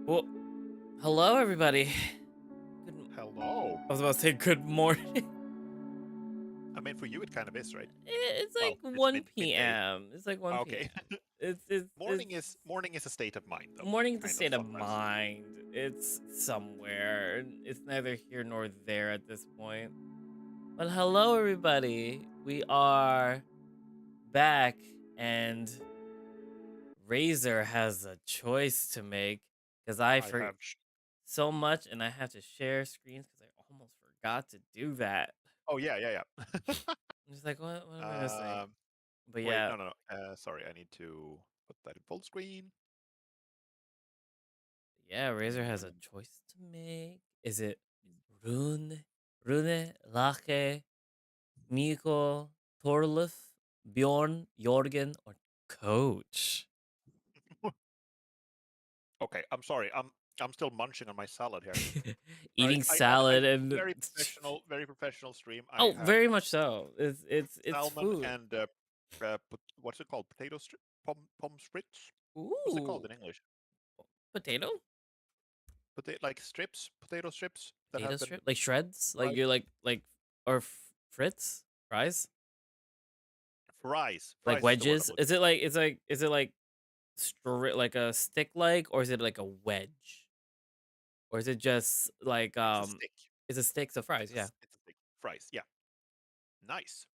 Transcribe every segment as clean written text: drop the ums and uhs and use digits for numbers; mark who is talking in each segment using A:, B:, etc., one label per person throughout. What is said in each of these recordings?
A: Well, hello everybody. Good,
B: Hello.
A: I was about to say good morning.
B: I mean, for you, it kind of is, right?
A: It's like
B: Well, it's
A: 1
B: midday.
A: p.m. It's like 1
B: Okay.
A: p.m. It's
B: Morning is a state of mind, though.
A: morning is the
B: Kind of
A: state of
B: sometimes.
A: mind. It's somewhere. It's neither here nor there at this point. But hello everybody. We are back and Razor has a choice to make because I
B: I
A: forgot
B: have.
A: so much and I have to share screens because I almost forgot to do that.
B: Oh yeah, yeah, yeah.
A: I'm just like, what am I missing?
B: um.
A: But
B: Wait,
A: yeah,
B: no, no, no. Sorry, I need to put that in full screen.
A: yeah, Razor has a
B: And
A: choice to make. Is it Rune, Lache, Miko, Torlif, Bjorn, Jorgen, or Coach?
B: okay, I'm sorry. I'm still munching on my salad here. All right.
A: Eating
B: I
A: salad and
B: very professional stream. I
A: oh,
B: have
A: very much so. It's
B: salmon
A: food.
B: and what's it called? Potato strip, pom spritz. What's it called
A: Ooh,
B: in English?
A: potato,
B: Like strips, potato strips that
A: potato
B: have been
A: strip, like shreds, like
B: fried.
A: you're like or fritz fries, like
B: Fries is the word I'm
A: wedges.
B: looking for.
A: Is it like like a stick like, or is it like a wedge, or is it just like
B: It's a stick.
A: it's a stick of fries? Yeah.
B: It's a stick. Fries. Yeah. Nice.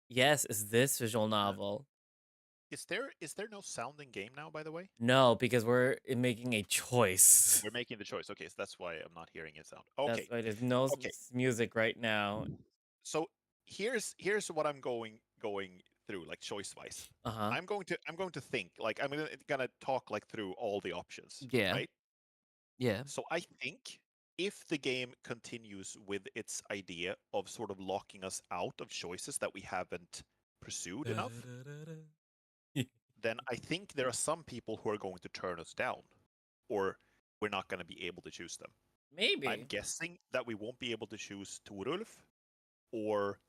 A: Yes, is this visual
B: Uh,
A: novel?
B: is there no sounding game now? By the way,
A: No, because we're making a choice.
B: we're making the choice. Okay, so that's why I'm not hearing it sound.
A: That's
B: Okay.
A: why there's no
B: Okay.
A: music right now.
B: So here's what I'm going through like choice wise.
A: Uh huh.
B: I'm going to think like I'm gonna talk like through all the options,
A: Yeah.
B: right?
A: Yeah.
B: So I think if the game continues with its idea of sort of locking us out of choices that we haven't pursued enough,
A: Da-da-da-da-da.
B: then I think there are some people who are going to turn us down, or we're not going to be able to choose them. I'm
A: Maybe.
B: guessing that we won't be able to choose Torulf or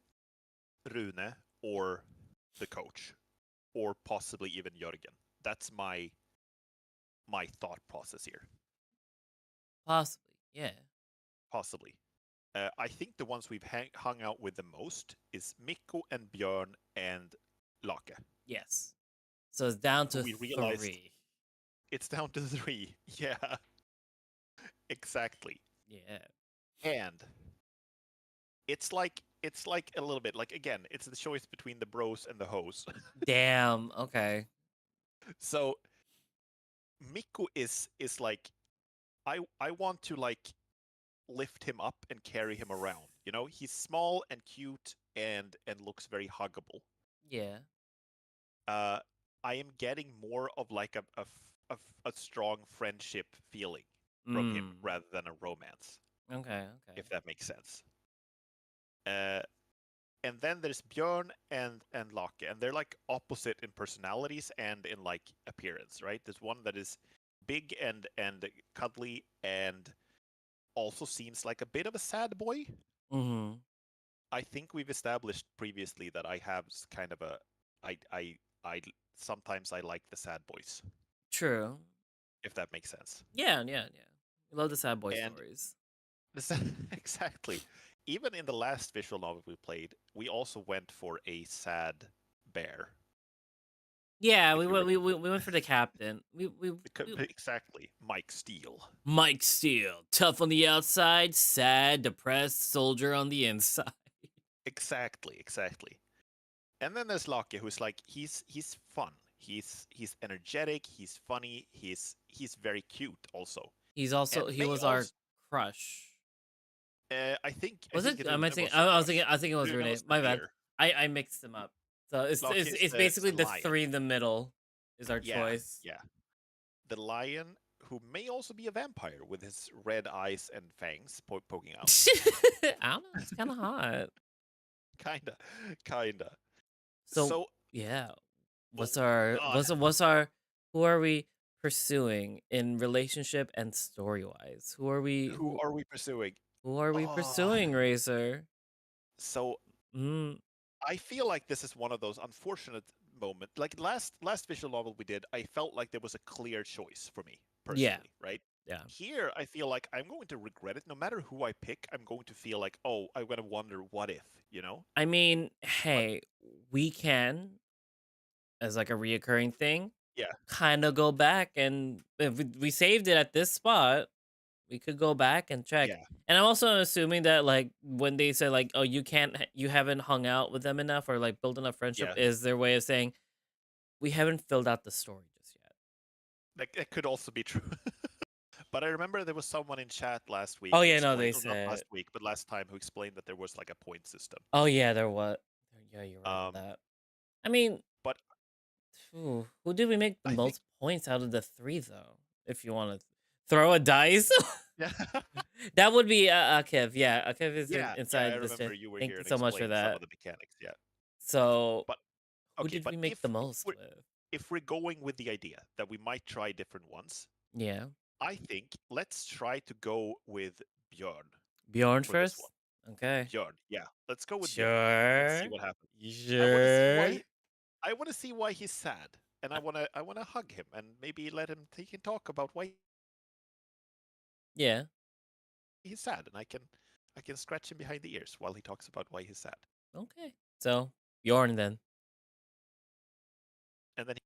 B: Rune or the coach, or possibly even Jörgen. That's my thought process here.
A: Possibly. Yeah.
B: Possibly. I think the ones we've hung out with the most is Mikko and Björn and Lake,
A: Yes. So it's down
B: who
A: to
B: we realized
A: 3.
B: it's down to three. Yeah, exactly.
A: Yeah.
B: And it's like a little bit like again, it's the choice between the bros and the hoes.
A: Damn. Okay.
B: So Mikko is like I want to like lift him up and carry him around. You know, he's small and cute and looks very huggable.
A: Yeah.
B: uh, I am getting more of like a strong friendship feeling from him
A: Mm.
B: rather than a romance,
A: Okay. Okay.
B: if that makes sense. Uh, and then there's Björn and Locke, and they're like opposite in personalities and in like appearance, right? There's one that is big and cuddly and also seems like a bit of a sad boy.
A: Mm-hmm.
B: I think we've established previously that I have kind of a I sometimes I like the sad boys,
A: True.
B: if that makes sense.
A: Yeah. Yeah. Yeah. We love the sad boy
B: And
A: stories.
B: this, exactly. Even in the last visual novel we played, we also went for a sad bear,
A: Yeah.
B: if you remember.
A: We went for the captain. We
B: Exactly, Mike Steele.
A: Mike Steele, tough on the outside, sad, depressed soldier on the inside.
B: Exactly, exactly. And then there's Locke, who's like he's fun. He's energetic. He's funny. He's very cute also, and
A: He
B: may
A: was our
B: also.
A: crush.
B: I
A: Was
B: think
A: it? Am
B: Rune
A: I thinking?
B: was the crush.
A: I think it was
B: Rune
A: Rune.
B: was the
A: My bad.
B: deer.
A: I mixed them up. So
B: Locke is
A: it's
B: the
A: basically the
B: lion.
A: 3 in the middle is our
B: Yeah,
A: choice.
B: yeah. The lion, who may also be a vampire with his red eyes and fangs poking out.
A: I don't know. It's kind of hot.
B: Kinda, kinda.
A: So
B: So,
A: yeah,
B: oh my god,
A: what's our who are we pursuing in relationship and story wise?
B: who are we pursuing?
A: Who are we
B: Oh,
A: pursuing, Racer?
B: so
A: Mm,
B: I feel like this is one of those unfortunate moments. Like last visual novel we did, I felt like there was a clear choice for me
A: yeah,
B: personally, right?
A: Yeah.
B: Here, I feel like I'm going to regret it. No matter who I pick, I'm going to feel like, oh, I'm going to wonder what if, you know?
A: I mean,
B: But
A: hey, we can, as like a reoccurring thing,
B: yeah,
A: kind of go back and if we saved it at this spot, we could go back and check.
B: yeah,
A: And I'm also assuming that like when they say like, oh, you can't, you haven't hung out with them enough or like built enough friendship,
B: yeah.
A: is their way of saying we haven't filled out the story just yet.
B: That could also be true. But I remember there was someone in chat last week
A: Oh
B: who
A: yeah, no, they
B: explained, or not
A: said.
B: last week, but last time, who explained that there was like a point system.
A: Oh yeah, there was. Yeah, you're right about
B: Um,
A: that. I mean,
B: but
A: who did we make the
B: I think,
A: most points out of the three though? If you want to throw a dice,
B: yeah,
A: that would be Kev. Yeah, Kev is
B: yeah, I
A: inside this
B: remember
A: chat.
B: you were
A: Thank
B: here
A: you
B: and
A: so much for
B: explained some
A: that.
B: of the mechanics. Yeah,
A: So,
B: but
A: who
B: okay,
A: did
B: but
A: we make the most
B: we're
A: with?
B: if we're going with the idea that we might try different ones,
A: Yeah,
B: I think let's try to go with Björn
A: Bjorn
B: for this one.
A: first. Okay,
B: Björn, yeah, let's go with Björn and see
A: sure.
B: what happens.
A: You
B: I want to see
A: sure?
B: why. I want to see why he's sad, and I want to hug him and maybe let him. He can talk about why
A: Yeah.
B: he's sad, and I can scratch him behind the ears while he talks about why he's sad.
A: Okay. So Bjorn then.
B: And then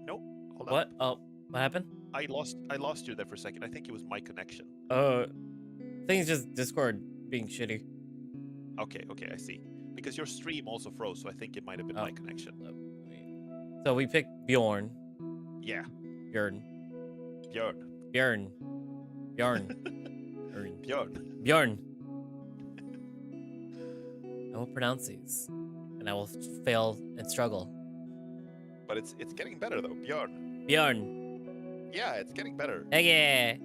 B: no, hold up.
A: What? Oh, what happened?
B: I lost you there for a second. I think it was my connection.
A: I think it's just Discord being shitty.
B: Okay, I see. Because your stream also froze, so I think it might have been
A: Oh,
B: my connection.
A: so we picked Bjorn.
B: Yeah,
A: Bjorn.
B: Björn.
A: Bjorn. Bjorn. Bjorn.
B: Björn.
A: Bjorn. I will pronounce these, and I will fail and struggle.
B: But it's getting better though. Björn.
A: Bjorn.
B: Yeah, it's getting better.
A: Hey,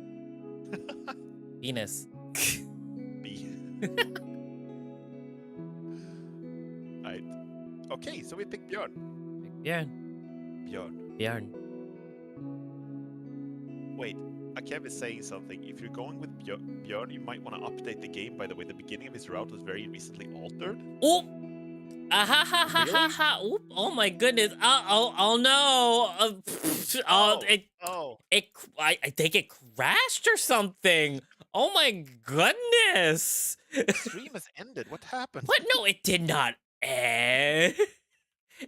A: penis.
B: B. Right. Okay, so we picked Björn.
A: Bjorn.
B: Björn.
A: Bjorn.
B: Wait, Akev is saying something. If you're going with Björn, you might want to update the game. By the way, the beginning of his route was very recently altered.
A: Oh! Ah ha ha ha ha
B: Really?
A: ha! Oop! Oh my goodness! Oh no!
B: Oh,
A: It
B: oh.
A: I think it crashed or something. Oh my goodness!
B: The stream has ended. What happened?
A: What? No, it did not end.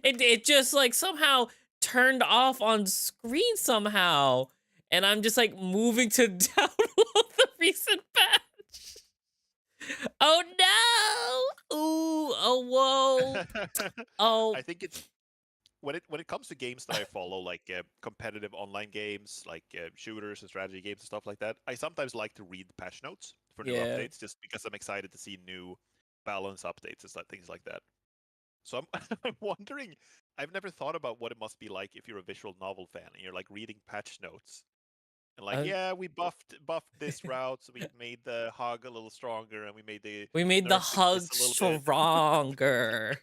A: It just like somehow turned off on screen somehow, and I'm just like moving to download the recent patch. Oh no! Ooh! Oh whoa! Oh
B: I think it's when it comes to games that I follow, like competitive online games, like shooters and strategy games and stuff like that. I sometimes like to read the patch notes for new
A: yeah.
B: updates, just because I'm excited to see new balance updates and things like that. So I'm I'm wondering. I've never thought about what it must be like if you're a visual novel fan and you're like reading patch notes and like,
A: Uh,
B: yeah, we buffed this route, so we made the hug a little stronger, and we made the
A: we made the
B: nerf this
A: hug
B: a little bit.
A: stronger.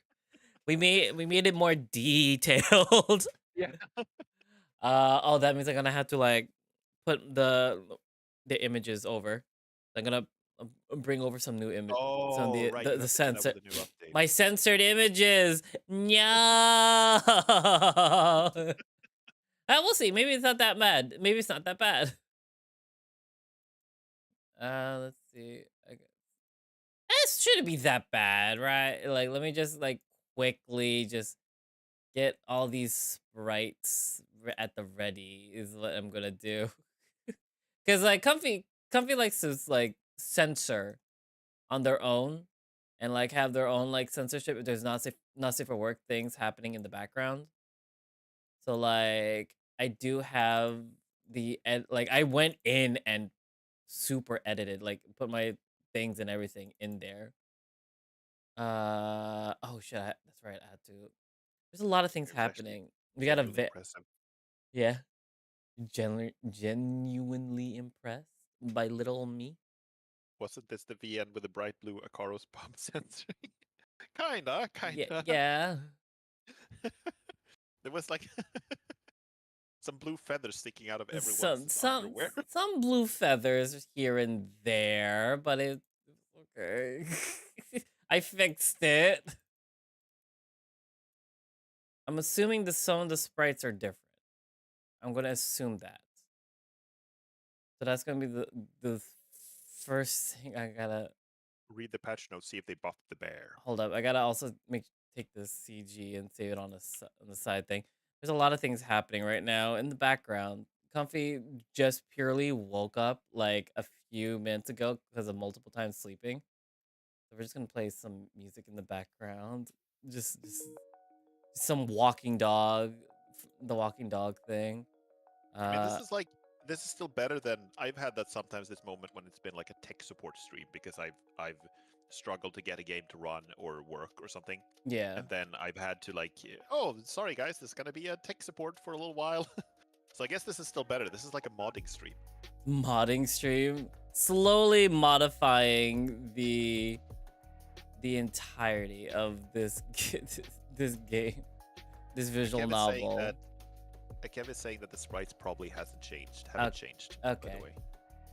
A: We made it more detailed.
B: Yeah.
A: Oh, that means I'm gonna have to like put the images over. I'm gonna bring over some new image, some of
B: Oh, right.
A: the
B: You
A: the
B: have to do that
A: censor,
B: with the new update.
A: my censored images. No. We'll see. Maybe it's not that bad. Maybe it's not that bad. Let's see. It shouldn't be that bad, right? Like, let me just like quickly just get all these sprites at the ready is what I'm gonna do. Cause like Comfy likes to like censor on their own and like have their own like censorship if there's not safe for work things happening in the background. So like I do have like I went in and super edited, like put my things and everything in there. Oh shit, that's right. I had to. There's a lot of things
B: It was actually
A: happening. We got a
B: genuinely impressive.
A: yeah, genuinely impressed by little me.
B: Wasn't this the VN with the bright blue Akaros pump sensor? Kinda,
A: Yeah,
B: kinda.
A: yeah.
B: There was like some blue feathers sticking out of everyone's
A: Some some
B: underwear.
A: some blue feathers here and there, but it's okay. I fixed it. I'm assuming some of the sprites are different. I'm gonna assume that. So that's gonna be the first thing I gotta
B: Read the patch notes, see if they buffed the bear.
A: hold up. I gotta also take this CG and save it on on the side thing. There's a lot of things happening right now in the background. Comfy just purely woke up like a few minutes ago because of multiple times sleeping. So we're just gonna play some music in the background. Just some walking dog, the walking dog thing.
B: I mean,
A: Uh,
B: this is still better than I've had that sometimes this moment when it's been like a tech support stream because I've struggled to get a game to run or work or something.
A: yeah,
B: And then I've had to like, oh, sorry guys, there's gonna be a tech support for a little while. So I guess this is still better. This is like a modding stream.
A: modding stream, slowly modifying the entirety of this this game, this visual
B: Kev is saying
A: novel.
B: that Kev is saying that the sprites probably haven't changed.
A: Uh,
B: Haven't changed, by
A: okay,
B: the way.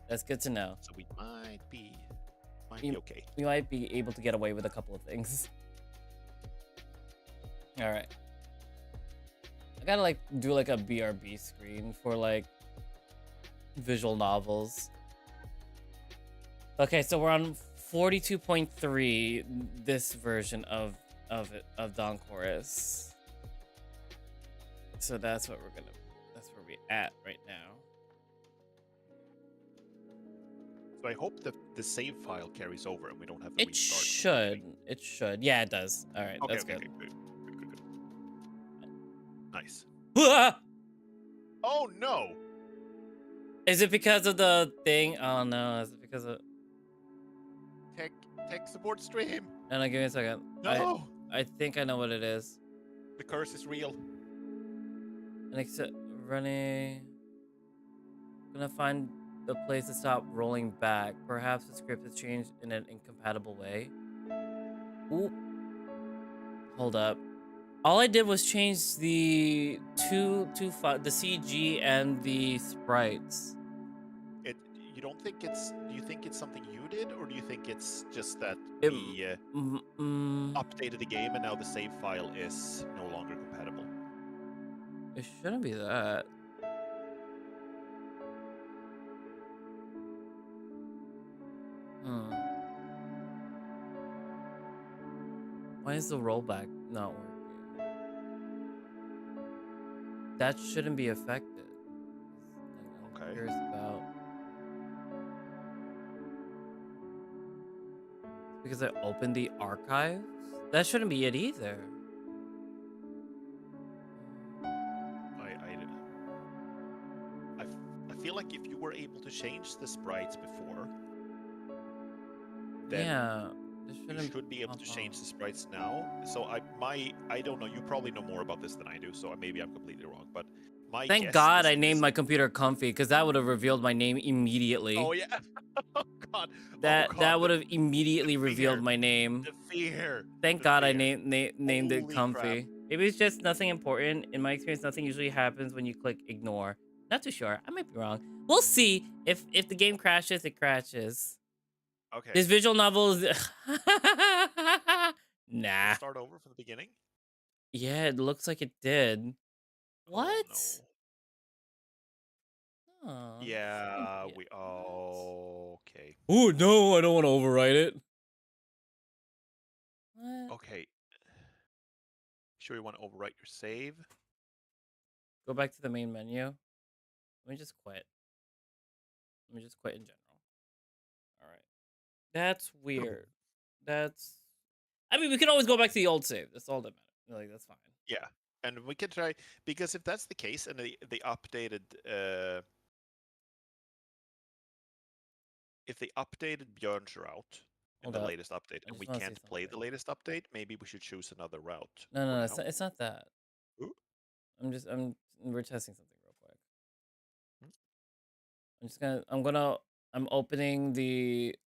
A: that's good to know.
B: So we might be
A: We,
B: okay.
A: we might be able to get away with a couple of things. All right, I gotta like do like a BRB screen for like visual novels. Okay, so we're on 42.3 this version of Dawn Chorus. So that's what that's where we're at right now.
B: So I hope that the save file carries over and we don't have to
A: It
B: restart.
A: should. It should. Yeah, it does. All right,
B: Okay,
A: that's
B: okay,
A: good.
B: okay, good. Nice.
A: Ah!
B: Oh no!
A: Is it because of the thing? Oh no, is it because of...
B: Tech support stream.
A: No, give me a second.
B: No!
A: I think I know what it is.
B: The curse is real.
A: And except running... Gonna find the place to stop rolling back. Perhaps the script has changed in an incompatible way. Ooh. Hold up. All I did was change the the CG and the sprites.
B: You don't think it's? Do you think it's something you did, or do you think it's just that
A: It,
B: we
A: mm,
B: updated the game and now the save file is no longer compatible?
A: it shouldn't be that. Hmm. Why is the rollback not working? That shouldn't be affected. I'm
B: Okay.
A: curious about... Because I opened the archives? That shouldn't be it either.
B: I feel like if you were able to change the sprites before, then
A: Yeah,
B: you should be able to change the sprites now. So I don't know. You probably know more about this than I do. So maybe I'm completely wrong. But my
A: Thank
B: guess
A: God
B: is
A: I named my computer Comfy, because that would have revealed my name immediately.
B: Oh yeah. Oh God.
A: That would have immediately revealed my name.
B: The fear.
A: Thank God I named it Comfy.
B: Crap.
A: Maybe it's just nothing important. In my experience, nothing usually happens when you click ignore. Not too sure. I might be wrong. We'll see. If the game crashes, it crashes.
B: Okay.
A: This visual novel is... Nah.
B: Let's start over from the beginning.
A: Yeah, it looks like it did. What?
B: Oh, no.
A: Oh,
B: Yeah, okay.
A: Oh no, I don't want to overwrite it. What?
B: Okay. Sure you want to overwrite your save?
A: Go back to the main menu. Let me just quit. Let me just quit in general. All right. That's weird. I mean, we can always go back to the old save. That's all that matters. Like, that's fine.
B: Yeah, and we can try, because if that's the case and they updated if they updated Björn's route in the latest update and we can't play the latest update, maybe we should choose another route.
A: No, it's not that.
B: Ooh.
A: We're testing something real quick.
B: Hmm?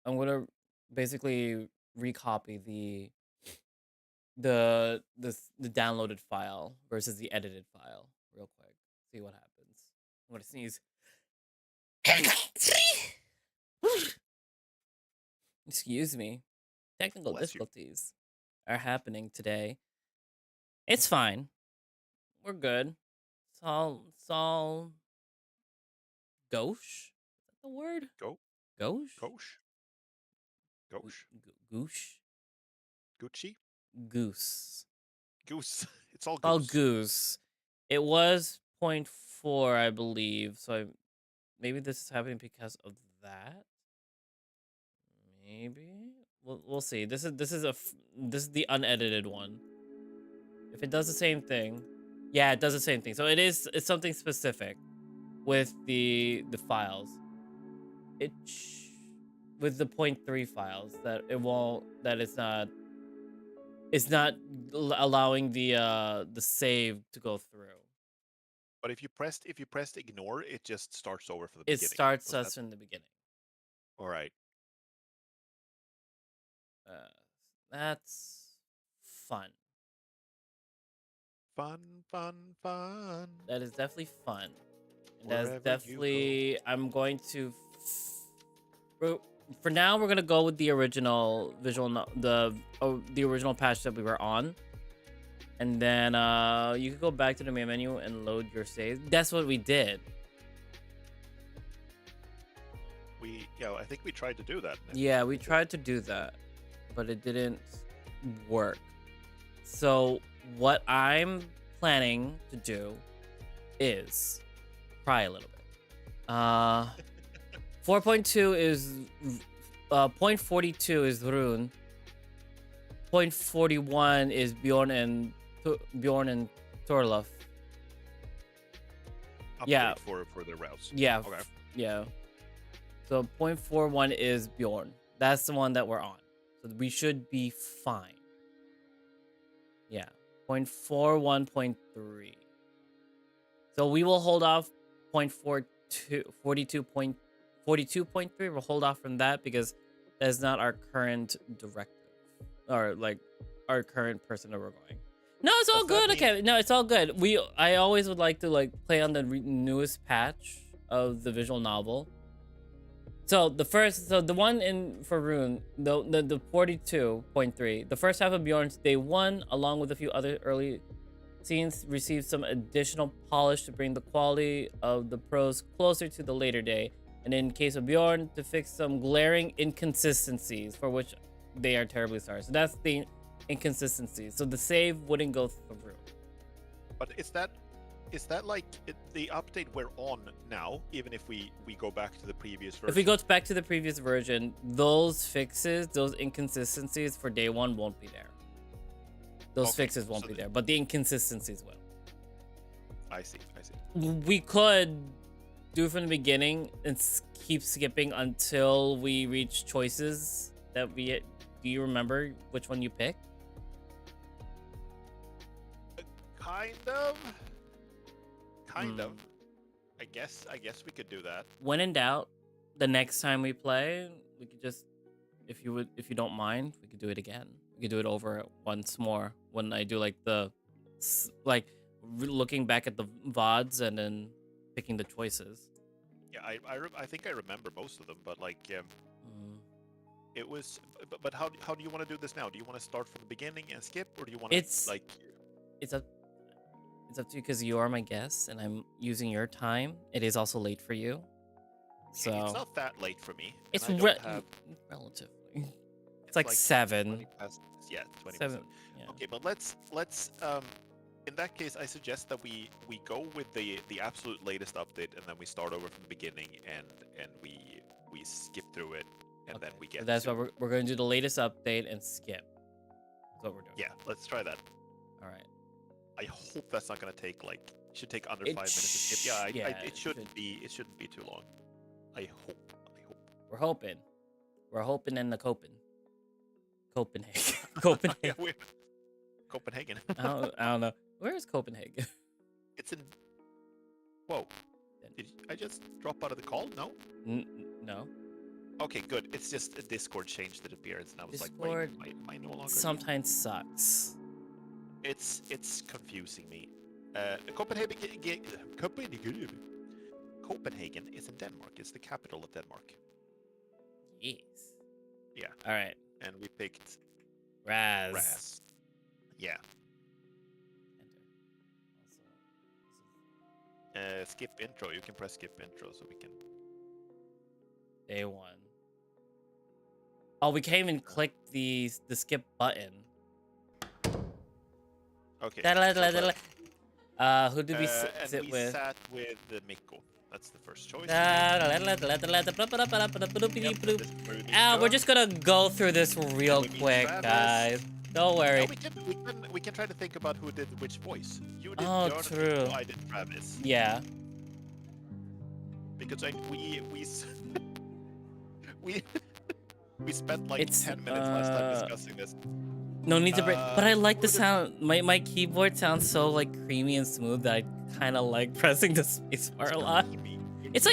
A: I'm gonna basically recopy the downloaded file versus the edited file real quick. See what happens. I'm gonna sneeze. Excuse me. Technical difficulties are happening today. It's fine. We're good. It's all gauche. the word?
B: Go.
A: Gauche?
B: Gauche. Gauche.
A: Goosh?
B: Gucci.
A: Goose.
B: Goose. It's all
A: Oh,
B: goose.
A: goose. It was 0.4, I believe. So maybe this is happening because of that. Maybe we'll see. This is the unedited one. If it does the same thing, yeah, it does the same thing. So it's something specific with the files. With the 0.3 files that it's not allowing the save to go through.
B: But if you pressed ignore, it just starts over from the
A: It
B: beginning.
A: starts
B: Was that
A: us in the beginning.
B: all right?
A: Uh, that's fun.
B: Fun, fun, fun.
A: That is definitely fun. And that's
B: Wherever you
A: definitely I'm going to. For now, we're gonna go with the original the original patch that we were on, and then you can go back to the main menu and load your save. That's what we did.
B: I think we tried to do that.
A: Yeah, we tried to do that, but it didn't work. So what I'm planning to do is cry a little bit. 4.2 is 0.42 is Rune. 0.41 is Bjorn and Torluf. Yeah.
B: For the routes.
A: Yeah.
B: Okay.
A: Yeah. So 0.41 is Bjorn. That's the one that we're on. So we should be fine. Yeah. 0.41, 0.3. So we will hold off 42.3. We'll hold off from that because that's not our current directive. Or like our current person that we're going. No, it's all good. Okay, no, it's all good. I always would like to like play on the newest patch of the visual novel. So the one in for Rune, the 42.3, the first half of Bjorn's day 1, along with a few other early scenes, received some additional polish to bring the quality of the prose closer to the later day, and in case of Bjorn, to fix some glaring inconsistencies for which they are terribly sorry. So that's the inconsistencies. So the save wouldn't go through.
B: But is that like the update we're on now? Even if we go back to the previous version.
A: If we go back to the previous version, those fixes, those inconsistencies for day 1 won't be there. Those fixes won't be there, but the inconsistencies will.
B: I see.
A: We could do it from the beginning and keep skipping until we reach choices that we. Do you remember which one you picked?
B: Kind of. I guess we could do that.
A: When in doubt, the next time we play, we could just, if you don't mind, we could do it again. We could do it over once more when I do like looking back at the VODs and then picking the choices.
B: Yeah, I think I remember most of them, but like it was. But how do you want to do this now? Do you want to start from the beginning and skip, or do you want to like?
A: It's up to you because you are my guest and I'm using your time. It is also late for you, so
B: it's not that late for me.
A: It's relatively. It's like 7.
B: 20 past, 20
A: 7.
B: Yeah. Okay, but let's in that case, I suggest that we go with the absolute latest update, and then we start over from the beginning, and we skip through it, and then we get.
A: So that's why we're going to do the latest update and skip. That's what we're doing.
B: Yeah, let's try that.
A: All right.
B: I hope that's not going to take should take under 5 minutes to skip. It shouldn't be. It shouldn't be too long. I hope.
A: We're hoping in the Copenhagen. Copenhagen.
B: Copenhagen.
A: I don't know. Where is Copenhagen?
B: It's in. Whoa! Did I just drop out of the call? No.
A: No.
B: Okay, good. It's just a Discord changed its appearance, and I was
A: Discord
B: like, why no longer?
A: Sometimes sucks.
B: It's confusing me. Copenhagen is in Denmark. It's the capital of Denmark.
A: Jeez.
B: Yeah.
A: All right.
B: And we picked
A: Raz.
B: Yeah.
A: Enter.
B: Skip intro. You can press skip intro so we can.
A: Day 1. Oh, we can't even click the skip button.
B: Okay.
A: Who did we sit
B: and we
A: with?
B: sat with Mikko. That's the first choice.
A: We're just gonna go through this real quick, guys. Don't worry.
B: We can try to think about who did which voice. You did
A: Oh,
B: Björn,
A: true.
B: Mikko, I did Travis.
A: Yeah.
B: Because we spent like 10 minutes last time discussing this.
A: No need to break. But I like the sound. My keyboard sounds so like creamy and smooth that I kind of like pressing the spacebar a lot. It's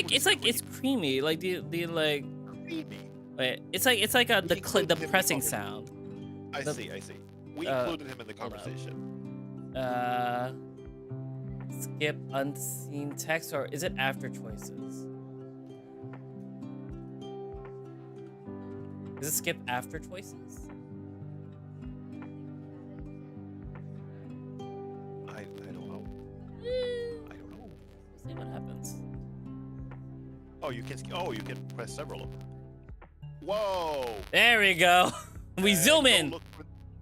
A: creamy. Like the like.
B: Creamy.
A: Wait, it's like the pressing sound.
B: I see. We included him in the conversation.
A: Skip unseen text, or is it after choices? Is it skip after choices?
B: I don't know. I don't know.
A: Let's see what happens.
B: Oh, you can press several of them. Whoa!
A: There we go. We zoom in.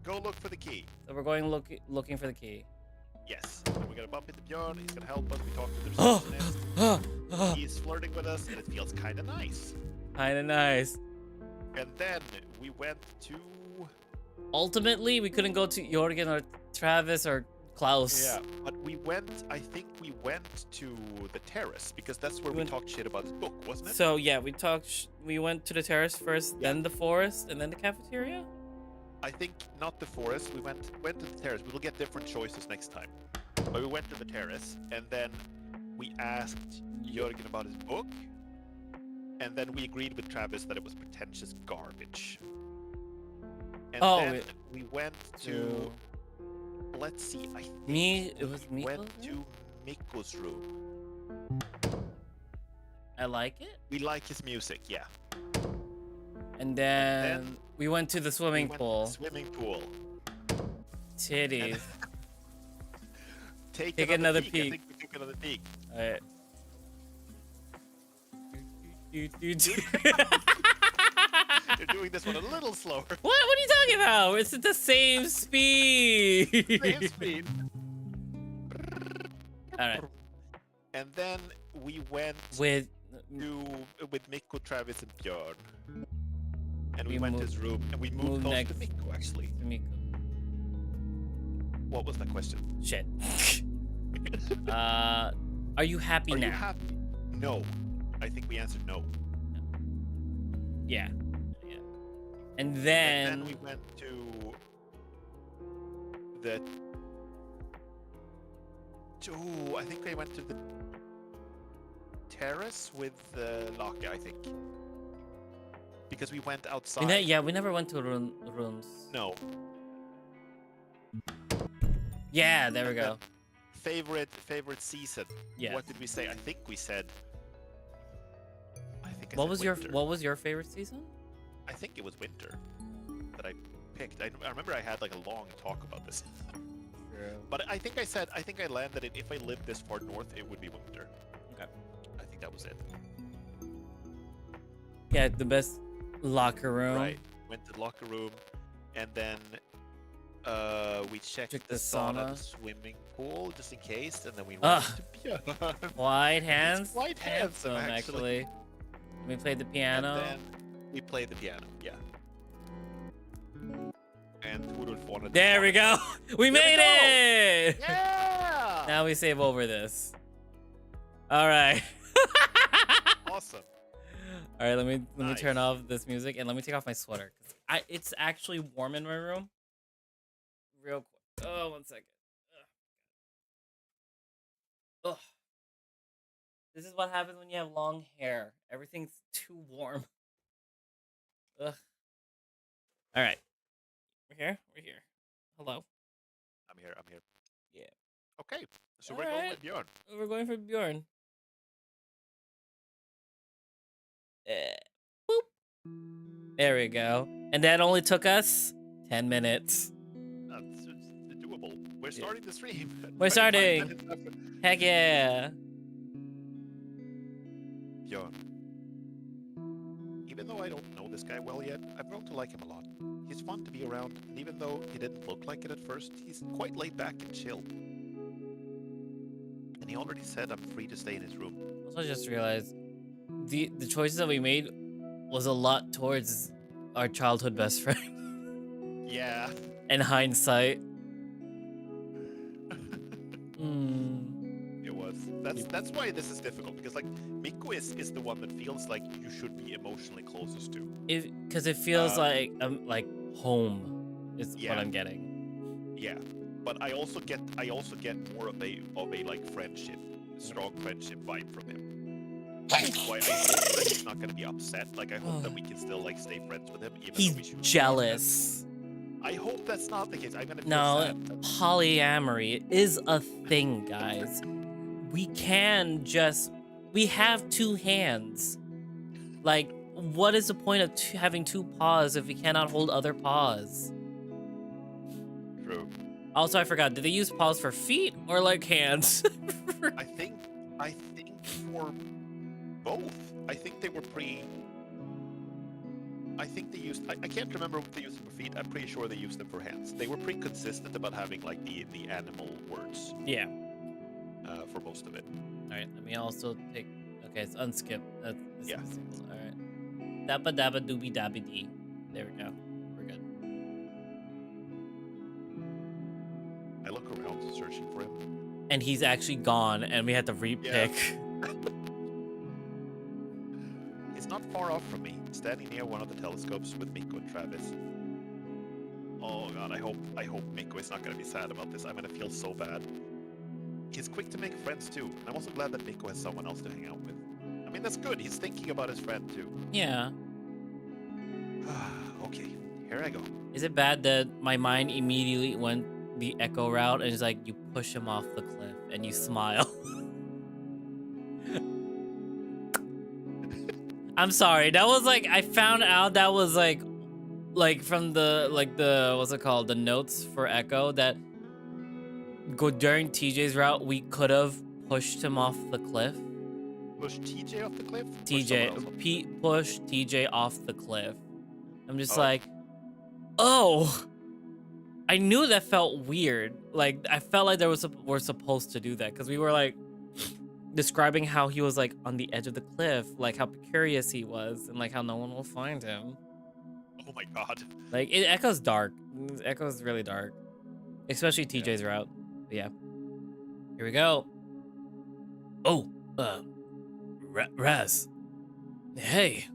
B: Go look for the key.
A: So we're going looking for the key.
B: Yes. And we're gonna bump into Björn. He's gonna help us. We talk to the receptionist. He's flirting with us, and it feels kind of nice.
A: Kinda nice.
B: And then we went to.
A: Ultimately, we couldn't go to Jorgen or Travis or Klaus.
B: Yeah, but I think we went to the terrace because that's where we talked shit about his book, wasn't it?
A: So yeah, we went to the terrace first, then the forest, and then the cafeteria.
B: I think not the forest. We went to the terrace. We will get different choices next time. But we went to the terrace, and then we asked Jörgen about his book, and then we agreed with Travis that it was pretentious garbage. And then we went to. Let's see. I think
A: it was
B: we
A: Mikko.
B: went to Mikko's room.
A: I like it.
B: We like his music, yeah.
A: And then we went to the swimming pool. Titties.
B: Take another peek. I think we took another peek.
A: Alright.
B: You're doing this one a little slower.
A: What are you talking about? It's at the same speed.
B: Same speed.
A: Alright.
B: And then we went
A: with
B: Mikko, Travis, and Björn. And we went to his room, and we moved close to Mikko, actually. What was that question?
A: Shit. Are you happy now?
B: Are you happy? No. I think we answered no.
A: Yeah. And then
B: we went to the. I think we went to the terrace with Lake, I think. Because we went outside.
A: We never went to rooms.
B: No.
A: Yeah, there we go.
B: Favorite season.
A: Yeah.
B: What did we say? I think we said.
A: What was your favorite season?
B: I think it was winter that I picked. I remember I had like a long talk about this.
A: True.
B: But I think I landed it. If I lived this far north, it would be winter.
A: Okay.
B: I think that was it.
A: Yeah, the best locker room.
B: Right. Went to the locker room, and then we checked the sauna, the swimming pool, just in case, and then we went to Björn.
A: White hands.
B: Quite handsome, actually.
A: We played the piano.
B: And then we played the piano, yeah. And Rudolf wanted.
A: There we go. We made it.
B: Yeah.
A: Now we save over this. All right.
B: Awesome.
A: All right, let me turn off this music and let me take off my sweater. It's actually warm in my room. Real quick. Oh, 1 second. Ugh. This is what happens when you have long hair. Everything's too warm. Ugh. All right. We're here. Hello.
B: I'm here.
A: Yeah.
B: Okay. So we're going with Björn.
A: We're going for Björn. Boop. There we go. And that only took us 10 minutes.
B: That's doable. We're starting the stream.
A: We're starting. Heck yeah.
B: Björn. even though I don't know this guy well yet, I've grown to like him a lot. He's fun to be around, and even though he didn't look like it at first, he's quite laid back and chill. And he already said I'm free to stay in his room.
A: Also, I just realized the choices that we made was a lot towards our childhood best friend.
B: Yeah.
A: In hindsight.
B: It was. That's why this is difficult, because like Mikko is the one that feels like you should be emotionally closest to.
A: Because it feels like home is what I'm getting.
B: Yeah, but I also get more of a like friendship, strong friendship vibe from him. That's why I hope that he's not gonna be upset. Like I hope that we can still like stay friends with him. Even though we should
A: Jealous.
B: I hope that's not the case. I'm gonna feel sad.
A: Polyamory is a thing, guys. We have two hands. Like, what is the point of having two paws if we cannot hold other paws?
B: True.
A: Also, I forgot, did they use paws for feet or like hands?
B: I think for both. I think they were I think they used. I can't remember if they used them for feet. I'm pretty sure they used them for hands. They were pretty consistent about having like the animal words.
A: Yeah.
B: For most of it.
A: All right. Let me also take. Okay, it's unskip. That's
B: yeah.
A: All right. Dabba dabba doobie dabby dee. There we go. We're good.
B: I look around searching for him.
A: And he's actually gone, and we had to repick.
B: Yeah. He's not far off from me, standing near one of the telescopes with Mikko and Travis. Oh god, I hope Mikko is not going to be sad about this. I'm going to feel so bad. He's quick to make friends too, and I'm also glad that Mikko has someone else to hang out with. I mean, that's good. He's thinking about his friend too.
A: Yeah.
B: Okay, here I go.
A: Is it bad that my mind immediately went the Echo route and it's like you push him off the cliff and you smile? I'm sorry. That was like, I found out that was like from the what's it called? The notes for Echo that during TJ's route we could have pushed him off the cliff.
B: Push TJ off the cliff?
A: Pete pushed TJ off the cliff. I'm just like, oh, I knew that felt weird. Like I felt like we're supposed to do that because we were like describing how he was like on the edge of the cliff, like how precarious he was, and like how no one will find him.
B: Oh my god!
A: Like it Echo's dark. Echo's really dark, especially TJ's route. But yeah, here we go. Oh, Raz. Hey,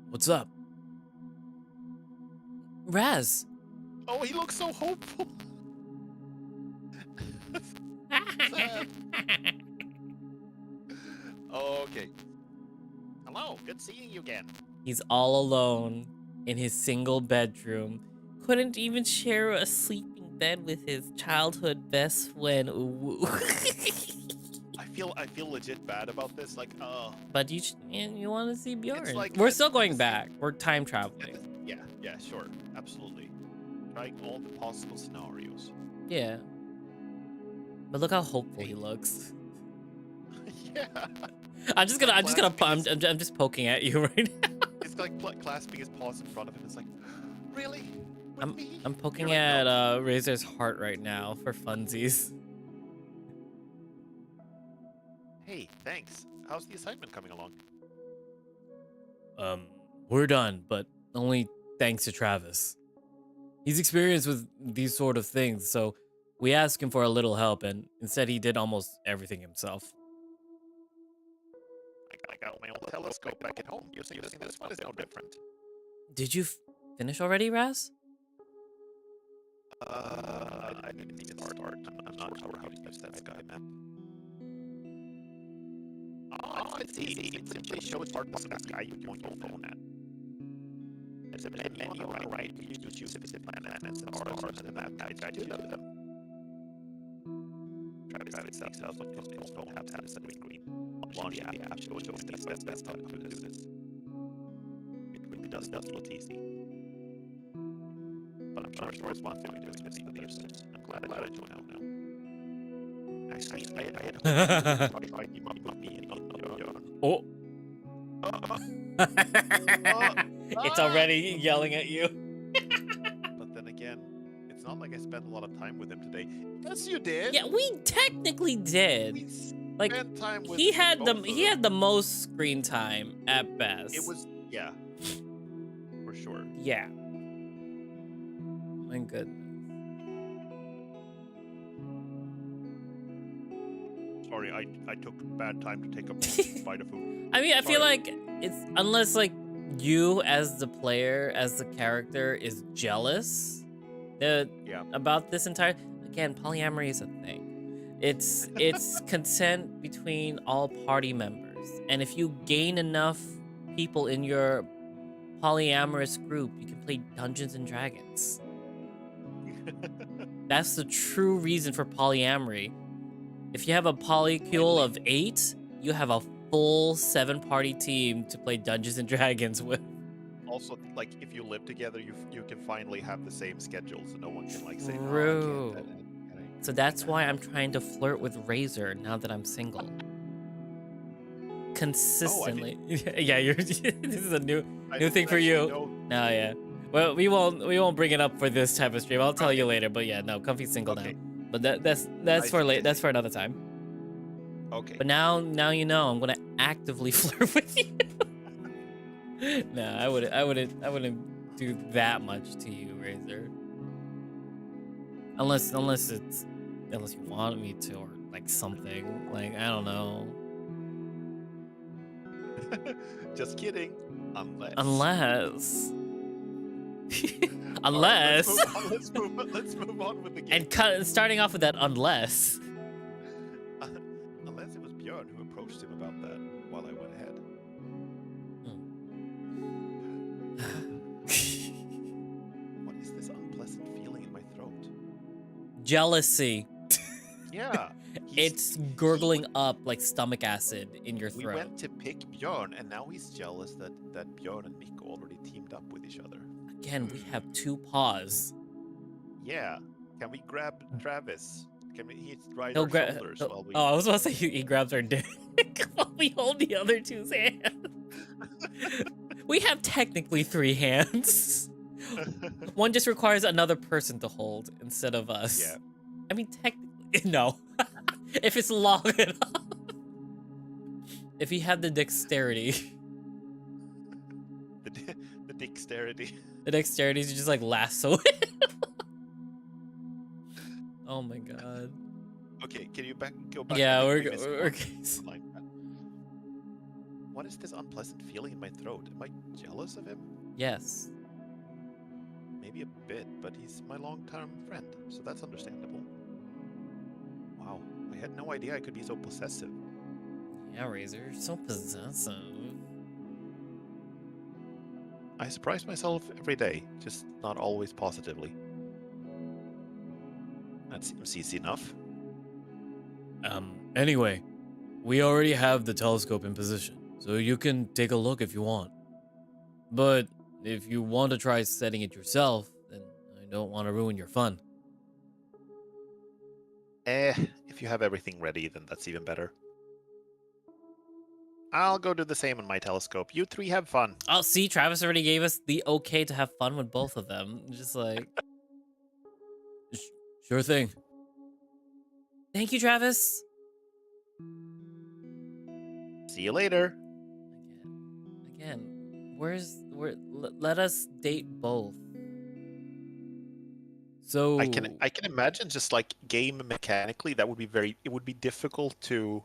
A: what's up? Raz.
B: Oh, he looks so hopeful. Okay. Hello, good seeing you again.
A: He's all alone in his single bedroom. Couldn't even share a sleeping bed with his childhood best friend. Ooh.
B: I feel legit bad about this. Like,
A: But you want to see Bjorn?
B: Like,
A: we're still going back. We're time traveling.
B: Yeah, sure, absolutely. Trying all the possible scenarios.
A: Yeah. But look how hopeful he looks.
B: Yeah.
A: I'm just poking at you right now.
B: It's like clasping his paws in front of him. It's like, really?
A: I'm poking at Razor's heart right now for funsies.
B: Hey, thanks. How's the assignment coming along?
A: We're done, but only thanks to Travis. He's experienced with these sort of things, so we asked him for a little help, and instead he did almost everything himself.
B: I got my own telescope back at home. You're saying this one is no different.
A: Did you finish already, Raz?
B: I didn't think it's hard. I'm not sure how to use that sky map. Oh, it's easy. It simply shows parts of the sky you point your phone at. There's a menu on the right. You choose specific planets and stars, and the map guides you to them. Travis tells what you don't have to have this green. Launch the app shows the best time to do this. It really does look easy. But I'm sure it's one thing to do is missing the others. I'm glad I joined out now. Actually, I had hoped you might be in your...
A: Oh. It's already yelling at you.
B: But then again, it's not like I spent a lot of time with him today. Yes, you did.
A: Yeah, we technically did.
B: We
A: Like,
B: spent time with
A: he had
B: both of them.
A: the most screen time at best.
B: It was, yeah, for sure.
A: Yeah. My goodness.
B: Sorry, I took bad time to take a bite of food.
A: I mean, I feel
B: Sorry.
A: like it's unless like you as the player, as the character, is jealous about this entire. Again, polyamory is a thing. It's consent between all party members, and if you gain enough people in your polyamorous group, you can play Dungeons and Dragons. That's the true reason for polyamory. If you have a polycule of 8, you have a full 7-party team to play Dungeons and Dragons with.
B: Also, like, if you live together, you can finally have the same schedule, so no one can like say,
A: True.
B: "No, I can't."
A: So that's why I'm trying to flirt with Razor now that I'm single. Consistently. Yeah, you're. This is a new thing for you. No, yeah. Well, we won't bring it up for this type of stream. I'll tell you later. But yeah, no, Comfy's single now. But that's for late. That's for another time.
B: Okay.
A: But now you know I'm gonna actively flirt with you. No, I wouldn't do that much to you, Razor. Unless you want me to, or like something. Like, I don't know.
B: Just kidding.
A: Unless.
B: Let's move on with the game.
A: And starting off with that unless.
B: Unless it was Björn who approached him about that while I went ahead. What is this unpleasant feeling in my throat?
A: Jealousy.
B: Yeah.
A: It's gurgling up like stomach acid in your throat.
B: We went to pick Björn, and now he's jealous that Björn and Nico already teamed up with each other.
A: Again, we have 2 paws.
B: Yeah. Can we grab Travis? Can we? He's right our shoulders while we.
A: Oh, I was about to say he grabs our dick while we hold the other 2's hand. We have technically 3 hands. One just requires another person to hold instead of us.
B: Yeah.
A: I mean, technically, no. If it's long enough. If he had the dexterity.
B: The dexterity.
A: The dexterity is just like lasso it. Oh my god.
B: Okay, can you go back?
A: Yeah, we're
B: like that. What is this unpleasant feeling in my throat? Am I jealous of him?
A: Yes.
B: Maybe a bit, but he's my long-term friend, so that's understandable. Wow, I had no idea I could be so possessive.
A: Yeah, Razor, you're so possessive.
B: I surprise myself every day, just not always positively. That seems easy enough.
A: Anyway, we already have the telescope in position, so you can take a look if you want. But if you want to try setting it yourself, then I don't want to ruin your fun.
B: If you have everything ready, then that's even better. I'll go do the same on my telescope. You 3 have fun.
A: Oh, see, Travis already gave us the okay to have fun with both of them. Just like... Sure thing. Thank you, Travis.
B: See you later.
A: Again, let us date both. So
B: I can imagine just like game mechanically that would be it would be difficult to,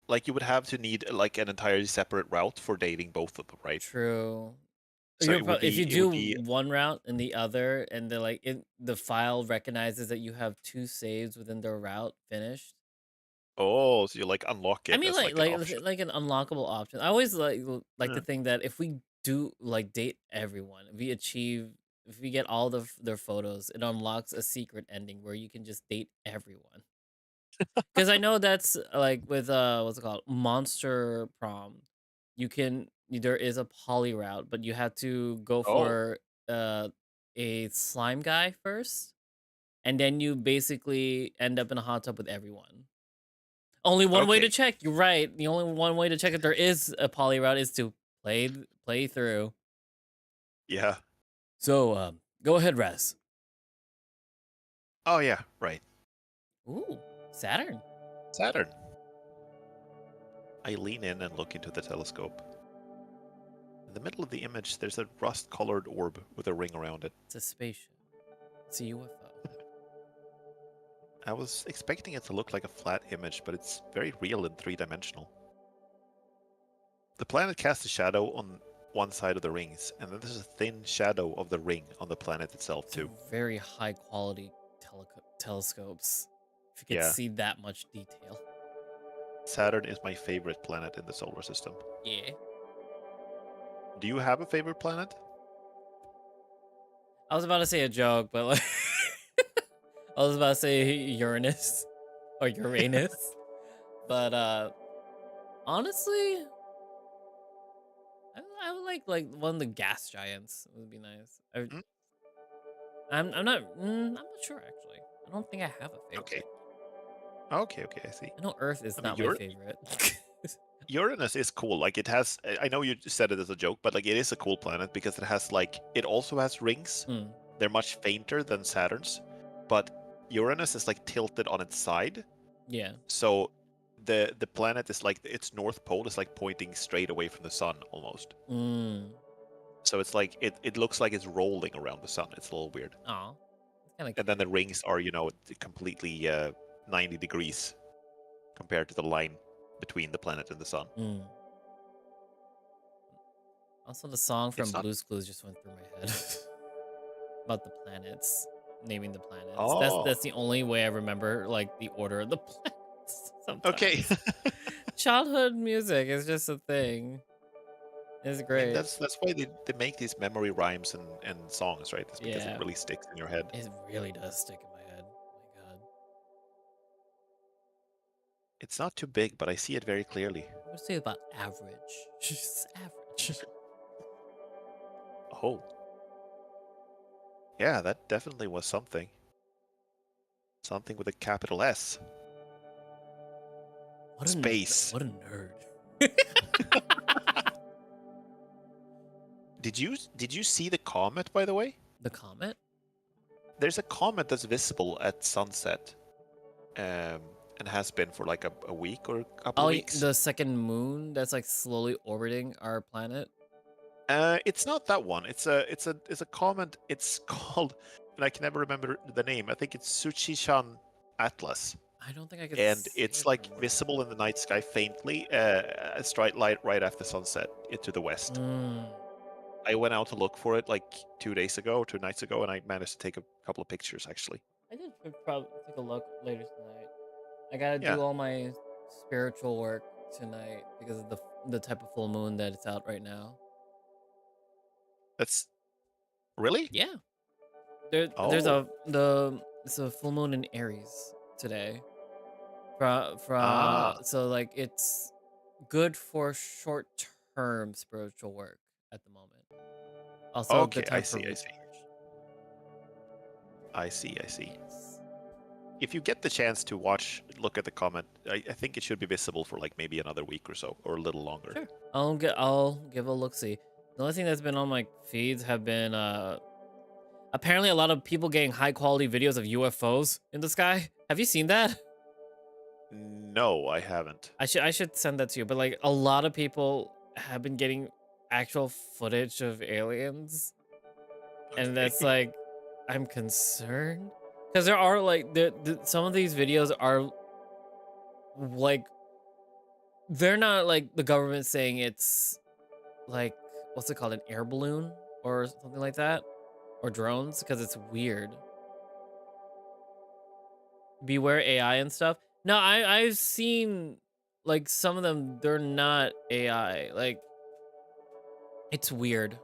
B: like, you would have to need like an entirely separate route for dating both of them, right?
A: True.
B: So
A: if you do one route and the other, and the file recognizes that you have 2 saves within the route finished.
B: Oh, so you like unlock it.
A: I mean,
B: as
A: like an unlockable option. I always like to think that if we do like date everyone, if we get all their photos, it unlocks a secret ending where you can just date everyone. Because I know that's like with what's it called, Monster Prom. There is a poly route, but you have to go for a slime guy first, and then you basically end up in a hot tub with everyone. Only one way to check. You're right. The only one way to check if there is a poly route is to play through.
B: Yeah.
A: So, go ahead, Raz.
B: Oh yeah, right.
A: Ooh, Saturn.
B: Saturn. I lean in and look into the telescope. In the middle of the image, there's a rust-colored orb with a ring around it.
A: It's a spaceship. It's a UFO.
B: I was expecting it to look like a flat image, but it's very real and three-dimensional. The planet casts a shadow on one side of the rings, and then there's a thin shadow of the ring on the planet itself, too.
A: Very high quality telescopes. If you could
B: Yeah.
A: see that much detail.
B: Saturn is my favorite planet in the solar system.
A: Yeah.
B: Do you have a favorite planet?
A: I was about to say a joke, but like I was about to say Uranus or Uranus. But honestly, I would like one of the gas giants. It would be nice.
B: Hmm?
A: I'm not sure actually. I don't think I have a favorite.
B: Okay, I see.
A: I know Earth is
B: I mean,
A: not my favorite.
B: Uranus is cool. Like it has, I know you said it as a joke, but like it is a cool planet because it has like, it also has rings.
A: Mm,
B: They're much fainter than Saturn's, but Uranus is like tilted on its side.
A: yeah.
B: So the planet is like, its north pole is like pointing straight away from the sun almost.
A: Mm.
B: So it's like, it looks like it's rolling around the sun. It's a little weird.
A: Aw. It's kind of
B: And then the rings are, you know, completely 90 degrees compared to the line between the planet and the sun.
A: Mm. Also, the song from
B: It's not.
A: Blue's Clues just went through my head about the planets, naming the planets.
B: Oh,
A: That's the only way I remember like the order of the planets. Sometimes.
B: okay.
A: Childhood music is just a thing. It's
B: I mean,
A: great.
B: that's why they make these memory rhymes and songs, right? It's because it
A: Yeah.
B: really sticks in your head.
A: It really does stick in my head. Oh my god.
B: It's not too big, but I see it very clearly.
A: I would say about average. Just average.
B: Oh. Yeah, that definitely was something. Something with a capital S. Space.
A: What a nerd.
B: Did you see the comet, by the way?
A: The comet?
B: There's a comet that's visible at sunset. And has been for like a week or a couple of weeks.
A: The second moon that's like slowly orbiting our planet.
B: It's not that one. It's a comet. It's called, and I can never remember the name. I think it's Tsuchishan Atlas.
A: I don't think I could.
B: And it's like visible in the night sky faintly, a straight light right after sunset to the west.
A: Mm.
B: I went out to look for it like 2 nights ago, and I managed to take a couple of pictures actually.
A: I did probably take a look later tonight. I gotta
B: Yeah.
A: do all my spiritual work tonight because of the type of full moon that it's out right now.
B: That's really?
A: Yeah. There's
B: Oh.
A: it's a full moon in Aries today.
B: Ah.
A: So like it's good for short term spiritual work at the moment. Also a
B: Okay,
A: good time
B: I
A: for
B: see.
A: recharge.
B: I see.
A: Yes.
B: If you get the chance to look at the comment, I think it should be visible for like maybe another week or so, or a little longer.
A: Sure. I'll give a look see. The only thing that's been on my feeds have been apparently a lot of people getting high quality videos of UFOs in the sky. Have you seen that?
B: No, I haven't.
A: I should send that to you, but like a lot of people have been getting actual footage of aliens. And that's like I'm concerned because there are like some of these videos are like they're not like the government saying it's like what's it called, an air balloon or something like that, or drones, because it's weird. Beware AI and stuff. No, I've seen like some of them. They're not AI. Like it's weird.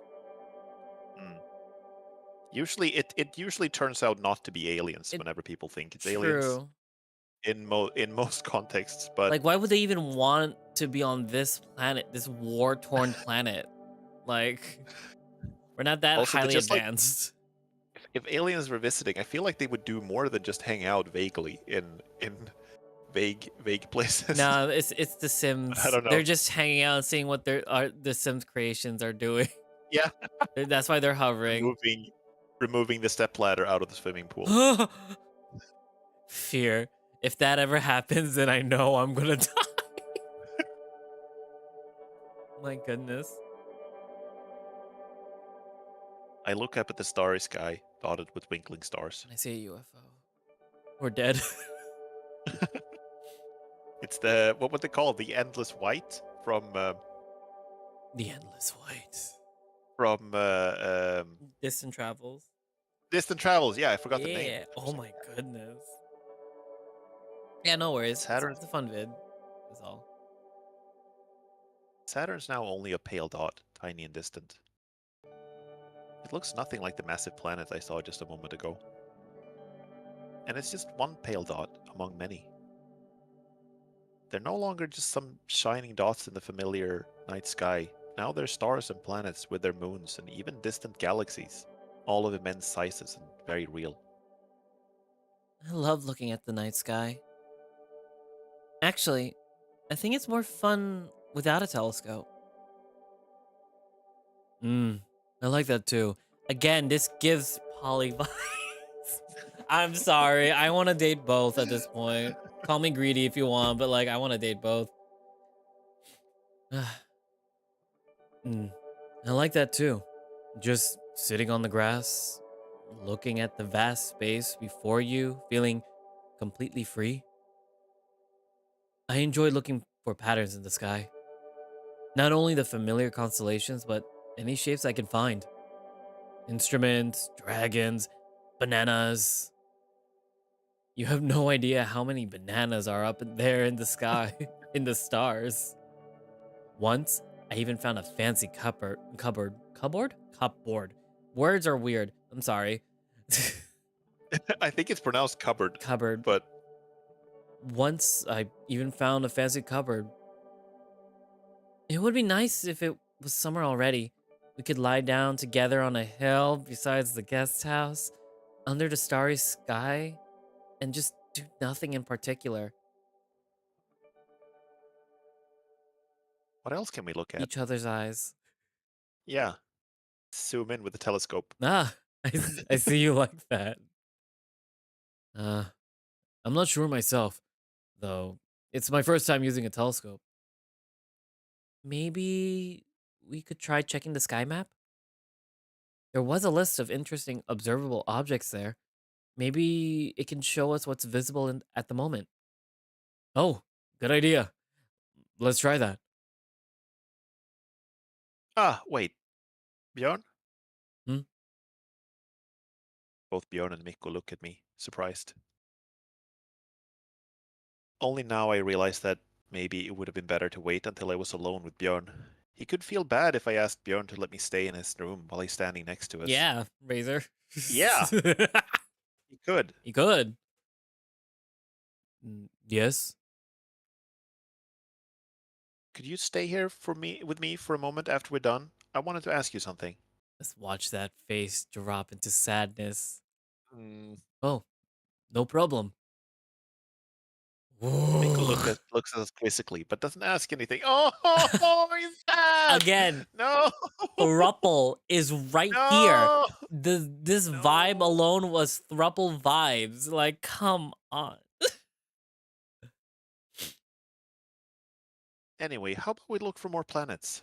B: Usually, it usually turns out not to be aliens whenever people think it's aliens.
A: True.
B: In most contexts, but
A: like why would they even want to be on this planet, this war-torn planet? Like we're not that
B: also,
A: highly
B: just like,
A: advanced.
B: if aliens were visiting, I feel like they would do more than just hang out vaguely in vague places.
A: No, it's the
B: I
A: Sims.
B: don't know.
A: They're just hanging out and seeing what the Sims creations are doing.
B: Yeah,
A: That's why they're hovering.
B: removing the stepladder out of the swimming pool.
A: Fear. If that ever happens, then I know I'm gonna die. My goodness.
B: I look up at the starry sky, dotted with twinkling stars.
A: I see a UFO. We're dead.
B: It's the what would they call it? The endless white from
A: The endless white.
B: from
A: Distant travels.
B: Distant Travels. Yeah, I forgot the name.
A: Yeah. Oh my goodness. Yeah, no worries.
B: Saturn.
A: It's a fun vid. That's all.
B: Saturn's now only a pale dot, tiny and distant. It looks nothing like the massive planet I saw just a moment ago. And it's just one pale dot among many. They're no longer just some shining dots in the familiar night sky. Now they're stars and planets with their moons and even distant galaxies, all of immense sizes and very real.
A: I love looking at the night sky. Actually, I think it's more fun without a telescope. I like that too. Again, this gives poly vibes. I'm sorry. I want to date both at this point. Call me greedy if you want, but like I want to date both. I like that too. Just sitting on the grass, looking at the vast space before you, feeling completely free. I enjoy looking for patterns in the sky. Not only the familiar constellations, but any shapes I can find. Instruments, dragons, bananas. You have no idea how many bananas are up there in the sky, in the stars. Once, I even found a fancy cupboard. Words are weird. I'm sorry.
B: I think it's pronounced cupboard.
A: Cupboard.
B: But
A: Once, I even found a fancy cupboard. It would be nice if it was summer already. We could lie down together on a hill besides the guest house, under the starry sky, and just do nothing in particular.
B: what else can we look at?
A: Each other's eyes.
B: Yeah, zoom in with the telescope.
A: Ah, I see you like that. Uh, I'm not sure myself, though. It's my first time using a telescope. Maybe we could try checking the sky map? There was a list of interesting observable objects there. Maybe it can show us what's visible at the moment. Oh, good idea. Let's try that.
B: Ah, wait. Björn?
A: Hmm?
B: Both Björn and Mikko look at me, surprised. Only now I realize that maybe it would have been better to wait until I was alone with Björn. He could feel bad if I asked Björn to let me stay in his room while he's standing next to us.
A: Yeah, Razor.
B: Yeah. He could.
A: He could. Yes.
B: Could you stay here with me for a moment after we're done? I wanted to ask you something.
A: Let's watch that face drop into sadness.
B: Mm.
A: Oh, no problem.
B: Mikko looks at us quizzically, but doesn't ask anything. Oh, he's sad.
A: Again,
B: No.
A: thruple is right here. This vibe alone was thruple vibes. Like, come on.
B: Anyway, how about we look for more planets?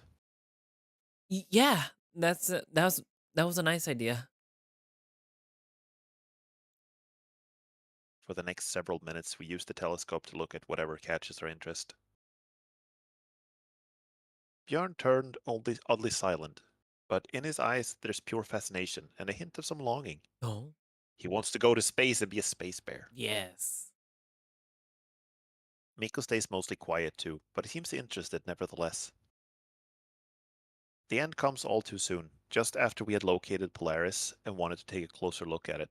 A: Yeah, that was a nice idea.
B: For the next several minutes, we use the telescope to look at whatever catches our interest. Björn turned oddly silent, but in his eyes there's pure fascination and a hint of some longing.
A: Oh,
B: He wants to go to space and be a space bear.
A: yes.
B: Mikko stays mostly quiet too, but he seems interested nevertheless. The end comes all too soon, just after we had located Polaris and wanted to take a closer look at it.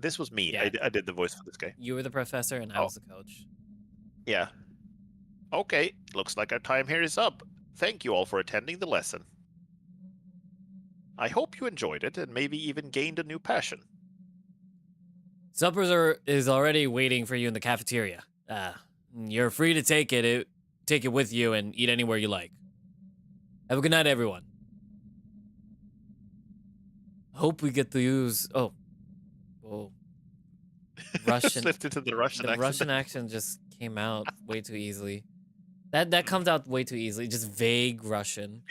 B: This was me.
A: Yeah.
B: I did the voice for this guy.
A: You were the professor and I was the coach.
B: Yeah. Okay, looks like our time here is up. Thank you all for attending the lesson. I hope you enjoyed it and maybe even gained a new passion.
A: Is already waiting for you in the cafeteria. You're free to take it with you and eat anywhere you like. Have a good night, everyone. Hope we get to use. Oh, Russian.
B: Slipped into the Russian
A: The
B: accent.
A: Russian accent just came out way too easily. That comes out way too easily. Just vague Russian.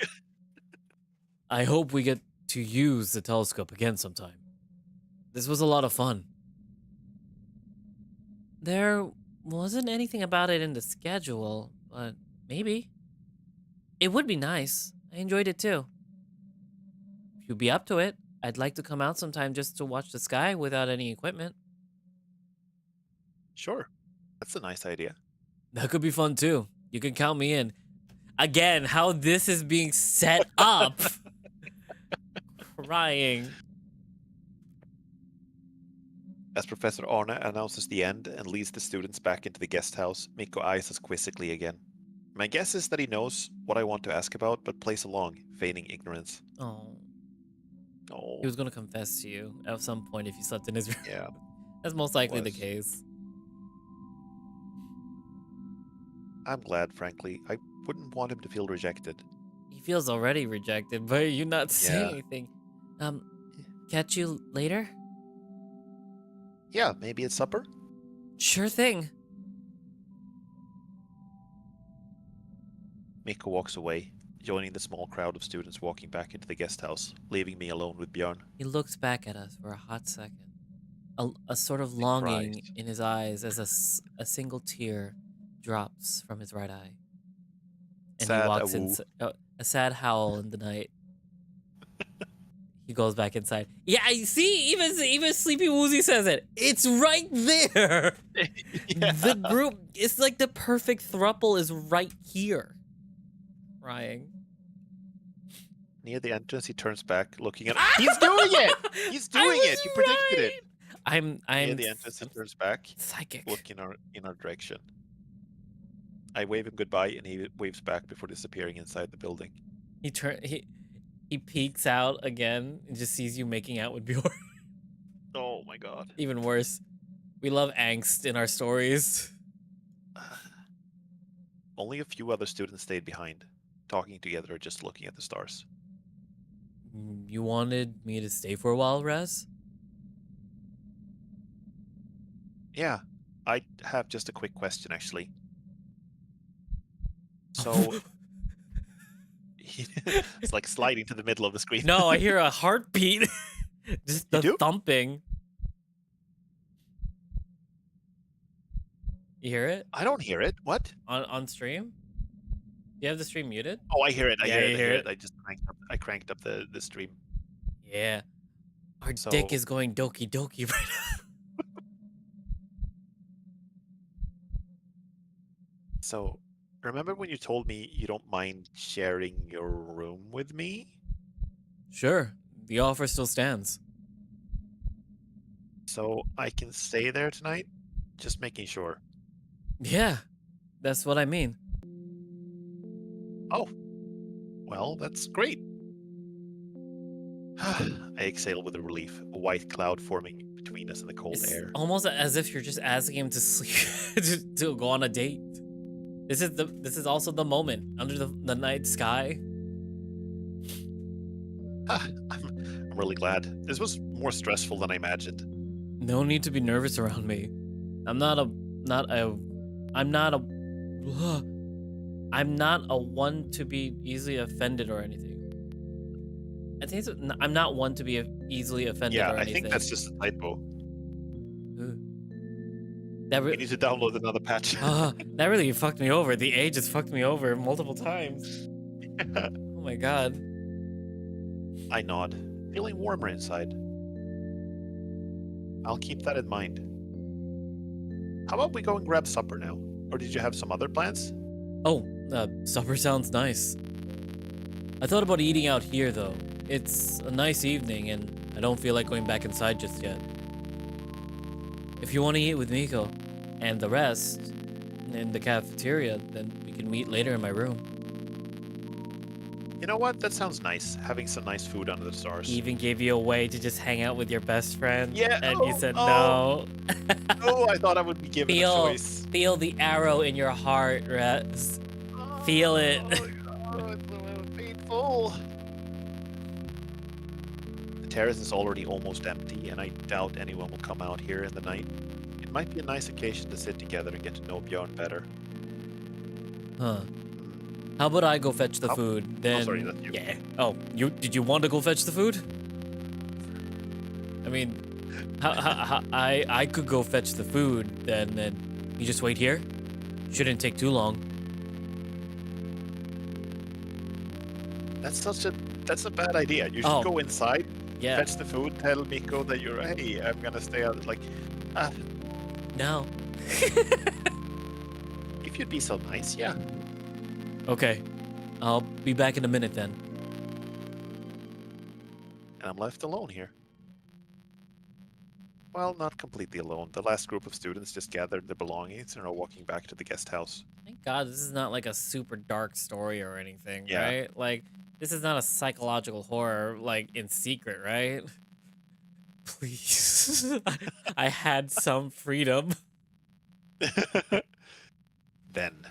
A: I hope we get to use the telescope again sometime. This was a lot of fun. There wasn't anything about it in the schedule, but maybe. It would be nice. I enjoyed it too. If you'd be up to it, I'd like to come out sometime just to watch the sky without any equipment.
B: Sure. That's a nice idea.
A: That could be fun too. You can count me in. Again, how this is being set up. Crying.
B: As Professor Arne announces the end and leads the students back into the guest house, Mikko eyes us quizzically again. My guess is that he knows what I want to ask about, but plays along, feigning ignorance.
A: Oh.
B: Oh.
A: He was gonna confess to you at some point if you slept in his room.
B: Yeah.
A: That's most likely the case.
B: I'm glad, frankly. I wouldn't want him to feel rejected.
A: He feels already rejected, but you not saying
B: Yeah.
A: anything. Catch you later?
B: Yeah, maybe at supper?
A: Sure thing.
B: Mikko walks away, joining the small crowd of students walking back into the guest house, leaving me alone with Björn.
A: He looks back at us for a hot second. A sort of longing
B: Cries.
A: in his eyes as a single tear drops from his right eye. And
B: Sad
A: he walks
B: awoo.
A: in a sad howl in the night. He goes back inside. Yeah, you see, even Sleepy Woozy says it. It's right there.
B: Yeah.
A: The group, it's like the perfect throuple is right here. Crying.
B: Near the entrance, he turns back, looking at. He's doing it! He's doing it! You predicted it!
A: I'm
B: Near the entrance, he turns back,
A: psychic.
B: looking in our direction. I wave him goodbye, and he waves back before disappearing inside the building.
A: He peeks out again and just sees you making out with Bjorn.
B: Oh my god.
A: Even worse. We love angst in our stories.
B: Only a few other students stayed behind, talking together or just looking at the stars.
A: You wanted me to stay for a while, Rez?
B: Yeah, I have just a quick question, actually. So, it's like sliding to the middle of the screen.
A: No, I hear a heartbeat. Just the thumping. You hear it?
B: I don't hear it. What?
A: On stream? Do you have the stream muted?
B: Oh, I hear it. I
A: Yeah,
B: hear
A: you
B: it.
A: hear it?
B: I just cranked up the stream.
A: Yeah. Our dick is going doki doki right now.
B: So, remember when you told me you don't mind sharing your room with me?
A: Sure. The offer still stands.
B: So, I can stay there tonight? Just making sure.
A: Yeah. That's what I mean.
B: Oh. Well, that's great. I exhale with a relief, a white cloud forming between us in the cold air.
A: Almost as if you're just asking him to sleep, to go on a date. This is also the moment under the night sky.
B: I'm really glad. This was more stressful than I imagined.
A: No need to be nervous around me. I'm not a one to be easily offended or anything. I think I'm not one to be easily offended or anything.
B: I think that's just a typo.
A: We
B: need to download another patch.
A: That really fucked me over. The age has fucked me over multiple times. Oh my god.
B: I nod, feeling warmer inside. I'll keep that in mind. How about we go and grab supper now? Or did you have some other plans?
A: Oh, supper sounds nice. I thought about eating out here though. It's a nice evening and I don't feel like going back inside just yet. If you want to eat with Miko and the rest in the cafeteria, then we can meet later in my room.
B: You know what? That sounds nice. Having some nice food under the stars.
A: He even gave you a way to just hang out with your best friend.
B: Yeah.
A: And you said
B: Oh.
A: no.
B: Oh, I thought I would be given a choice.
A: Feel the arrow in your heart, Rez. Feel it.
B: Oh, it's so painful. The terrace is already almost empty, and I doubt anyone will come out here in the night. It might be a nice occasion to sit together and get to know Bjorn better.
A: Huh. How about I go fetch the food? Then
B: sorry, that's you.
A: Yeah. Oh, did you want to go fetch the food? I mean, I could go fetch the food. Then you just wait here. Shouldn't take too long.
B: That's a bad idea. You should go inside,
A: Yeah.
B: fetch the food, tell Miko that you're, hey, I'm gonna stay out. Like,
A: No.
B: if you'd be so nice, yeah.
A: Okay. I'll be back in a minute then.
B: And I'm left alone here. Well, not completely alone. The last group of students just gathered their belongings and are walking back to the guest house.
A: Thank God this is not like a super dark story or anything,
B: Yeah.
A: right? Like, this is not a psychological horror, like, in secret, right? Please. I had some freedom.
B: Then,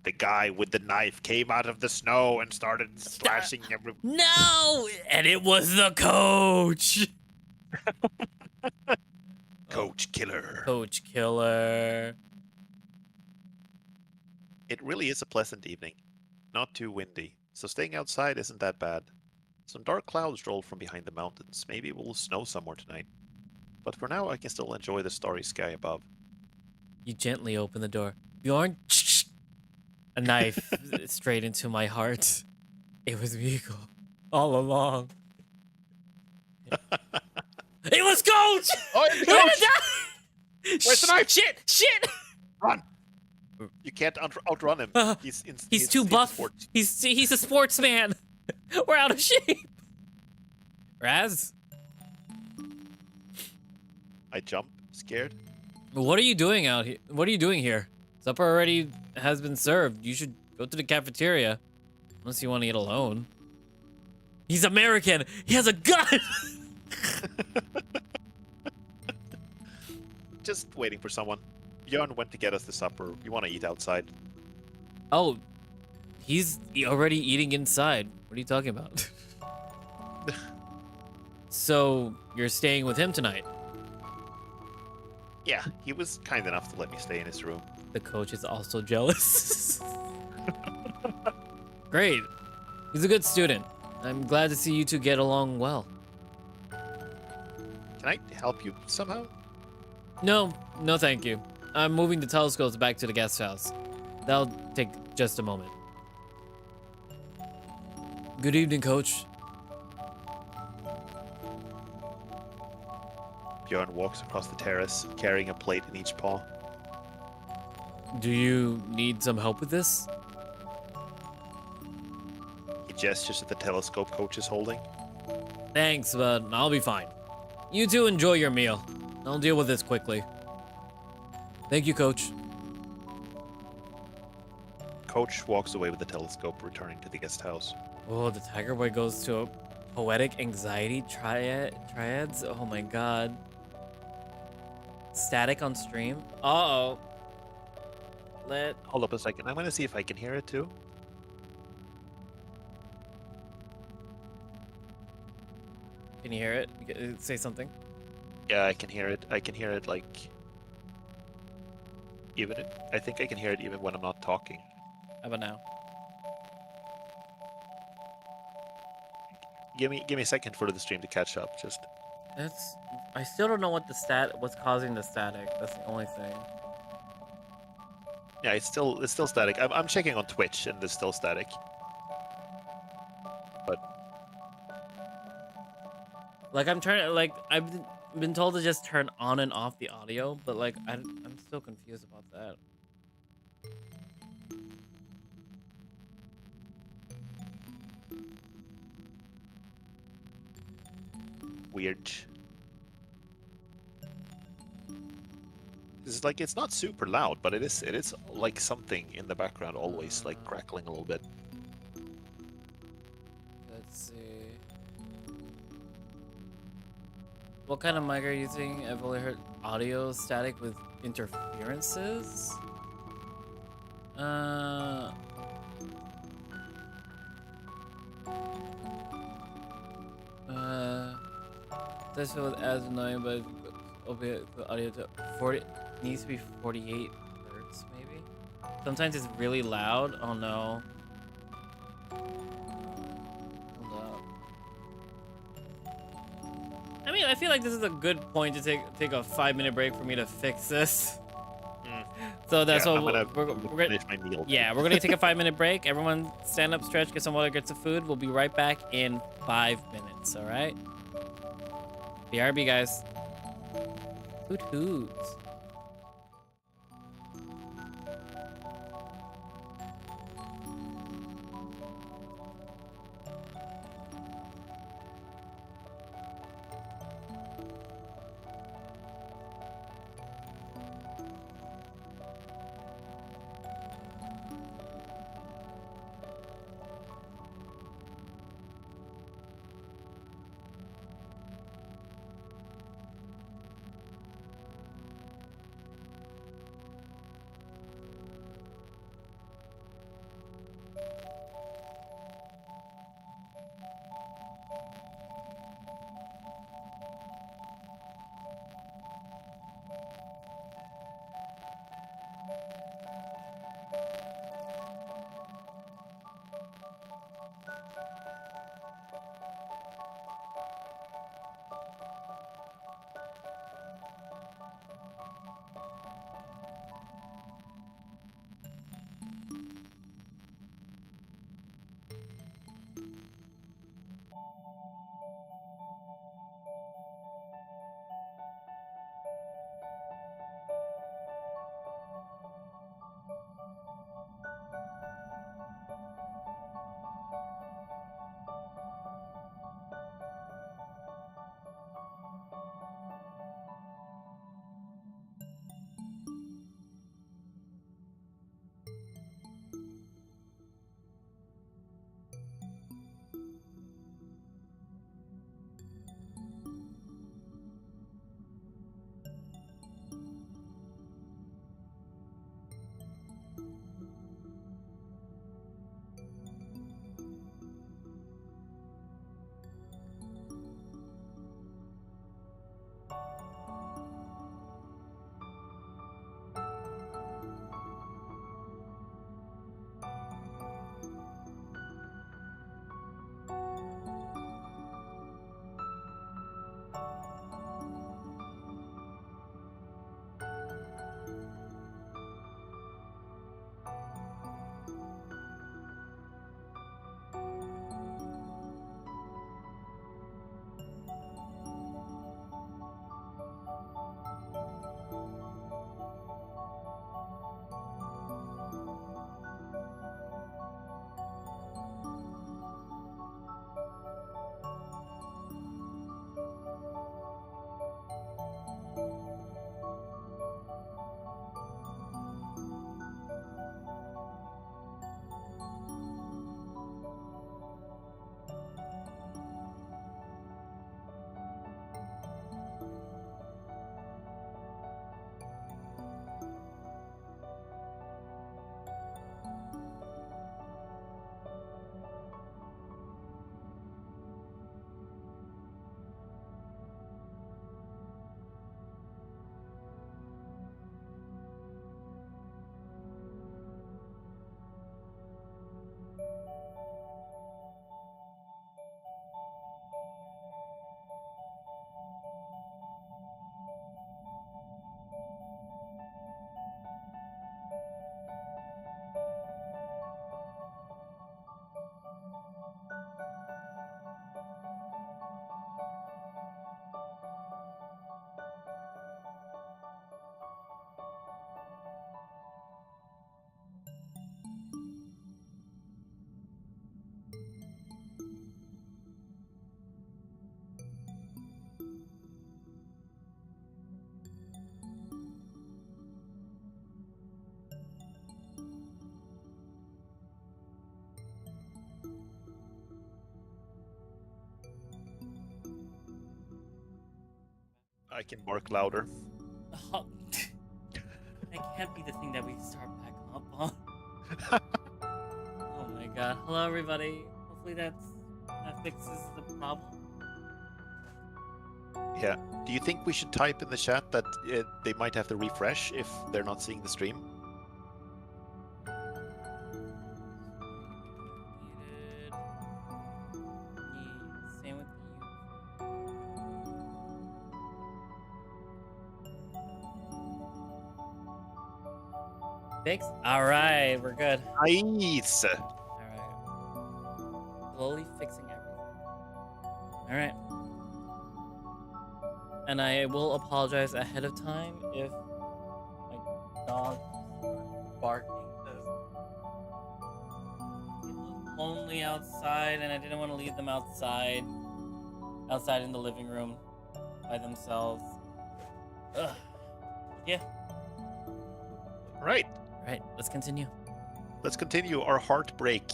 B: the guy with the knife came out of the snow and started slashing everyone.
A: No! And it was the coach!
B: Coach Killer.
A: Coach Killer.
B: It really is a pleasant evening. Not too windy, so staying outside isn't that bad. Some dark clouds roll from behind the mountains. Maybe it will snow somewhere tonight. But for now, I can still enjoy the starry sky above.
A: You gently open the door. Bjorn, a knife straight into my heart. It was Miko all along. It was Coach!
B: Oh, it's Coach! Where's the knife?
A: Shit!
B: Run! You can't outrun him.
A: He's too buff. He's a sportsman. We're out of shape. Raz?
B: I jump, scared.
A: What are you doing out here? What are you doing here? Supper already has been served. You should go to the cafeteria. Unless you want to eat alone. He's American. He has a gun.
B: Just waiting for someone. Bjorn went to get us the supper. We want to eat outside.
A: Oh, he's already eating inside. What are you talking about? So, you're staying with him tonight?
B: Yeah, he was kind enough to let me stay in his room.
A: The coach is also jealous. Great. He's a good student. I'm glad to see you two get along well.
B: Can I help you somehow?
A: No thank you. I'm moving the telescopes back to the guest house. That'll take just a moment. Good evening, Coach.
B: Bjorn walks across the terrace, carrying a plate in each paw.
A: Do you need some help with this?
B: He gestures at the telescope Coach is holding.
A: Thanks, but I'll be fine. You two enjoy your meal. I'll deal with this quickly. Thank you, Coach.
B: Coach walks away with the telescope, returning to the guest house.
A: Oh, the Tiger Boy goes to a poetic anxiety triads. Oh my god. Static on stream. Uh-oh.
B: Hold up a second. I'm going to see if I can hear it too.
A: Can you hear it? Say something.
B: Yeah, I can hear it. I can hear it like... I think I can hear it even when I'm not talking.
A: How about now?
B: Give me a second for the stream to catch up.
A: I still don't know what's causing the static. That's the only thing.
B: Yeah, it's still static. I'm checking on Twitch and it's still static. But
A: like I've been told to just turn on and off the audio, but like I'm still confused about that.
B: weird. It's not super loud, but it is like something in the background always like crackling a little bit.
A: What kind of mic are you using? I've only heard audio static with interferences. This feel as annoying, but albeit the audio to 40 needs to be 48 hertz, maybe. Sometimes it's really loud. Oh no. Hold up. I mean, I feel like this is a good point to take a 5-minute break for me to fix this. So that's what we're gonna
B: finish my meal.
A: Yeah, we're gonna take a 5-minute break. Everyone stand up, stretch, get some water, get some food. We'll be right back in 5 minutes, all right? BRB, guys. Hoot hoots.
B: I can bark louder.
A: Oh, that can't be the thing that we start back up on. Oh my god. Hello, everybody. Hopefully that fixes the problem.
B: Yeah. Do you think we should type in the chat that they might have to refresh if they're not seeing the stream?
A: Muted. Same with you. Fix? Alright, we're good.
B: Nice.
A: Alright. Slowly fixing everything. Alright. And I will apologize ahead of time if my dog starts barking, because it was lonely outside and I didn't want to leave them outside in the living room by themselves. Ugh. Yeah.
B: Right.
A: Right, let's continue.
B: Let's continue our heartbreak.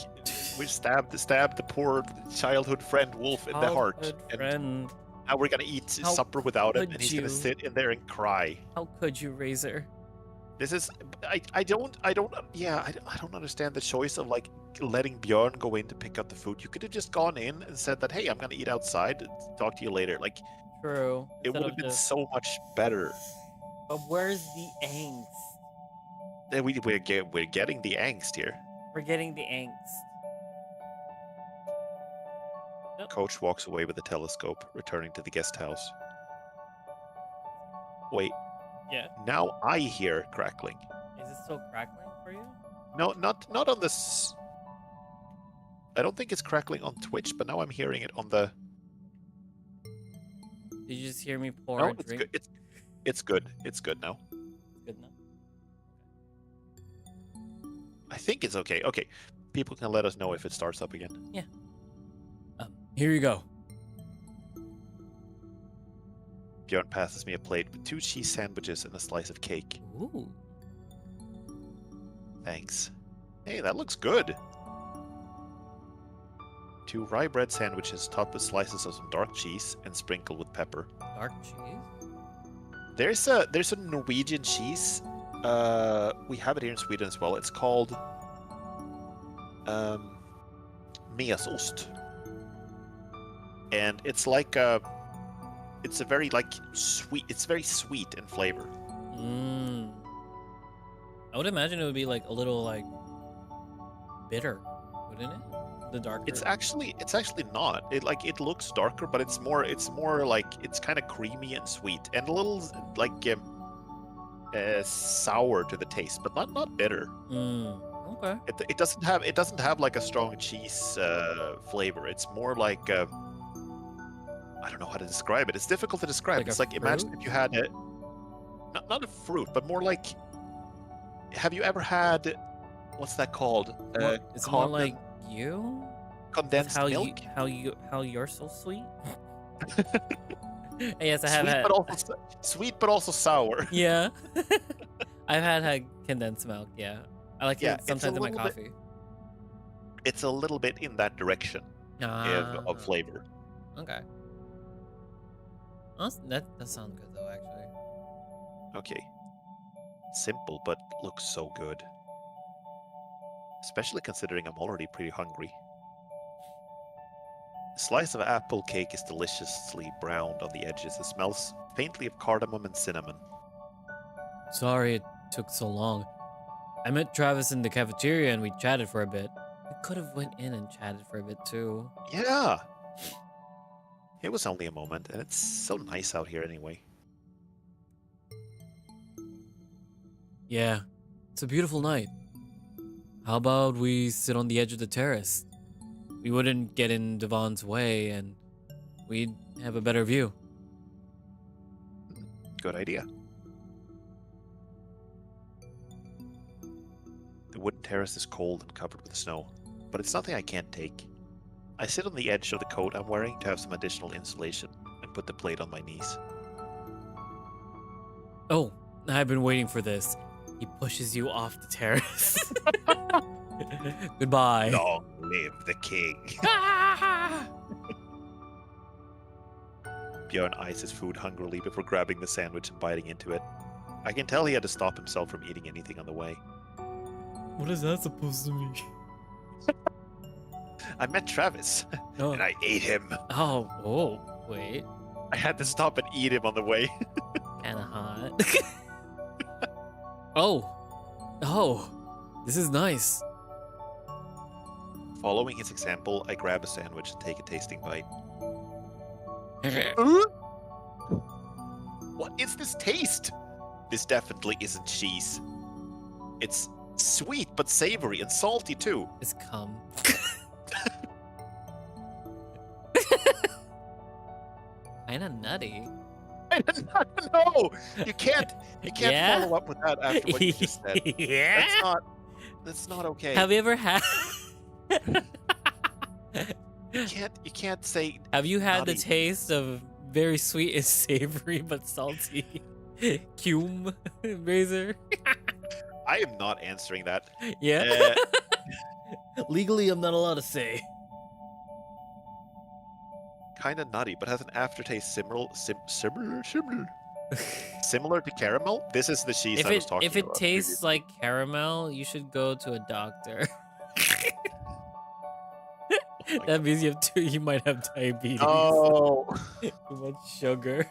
B: We stabbed the poor childhood friend Wolf in the heart.
A: Friend.
B: Now we're gonna eat
A: How
B: supper without him,
A: could
B: and he's
A: you?
B: gonna sit in there and cry.
A: How could you, Razor?
B: This is I don't understand the choice of like letting Björn go in to pick up the food. You could have just gone in and said that, hey, I'm gonna eat outside. Talk to you later. Like,
A: True.
B: it would have been so much better.
A: But where's the angst?
B: We're getting the angst here.
A: We're getting the angst. Yep.
B: Coach walks away with the telescope, returning to the guest house. Wait.
A: Yeah.
B: Now I hear crackling.
A: Is it still crackling for you?
B: No, not on this. I don't think it's crackling on Twitch, but now I'm hearing it on the.
A: Did you just hear me pour
B: No,
A: a
B: it's
A: drink?
B: good. It's good. It's good now.
A: It's good now.
B: I think it's okay. Okay, people can let us know if it starts up again.
A: Yeah. Here you go.
B: Björn passes me a plate with 2 cheese sandwiches and a slice of cake.
A: Ooh.
B: Thanks. Hey, that looks good. 2 rye bread sandwiches topped with slices of some dark cheese and sprinkled with pepper.
A: Dark cheese?
B: There's a Norwegian cheese. We have it here in Sweden as well. It's called mesost. And it's like it's a very like sweet. It's very sweet in flavor.
A: Mmm. I would imagine it would be like a little like bitter, wouldn't it? The darker.
B: It's actually not. It looks darker, but it's more like it's kind of creamy and sweet and a little like sour to the taste, but not bitter.
A: Okay.
B: It doesn't have like a strong cheese flavor. It's more like I don't know how to describe it. It's difficult to describe.
A: Like
B: it's
A: a
B: like imagine
A: fruit?
B: if you had a not a fruit, but more like. Have you ever had what's that called?
A: It's more like you.
B: Condensed
A: how
B: milk.
A: How you're so sweet. Yes, I have
B: Sweet,
A: had.
B: but also sweet, but also sour.
A: Yeah. I've had condensed milk. Yeah, I like
B: Yeah,
A: it sometimes in my
B: little bit-
A: coffee.
B: It's a little bit in that direction of flavor.
A: Okay. That sounds good though, actually.
B: Okay. Simple, but looks so good. Especially considering I'm already pretty hungry. A slice of apple cake is deliciously browned on the edges. It smells faintly of cardamom and cinnamon.
A: Sorry it took so long. I met Travis in the cafeteria and we chatted for a bit. We could have went in and chatted for a bit too.
B: Yeah. It was only a moment, and it's so nice out here anyway.
A: Yeah, it's a beautiful night. How about we sit on the edge of the terrace? We wouldn't get in Devon's way and we'd have a better view.
B: Good idea. The wooden terrace is cold and covered with snow, but it's nothing I can't take. I sit on the edge of the coat I'm wearing to have some additional insulation and put the plate on my knees.
A: Oh, I've been waiting for this. He pushes you off the terrace. Goodbye.
B: Long live the king. Bjorn eyes his food hungrily before grabbing the sandwich and biting into it. I can tell he had to stop himself from eating anything on the way.
A: What is that supposed to mean?
B: I met Travis,
A: Oh.
B: and I ate him.
A: Oh, wait.
B: I had to stop and eat him on the way.
A: Kinda hot. Oh, this is nice.
B: Following his example, I grab a sandwich and take a tasting bite. What is this taste? This definitely isn't cheese. It's sweet but savory and salty too.
A: It's cum. Kinda nutty.
B: I don't know. You can't
A: Yeah?
B: follow up with that after what you just said.
A: Yeah?
B: That's not okay.
A: Have you ever had?
B: You can't say.
A: Have you had the
B: nutty.
A: taste of very sweet and savory but salty cum razor?
B: I am not answering that.
A: Yeah. Legally, I'm not allowed to say.
B: Kind of nutty, but has an aftertaste similar to caramel. This is the cheese I was talking
A: If it
B: about
A: tastes
B: previously.
A: like caramel, you should go to a doctor.
B: Oh my
A: That means you might have diabetes.
B: Oh,
A: Too much sugar.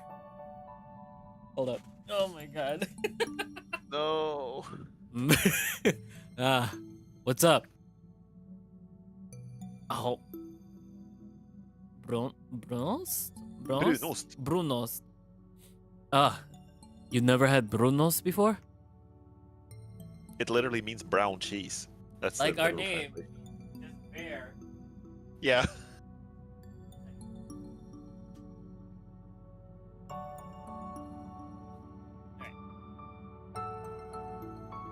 A: Hold up. Oh my god.
B: no.
A: What's up? Oh. Brunost?
B: Brunost.
A: Brunost. You never had Brunost before?
B: It literally means brown cheese. That's the
A: Like our
B: literal
A: name.
B: translation.
A: Just fair.
B: Yeah.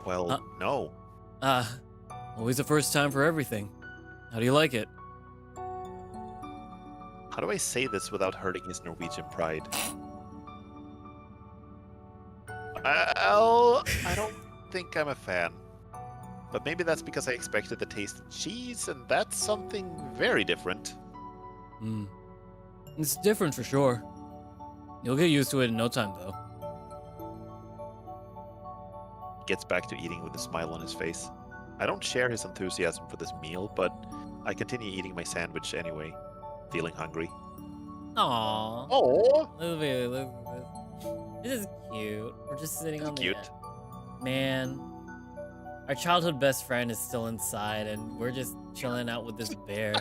B: Well, no.
A: Always the first time for everything. How do you like it?
B: How do I say this without hurting his Norwegian pride? Well, I don't think I'm a fan. But maybe that's because I expected the taste of cheese, and that's something very different.
A: It's different for sure. You'll get used to it in no time, though.
B: He gets back to eating with a smile on his face. I don't share his enthusiasm for this meal, but I continue eating my sandwich anyway, feeling hungry.
A: Aww.
B: Oh,
A: Look at this. This is cute. We're just sitting on the
B: cute.
A: Man, our childhood best friend is still inside, and we're just chilling out with this bear.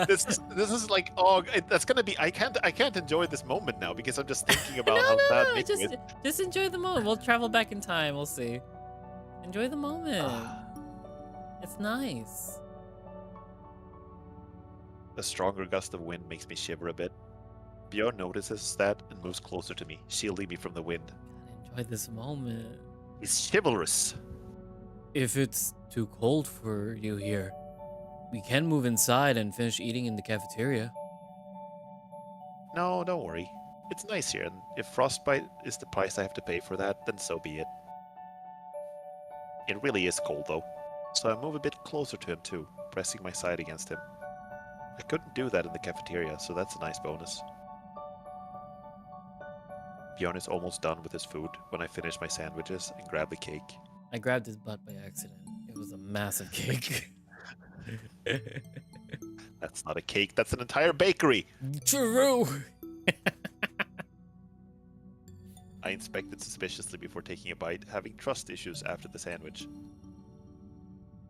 B: this is like, oh, that's gonna be. I can't enjoy this moment now because I'm just thinking about how sad Nick is.
A: Just enjoy the moment. We'll travel back in time. We'll see. Enjoy the moment. It's nice.
B: A stronger gust of wind makes me shiver a bit. Bjorn notices that and moves closer to me, shielding me from the wind.
A: Gotta enjoy this moment.
B: He's chivalrous.
A: If it's too cold for you here, we can move inside and finish eating in the cafeteria.
B: No, don't worry. It's nice here, and if frostbite is the price I have to pay for that, then so be it. It really is cold, though, so I move a bit closer to him too, pressing my side against him. I couldn't do that in the cafeteria, so that's a nice bonus. Bjorn is almost done with his food when I finish my sandwiches and grab the cake.
A: I grabbed his butt by accident. It was a massive cake.
B: That's not a cake, that's an entire bakery!
A: True!
B: I inspect it suspiciously before taking a bite, having trust issues after the sandwich.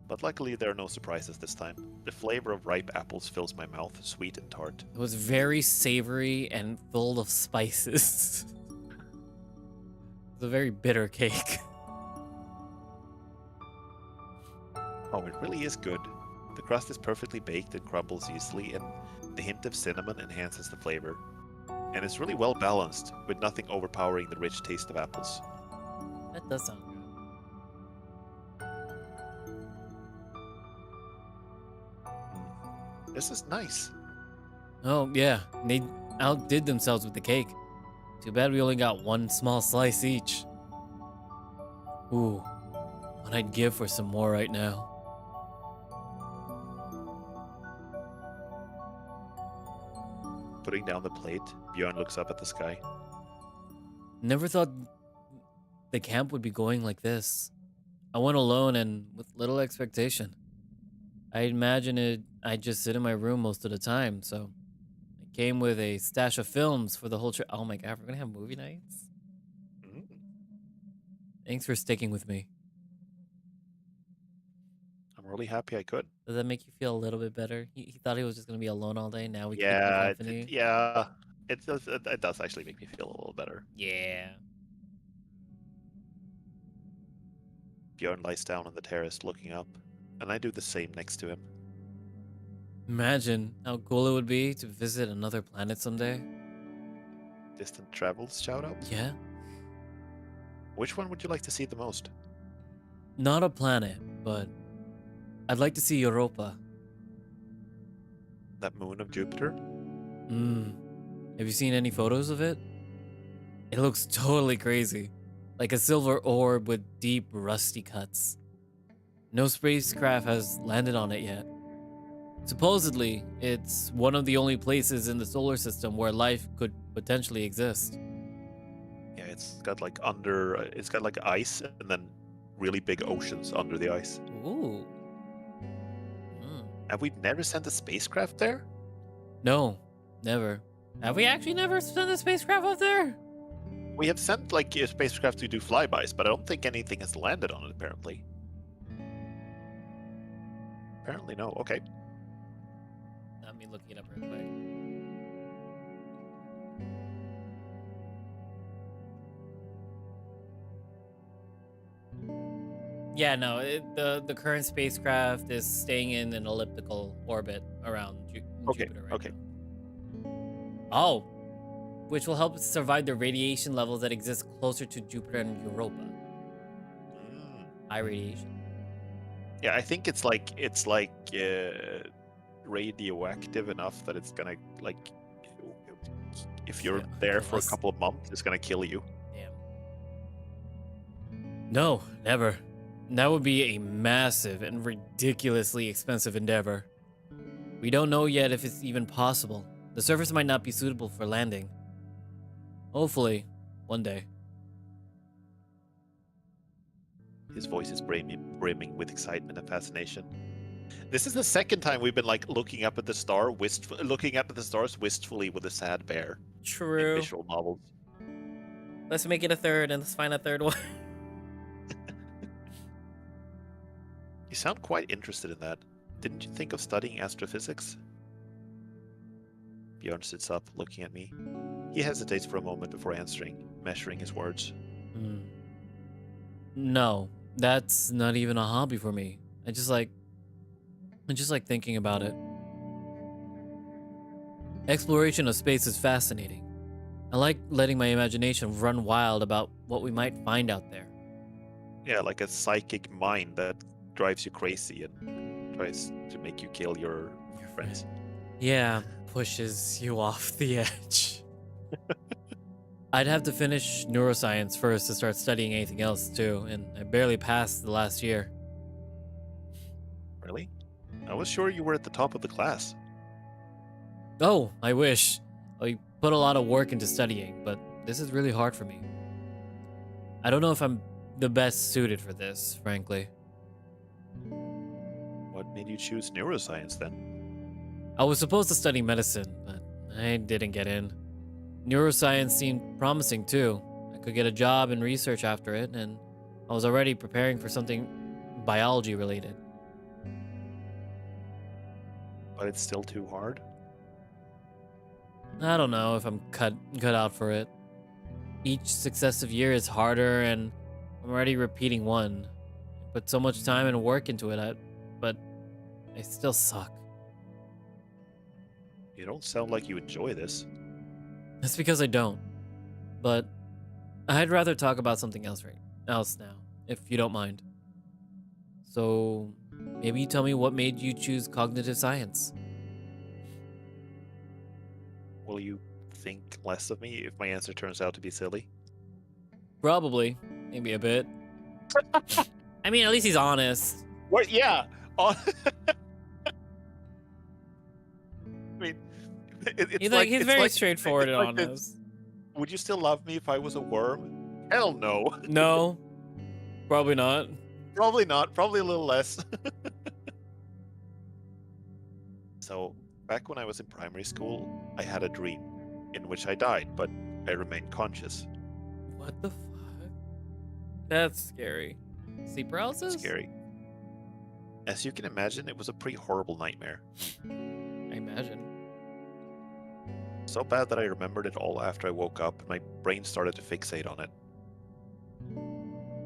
B: But luckily there are no surprises this time. The flavor of ripe apples fills my mouth, sweet and tart.
A: It was very savory and full of spices. It's a very bitter cake.
B: Oh, it really is good. The crust is perfectly baked and crumbles easily, and the hint of cinnamon enhances the flavor. And it's really well balanced, with nothing overpowering the rich taste of apples.
A: That does sound good.
B: This is nice.
A: Oh, yeah. They outdid themselves with the cake. Too bad we only got one small slice each. Ooh. What I'd give for some more right now.
B: Putting down the plate, Bjorn looks up at the sky.
A: Never thought the camp would be going like this. I went alone and with little expectation. I imagined I'd just sit in my room most of the time, so I came with a stash of films for the whole trip. Oh my god, we're gonna have movie nights?
B: Mm,
A: Thanks for sticking with me.
B: I'm really happy I could.
A: Does that make you feel a little bit better? He thought he was just gonna be alone all day. Now we keep him
B: Yeah,
A: company.
B: it does actually make me feel a little better.
A: Yeah.
B: Bjorn lies down on the terrace looking up, and I do the same next to him.
A: Imagine how cool it would be to visit another planet someday.
B: Distant travels shout out.
A: Yeah.
B: Which one would you like to see the most?
A: Not a planet, but I'd like to see Europa.
B: That moon of Jupiter?
A: Have you seen any photos of it? It looks totally crazy. Like a silver orb with deep, rusty cuts. No spacecraft has landed on it yet. Supposedly, it's one of the only places in the solar system where life could potentially exist.
B: Yeah, it's got like ice and then really big oceans under the ice.
A: Ooh.
B: Have we never sent a spacecraft there?
A: No, never. Have we actually never sent a spacecraft up there?
B: We have sent like a spacecraft to do flybys, but I don't think anything has landed on it apparently. Apparently no. Okay.
A: Not me looking it up real quick. Yeah, no, the current spacecraft is staying in an elliptical orbit around Jupiter right now. Oh, which will help survive the radiation levels that exist closer to Jupiter and Europa. High radiation.
B: Yeah, I think it's like radioactive enough that it's gonna like if you're there for a couple of months, it's gonna kill you.
A: Damn. No, never. That would be a massive and ridiculously expensive endeavor. We don't know yet if it's even possible. The surface might not be suitable for landing. Hopefully, one day.
B: His voice is brimming with excitement and fascination. This is the second time we've been like looking up at the stars wistfully with a sad bear.
A: True.
B: In visual novels.
A: Let's make it a third, and let's find a third one.
B: You sound quite interested in that. Didn't you think of studying astrophysics? Bjorn sits up, looking at me. He hesitates for a moment before answering, measuring his words.
A: No, that's not even a hobby for me. I just like thinking about it. Exploration of space is fascinating. I like letting my imagination run wild about what we might find out there.
B: Yeah, like a psychic mind that drives you crazy and tries to make you kill your friends.
A: Yeah, pushes you off the edge. I'd have to finish neuroscience first to start studying anything else too, and I barely passed the last year.
B: Really? I was sure you were at the top of the class.
A: Oh, I wish. I put a lot of work into studying, but this is really hard for me. I don't know if I'm the best suited for this, frankly.
B: What made you choose neuroscience then?
A: I was supposed to study medicine, but I didn't get in. Neuroscience seemed promising too. I could get a job in research after it, and I was already preparing for something biology related.
B: But it's still too hard?
A: I don't know if I'm cut out for it. Each successive year is harder, and I'm already repeating one. I put so much time and work into it, but I still suck.
B: You don't sound like you enjoy this.
A: That's because I don't. But I'd rather talk about something else now, if you don't mind. So maybe you tell me what made you choose cognitive science.
B: Will you think less of me if my answer turns out to be silly?
A: Probably. Maybe a bit. I mean, at least he's honest.
B: What? Yeah. I mean,
A: He's like he's
B: it's
A: very
B: like
A: straightforward
B: it's
A: and
B: like this.
A: honest.
B: Would you still love me if I was a worm? Hell no.
A: No, probably not.
B: Probably not. Probably a little less. So, back when I was in primary school, I had a dream in which I died, but I remained conscious.
A: What the fuck? That's scary. Sleep paralysis?
B: Scary. As you can imagine, it was a pretty horrible nightmare.
A: I imagine.
B: So bad that I remembered it all after I woke up and my brain started to fixate on it.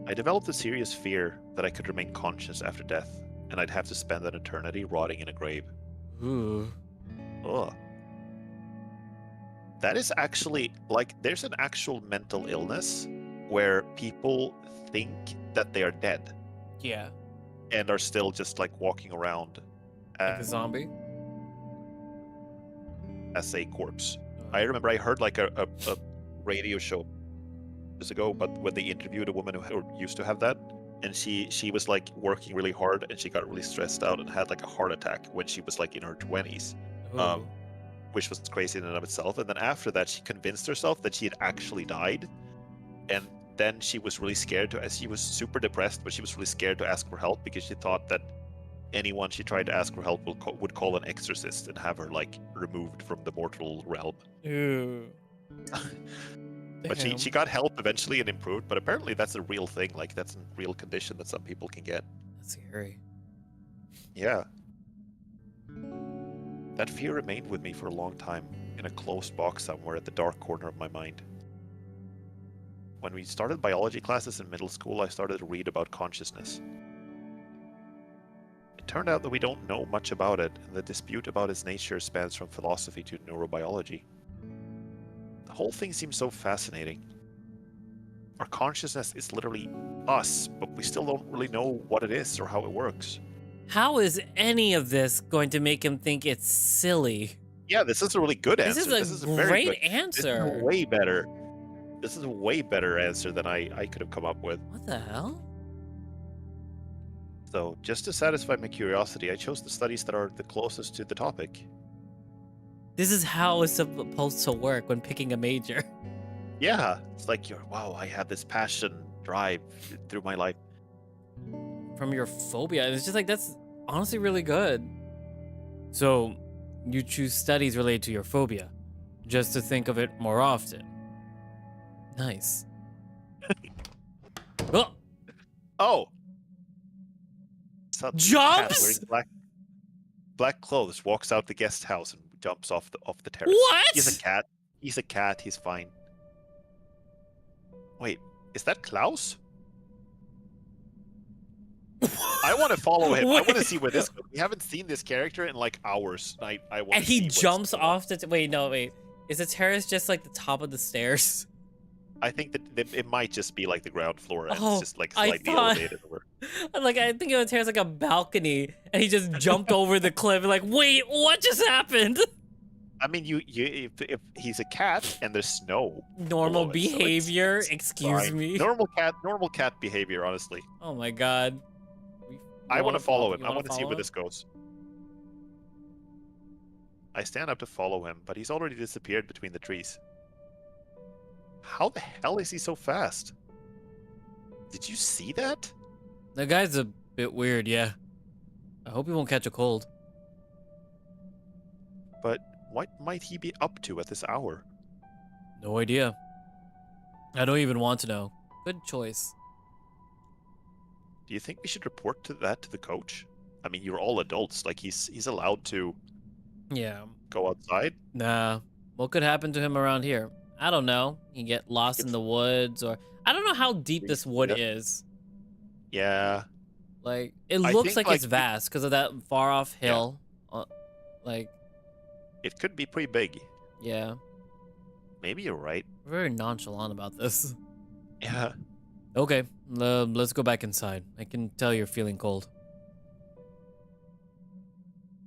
B: I developed a serious fear that I could remain conscious after death, and I'd have to spend an eternity rotting in a grave.
A: Ooh.
B: Ugh. That is actually, like, there's an actual mental illness where people think that they are dead
A: Yeah.
B: and are still just, like, walking around
A: Like a zombie?
B: as a corpse. I remember I heard, like, a radio show years ago, but when they interviewed a woman who used to have that, and she was, like, working really hard, and she got really stressed out and had, like, a heart attack when she was, like, in her 20s.
A: Ooh.
B: Which was crazy in and of itself. And then after that, she convinced herself that she had actually died. And then she was really scared to, as she was super depressed, but she was really scared to ask for help because she thought that anyone she tried to ask for help would call an exorcist and have her, like, removed from the mortal realm.
A: Ooh.
B: But she got help eventually and improved. But apparently that's a real thing. Like, that's a real condition that some people can get.
A: That's scary.
B: Yeah. That fear remained with me for a long time, in a closed box somewhere at the dark corner of my mind. When we started biology classes in middle school, I started to read about consciousness. It turned out that we don't know much about it, and the dispute about its nature spans from philosophy to neurobiology. The whole thing seems so fascinating. Our consciousness is literally us, but we still don't really know what it is or how it works.
A: How is any of this going to make him think it's silly?
B: Yeah, this is a really good answer.
A: This is a
B: very
A: great
B: good.
A: answer.
B: This is way better. This is a way better answer than I could have come up with.
A: What the hell?
B: So, just to satisfy my curiosity, I chose the studies that are the closest to the topic.
A: This is how it's supposed to work when picking a major.
B: Yeah, it's like wow, I have this passion, drive through my life.
A: From your phobia. It's just like, that's honestly really good. So, you choose studies related to your phobia, just to think of it more often. Nice. Oh!
B: Oh! Suddenly,
A: Jumps?
B: cat wearing black clothes walks out the guest house and jumps off the terrace.
A: What?
B: He's a cat. He's a cat. He's fine. Wait, is that Klaus? I want to follow him. I want to see where this goes. We haven't seen this character in like hours. I want.
A: And he jumps off the. Wait, no, wait. Is the terrace just like the top of the stairs?
B: I think that it might just be like the ground floor, and
A: Oh,
B: it's just like slightly elevated over.
A: Like, I think the terrace like a balcony, and he just jumped over the cliff. And like, wait, what just happened?
B: I mean, if he's a cat and there's snow.
A: Normal
B: below it, so
A: behavior.
B: it's
A: Excuse
B: fine.
A: me.
B: Normal cat behavior. Honestly,
A: Oh my god.
B: I want to follow him.
A: You
B: I
A: wanna
B: want to see
A: follow
B: where
A: him?
B: this goes. I stand up to follow him, but he's already disappeared between the trees. How the hell is he so fast? Did you see that?
A: That guy's a bit weird, yeah. I hope he won't catch a cold.
B: But what might he be up to at this hour?
A: No idea. I don't even want to know. Good choice.
B: Do you think we should report that to the coach? I mean, you're all adults. Like, he's allowed to
A: Yeah.
B: go outside.
A: Nah. What could happen to him around here? I don't know. He get lost in the woods, or I don't know how deep this wood is.
B: Yeah.
A: Like, it
B: I
A: looks
B: think,
A: like it's vast because of that far off hill. Like,
B: it could be pretty big.
A: yeah.
B: Maybe you're right.
A: We're very nonchalant about this.
B: Yeah.
A: Okay, let's go back inside. I can tell you're feeling cold.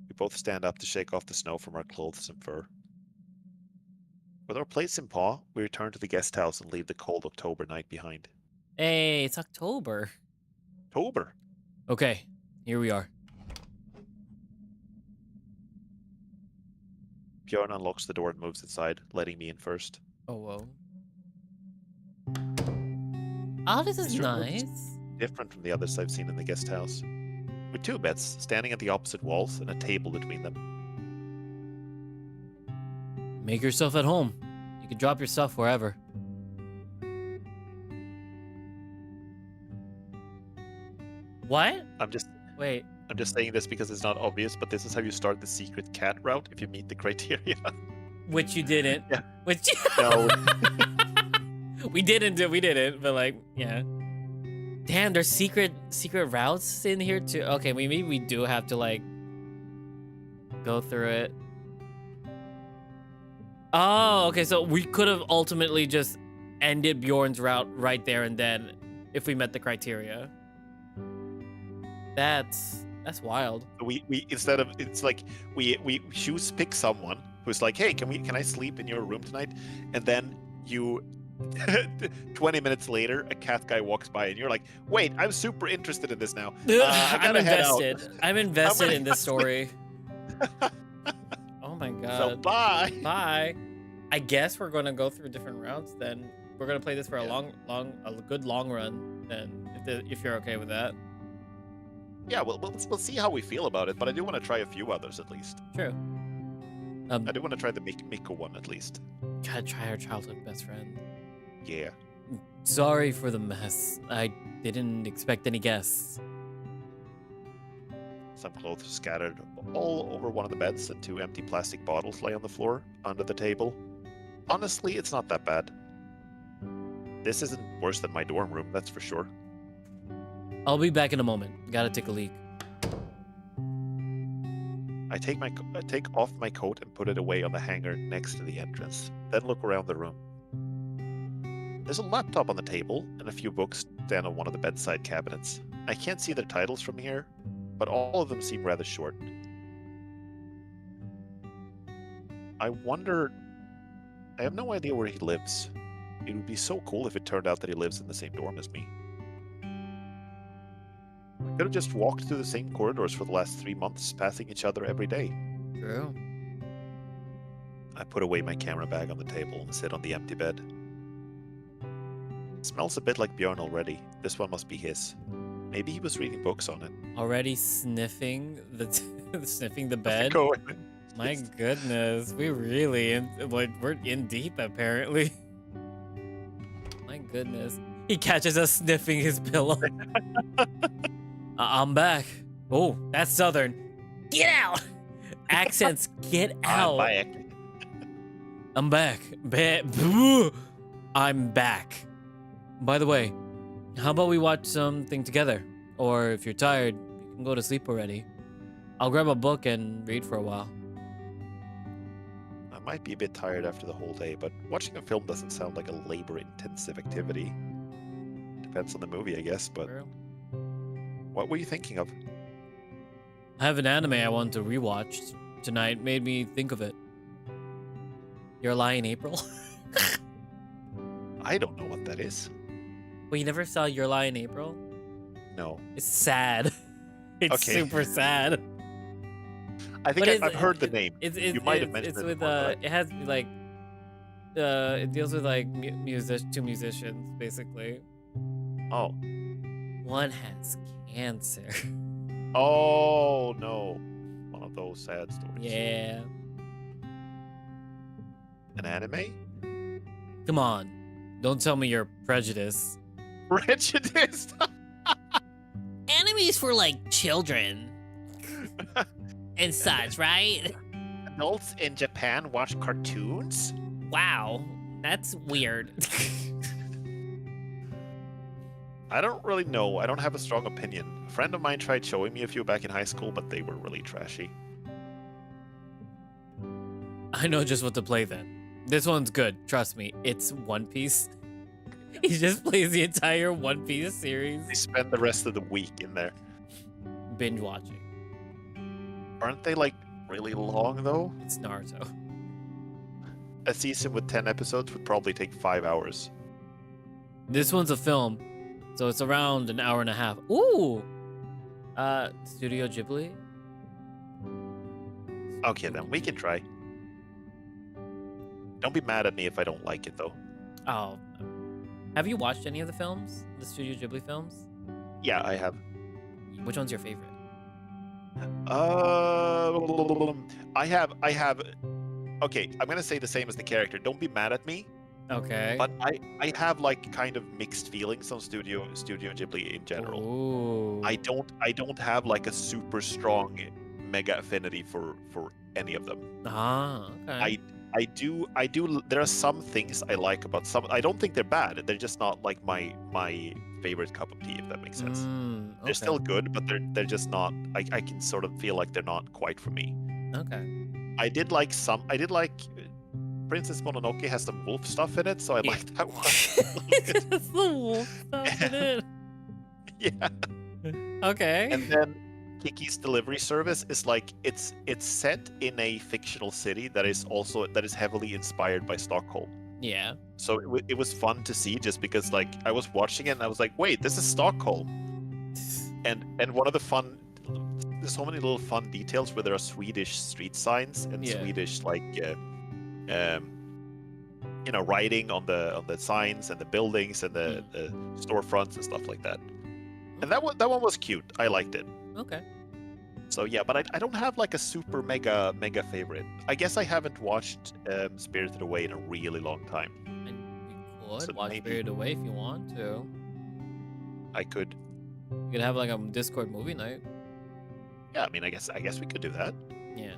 B: We both stand up to shake off the snow from our clothes and fur. With our plates in paw, we return to the guest house and leave the cold October night behind.
A: Hey, it's October.
B: October.
A: Okay, here we are.
B: Bjorn unlocks the door and moves inside, letting me in first.
A: Oh, whoa. Oh, this is
B: This room looks
A: nice.
B: different from the others I've seen in the guest house, with 2 beds standing at the opposite walls and a table between them.
A: Make yourself at home. You can drop your stuff wherever. What?
B: Wait. I'm just saying this because it's not obvious, but this is how you start the secret cat route if you meet the criteria.
A: Which you didn't.
B: Yeah.
A: Which
B: No.
A: we didn't, but like, yeah. Damn, there's secret routes in here too. Okay, maybe we do have to like go through it. Oh, okay, so we could have ultimately just ended Bjorn's route right there and then if we met the criteria. That's wild.
B: We instead of, it's like we pick someone who's like, hey, can I sleep in your room tonight? And then you 20 minutes later a cat guy walks by and you're like, wait, I'm super interested in this now.
A: I'm invested. I'm invested in this story. Oh my god.
B: So bye.
A: Bye. I guess we're gonna go through different routes then. We're gonna play this for a good long run then, if you're okay with that.
B: Yeah, we'll see how we feel about it, but I do want to try a few others at least.
A: True.
B: I do want to try the Miko one at least.
A: Gotta try our childhood best friend.
B: Yeah.
A: Sorry for the mess. I didn't expect any guests.
B: Some clothes scattered all over one of the beds, and 2 empty plastic bottles lay on the floor under the table. Honestly, it's not that bad. This isn't worse than my dorm room, that's for sure.
A: I'll be back in a moment. Gotta take a leak.
B: I take off my coat and put it away on the hanger next to the entrance, then look around the room. There's a laptop on the table, and a few books stand on one of the bedside cabinets. I can't see their titles from here, but all of them seem rather short. I have no idea where he lives. It would be so cool if it turned out that he lives in the same dorm as me. We could have just walked through the same corridors for the last 3 months, passing each other every day.
A: True.
B: I put away my camera bag on the table and sit on the empty bed. It smells a bit like Bjorn already. This one must be his. Maybe he was reading books on it.
A: Already sniffing the bed. My goodness, we're in deep apparently. My goodness, he catches us sniffing his pillow. I'm back. Oh, that's Southern. Get out. Accents, get out. I'm back. I'm back. By the way, how about we watch something together? Or if you're tired, you can go to sleep already. I'll grab a book and read for a while.
B: I might be a bit tired after the whole day, but watching a film doesn't sound like a labor-intensive activity. Depends on the movie, I guess, but...
A: True.
B: What were you thinking of?
A: I have an anime I want to rewatch tonight. Made me think of it. Your Lie in April?
B: I don't know what that is.
A: Well, you never saw Your Lie in April?
B: No.
A: It's sad. It's super sad.
B: I think I've heard the name. You might have mentioned
A: it. It's with
B: before,
A: it has like it deals with like two musicians basically.
B: Oh.
A: One has cancer.
B: Oh no. One of those sad stories.
A: Yeah.
B: An anime?
A: Come on. Don't tell me you're prejudiced.
B: Prejudiced?
A: Anime's for like children. And such, right?
B: Adults in Japan watch cartoons?
A: Wow. That's weird.
B: I don't really know. I don't have a strong opinion. A friend of mine tried showing me a few back in high school, but they were really trashy.
A: I know just what to play then. This one's good. Trust me. It's One Piece. He just plays the entire One Piece series.
B: They spend the rest of the week in there.
A: Binge watching.
B: Aren't they like really long though?
A: It's Naruto.
B: A season with 10 episodes would probably take 5 hours.
A: This one's a film, so it's around an hour and a half. Ooh! Studio Ghibli?
B: Okay, then we can try. Don't be mad at me if I don't like it though.
A: Oh, have you watched any of the films, the Studio Ghibli films?
B: Yeah, I have.
A: Which one's your favorite?
B: I have. Okay, I'm gonna say the same as the character. Don't be mad at me,
A: Okay.
B: but I have like kind of mixed feelings on Studio Ghibli in general.
A: Ooh.
B: I don't have like a super strong mega affinity for any of them.
A: Ah, okay.
B: I do there are some things I like about some. I don't think they're bad. They're just not like my favorite cup of tea, if that makes sense. They're
A: Okay.
B: still good, but they're just not. I can sort of feel like they're not quite for me.
A: Okay.
B: I did like Princess Mononoke has some wolf stuff in it, so I
A: Yeah.
B: like that one.
A: It's the wolf stuff in it.
B: Yeah.
A: Okay.
B: And then Kiki's Delivery Service is like it's set in a fictional city that is heavily inspired by Stockholm.
A: Yeah.
B: So it was fun to see, just because like I was watching it and I was like, wait, this is Stockholm. And one of the fun, there's so many little fun details where there are Swedish street signs and Swedish like writing on the signs and the buildings and the storefronts and stuff like that. And that one was cute. I liked it.
A: Okay.
B: So yeah, but I don't have like a super mega favorite. I guess I haven't watched Spirited Away in a really long time.
A: And you could
B: So
A: watch
B: maybe-
A: Spirited Away if you want to.
B: I could.
A: You could have like a Discord movie night.
B: Yeah, I mean, I guess we could do that.
A: Yeah.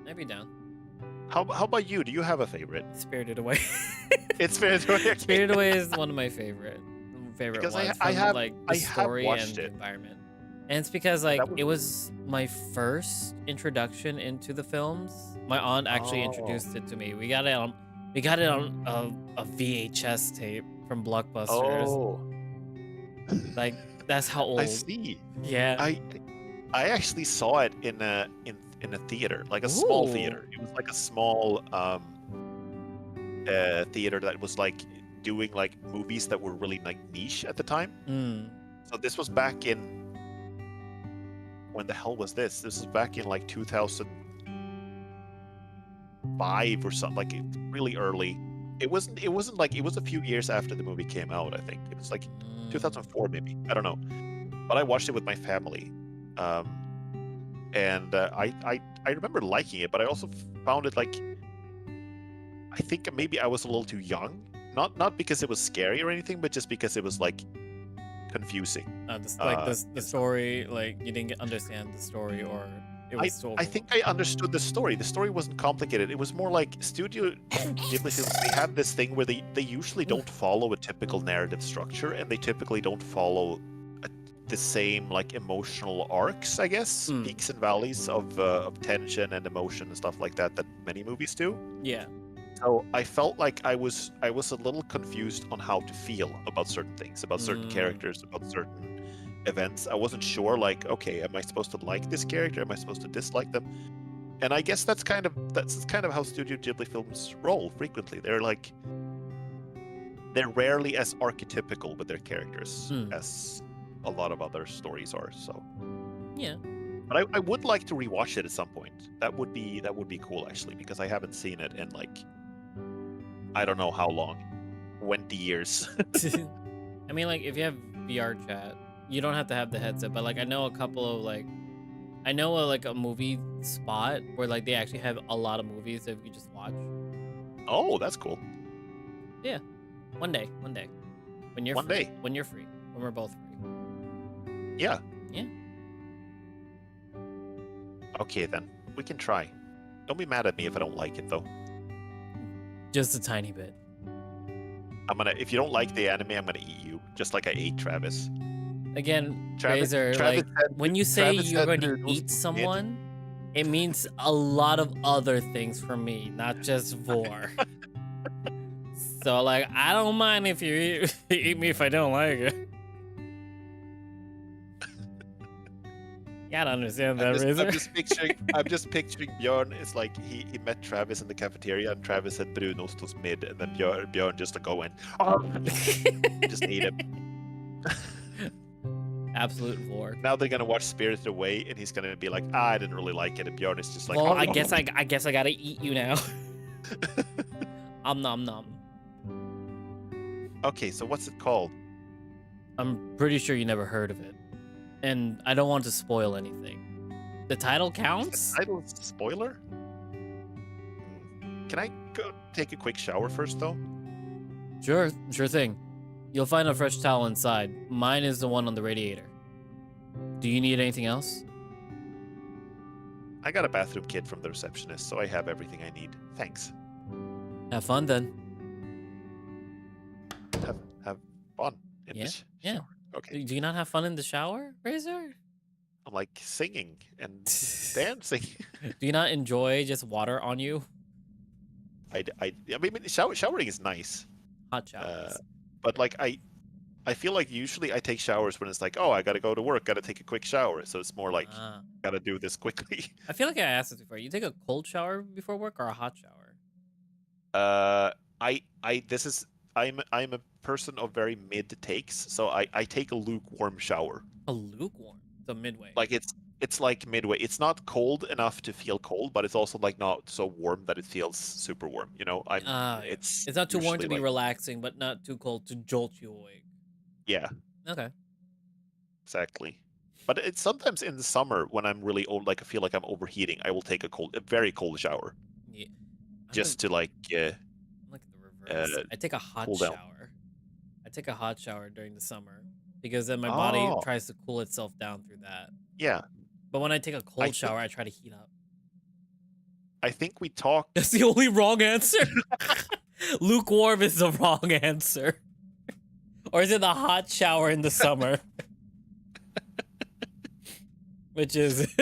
A: I'd be down.
B: How about you? Do you have a favorite?
A: Spirited Away.
B: It's Spirited Away. Okay.
A: Spirited Away is one of my favorite
B: Because
A: ones.
B: I
A: from,
B: have-
A: like
B: I
A: the
B: have
A: story
B: watched
A: and
B: it.
A: environment. And it's because like
B: That was-
A: it was my first introduction into the films. My aunt actually
B: Oh.
A: introduced it to me. We got it on a VHS tape from Blockbusters.
B: Oh,
A: Like that's how old.
B: I see.
A: Yeah.
B: I actually saw it in a theater, like a small
A: Ooh.
B: theater. It was like a small theater that was like doing like movies that were really like niche at the time.
A: Mm.
B: So this was back in, when the hell was this? This was back in like 2005 or something, like really early. It wasn't like, it was a few years after the movie came out. I think it was like 2004 maybe. I don't know. But I watched it with my family. And I remember liking it, but I also found it like, I think maybe I was a little too young. Not because it was scary or anything, but just because it was like confusing.
A: The story, like you didn't understand the story, or it was so.
B: I think I understood the story. The story wasn't complicated. It was more like Studio Ghibli films. They have this thing where they usually don't follow a typical narrative structure, and they typically don't follow the same like emotional arcs, I guess, peaks and valleys of tension and emotion and stuff like that many movies do.
A: Yeah.
B: So I felt like I was a little confused on how to feel about certain things, about certain characters, about certain events. I wasn't sure, like, okay, am I supposed to like this character? Am I supposed to dislike them? And I guess that's kind of how Studio Ghibli films roll frequently. They're rarely as archetypical with their characters as a lot of other stories are. So
A: Yeah.
B: but I would like to rewatch it at some point. That would be cool, actually, because I haven't seen it in like, I don't know how long, 20 years.
A: I mean, like if you have VR chat, you don't have to have the headset. But like I know a couple of like, like a movie spot where like they actually have a lot of movies that you just watch.
B: Oh, that's cool.
A: Yeah. One day. When you're
B: One
A: free.
B: day.
A: When you're free. When we're both free.
B: Yeah.
A: Yeah.
B: Okay, then. We can try. Don't be mad at me if I don't like it, though.
A: Just a tiny bit.
B: If you don't like the anime, I'm gonna eat you, just like I ate Travis.
A: Again,
B: Travis
A: Razor,
B: said-
A: when you say
B: Travis
A: you're
B: said
A: going to
B: noodles
A: eat
B: was
A: someone, it means a lot of other things for me, not just vor. So, like, I don't mind if you eat me if I don't like it. You gotta understand that, Razor.
B: I'm just picturing Björn. It's like he met Travis in the cafeteria, and Travis had brunost hos mid, and then Björn just go in, just ate him.
A: Absolute vor.
B: Now they're gonna watch Spirited Away, and he's gonna be like, I didn't really like it, and Björn is just like,
A: Well, I guess I gotta eat you now. Nom nom.
B: Okay, so what's it called?
A: I'm pretty sure you never heard of it. And I don't want to spoil anything. The title
B: Is the
A: counts?
B: title a spoiler? Can I go take a quick shower first, though?
A: Sure thing. You'll find a fresh towel inside. Mine is the one on the radiator. Do you need anything else?
B: I got a bathroom kit from the receptionist, so I have everything I need. Thanks.
A: Have fun then.
B: Have fun in
A: Yeah,
B: the
A: yeah.
B: shower. Okay.
A: Do you not have fun in the shower, Razor?
B: I'm like singing and dancing.
A: Do you not enjoy just water on you?
B: I mean, showering is nice.
A: Hot showers.
B: But like I feel like usually I take showers when it's like, oh, I gotta go to work, gotta take a quick shower. So it's more like gotta do this quickly.
A: I feel like I asked this before. You take a cold shower before work or a hot shower?
B: I'm a person of very mid takes, so I take a lukewarm shower.
A: A lukewarm, so midway.
B: Like it's like midway. It's not cold enough to feel cold, but it's also like not so warm that it feels super warm. You know,
A: it's not too warm to be
B: like,
A: relaxing, but not too cold to jolt you awake.
B: Yeah.
A: Okay.
B: Exactly. But it's sometimes in the summer when I'm really old, like I feel like I'm overheating, I will take a very cold shower.
A: Yeah.
B: Just to like
A: I'm like the reverse. I take a hot
B: cool down.
A: shower. I take a hot shower during the summer because then my body tries to cool itself down through that.
B: Yeah.
A: But when I take a cold shower, I try to heat up.
B: I think we talked.
A: That's the only wrong answer. Lukewarm is the wrong answer. Or is it the hot shower in the summer? Which is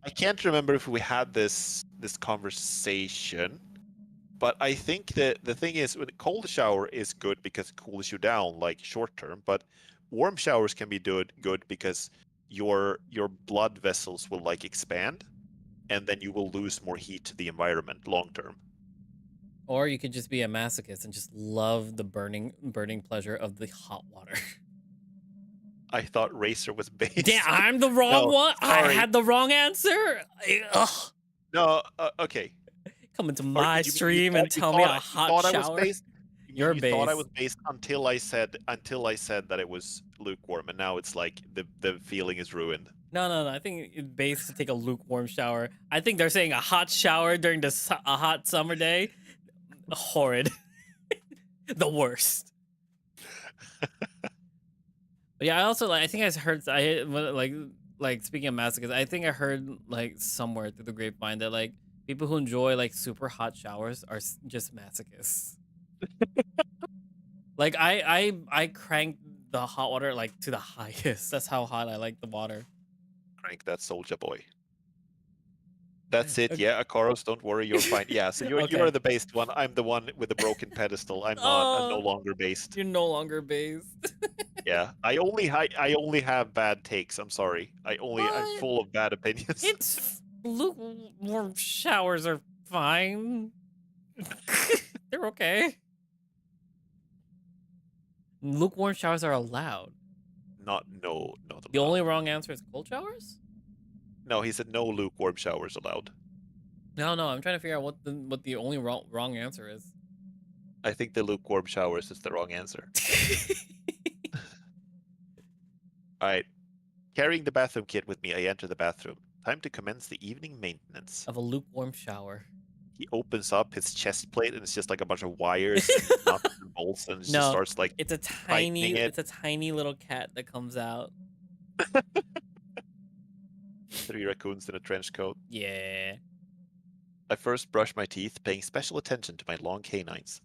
B: I can't remember if we had this conversation, but I think that the thing is, with a cold shower is good because it cools you down like short term, but warm showers can be good because your blood vessels will like expand, and then you will lose more heat to the environment long term.
A: Or you could just be a masochist and just love the burning pleasure of the hot water.
B: I thought Racer was based.
A: Damn, I'm the wrong one.
B: Sorry.
A: I had the wrong answer. Ugh.
B: No, okay.
A: Come into my stream and tell me a hot shower.
B: You thought I was based until I said that it was lukewarm, and now it's like the feeling is ruined.
A: No. I think it's based to take a lukewarm shower. I think they're saying a hot shower during a hot summer day. Horrid. The worst. But yeah, I also I think I heard like speaking of masochists, I think I heard like somewhere through the grapevine that like people who enjoy like super hot showers are just masochists. Like I crank the hot water like to the highest. That's how hot I like the water.
B: Crank that soldier boy. That's it. Okay. Yeah, Akaros, don't worry, you're fine. Yeah, so you're the based one. I'm the one with the broken pedestal. I'm not. I'm no longer based.
A: You're no longer based.
B: Yeah, I only have bad takes. I'm sorry. I'm full of bad opinions.
A: It's lukewarm showers are fine. They're okay. Lukewarm showers are allowed.
B: Not allowed.
A: The only wrong answer is cold showers?
B: No, he said no lukewarm showers allowed.
A: No, I'm trying to figure out what the only wrong answer is.
B: I think the lukewarm showers is the wrong answer. All right. Carrying the bathroom kit with me, I enter the bathroom. Time to commence the evening maintenance.
A: Of a lukewarm shower.
B: He opens up his chest plate and it's just like a bunch of wires and nuts and bolts and just starts like
A: it's a tiny little cat that comes out.
B: 3 raccoons in a trench coat.
A: Yeah.
B: I first brush my teeth, paying special attention to my long canines.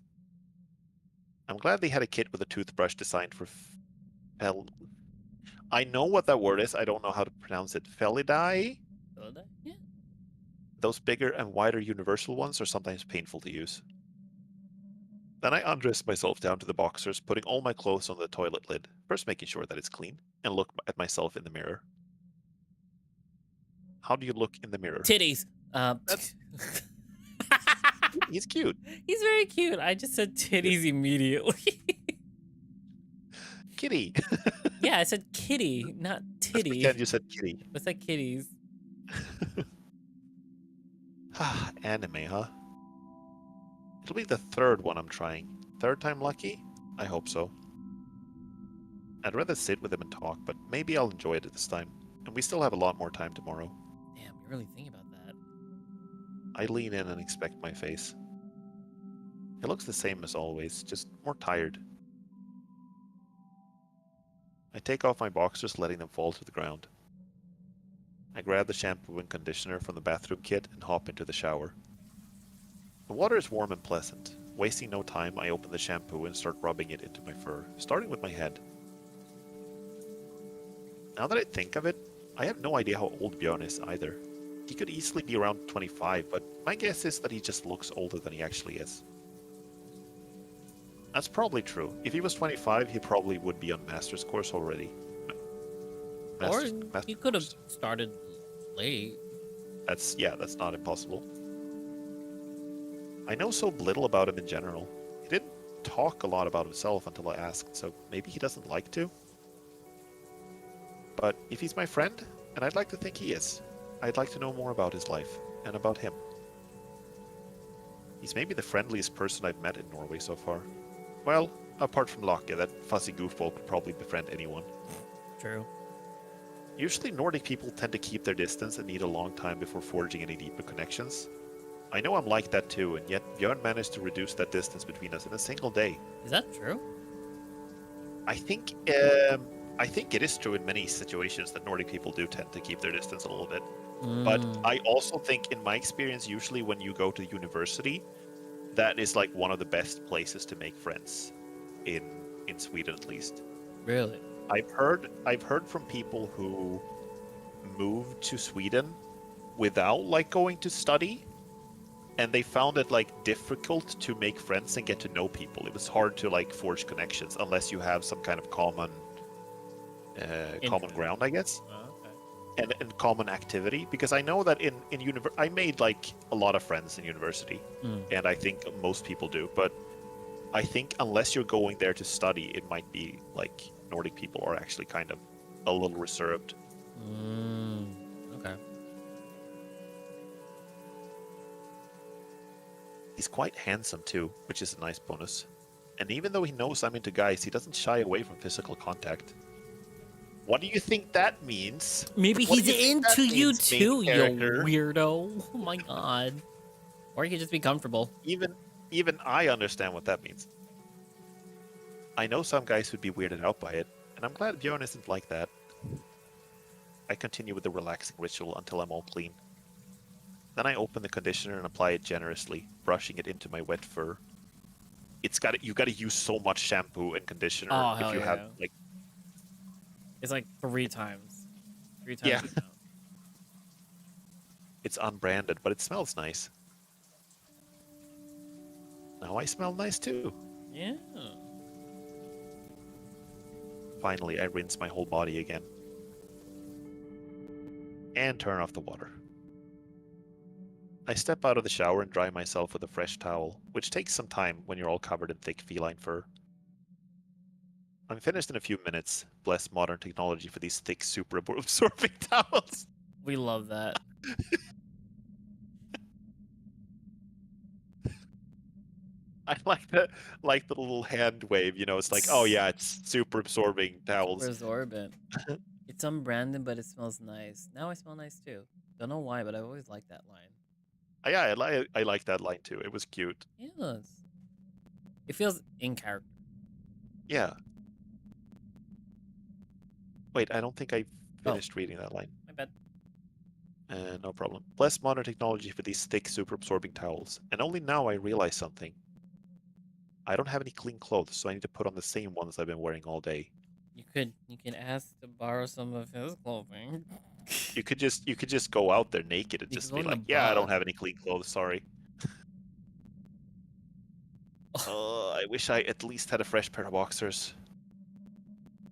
B: I'm glad they had a kit with a toothbrush designed for I know what that word is. I don't know how to pronounce it. Felidae?
A: Yeah.
B: Those bigger and wider universal ones are sometimes painful to use. Then I undress myself down to the boxers, putting all my clothes on the toilet lid, first making sure that it's clean, and look at myself in the mirror. How do you look in the mirror?
A: Titties.
B: He's cute.
A: He's very cute. I just said titties immediately.
B: Kitty.
A: Yeah, I said kitty, not titty.
B: Pretend you said kitty.
A: I said kitties.
B: Anime, huh? It'll be the third one I'm trying. Third time lucky? I hope so. I'd rather sit with him and talk, but maybe I'll enjoy it this time. And we still have a lot more time tomorrow.
A: Damn, you really think about that.
B: I lean in and inspect my face. It looks the same as always, just more tired. I take off my boxers, letting them fall to the ground. I grab the shampoo and conditioner from the bathroom kit and hop into the shower. The water is warm and pleasant. Wasting no time, I open the shampoo and start rubbing it into my fur, starting with my head. Now that I think of it, I have no idea how old Björn is either. He could easily be around 25, but my guess is that he just looks older than he actually is. That's probably true. If he was 25, he probably would be on Master's course already.
A: Or he could have started late.
B: That's not impossible. I know so little about him in general. He didn't talk a lot about himself until I asked, so maybe he doesn't like to. But if he's my friend, and I'd like to think he is, I'd like to know more about his life, and about him. He's maybe the friendliest person I've met in Norway so far. Well, apart from Locke, that fussy goofball could probably befriend anyone.
A: True.
B: Usually Nordic people tend to keep their distance and need a long time before forging any deeper connections. I know I'm like that too, and yet Björn managed to reduce that distance between us in a single day.
A: Is that true?
B: I think it is true in many situations that Nordic people do tend to keep their distance a little bit. But I also think, in my experience, usually when you go to university, that is like one of the best places to make friends in Sweden, at least.
A: Really?
B: I've heard from people who moved to Sweden without like going to study, and they found it like difficult to make friends and get to know people. It was hard to like forge connections unless you have some kind of common ground, I guess. And common activity, because I know that in I made like a lot of friends in university, and I think most people do, but I think unless you're going there to study, it might be like Nordic people are actually kind of a little reserved.
A: Okay.
B: He's quite handsome too, which is a nice bonus. And even though he knows I'm into guys, he doesn't shy away from physical contact. What do you think that means?
A: Maybe he's into you too, you
B: character?
A: weirdo. Oh my god. Or he could just be comfortable.
B: Even I understand what that means. I know some guys would be weirded out by it, and I'm glad Björn isn't like that. I continue with the relaxing ritual until I'm all clean. Then I open the conditioner and apply it generously, brushing it into my wet fur. You gotta use so much shampoo and conditioner if you have like.
A: It's like 3 times. 3 times.
B: Yeah. It's unbranded, but it smells nice. Now I smell nice too.
A: Yeah.
B: Finally, I rinse my whole body again. And turn off the water. I step out of the shower and dry myself with a fresh towel, which takes some time when you're all covered in thick feline fur. I'm finished in a few minutes. Bless modern technology for these thick, super absorbing towels.
A: We love that.
B: I like the little hand wave, you know, it's like, oh yeah, it's super absorbing towels.
A: Super absorbent. It's unbranded, but it smells nice. Now I smell nice too. Don't know why, but I always liked that line.
B: Yeah, I like that line too. It was cute.
A: Yes. It feels in character.
B: Yeah. Wait, I don't think I finished reading that line.
A: My bad.
B: No problem. Bless modern technology for these thick, super absorbing towels. And only now I realize something. I don't have any clean clothes, so I need to put on the same ones I've been wearing all day.
A: You can ask to borrow some of his clothing.
B: You could just go out there naked and just be like, yeah, I don't have any clean clothes, sorry. I wish I at least had a fresh pair of boxers.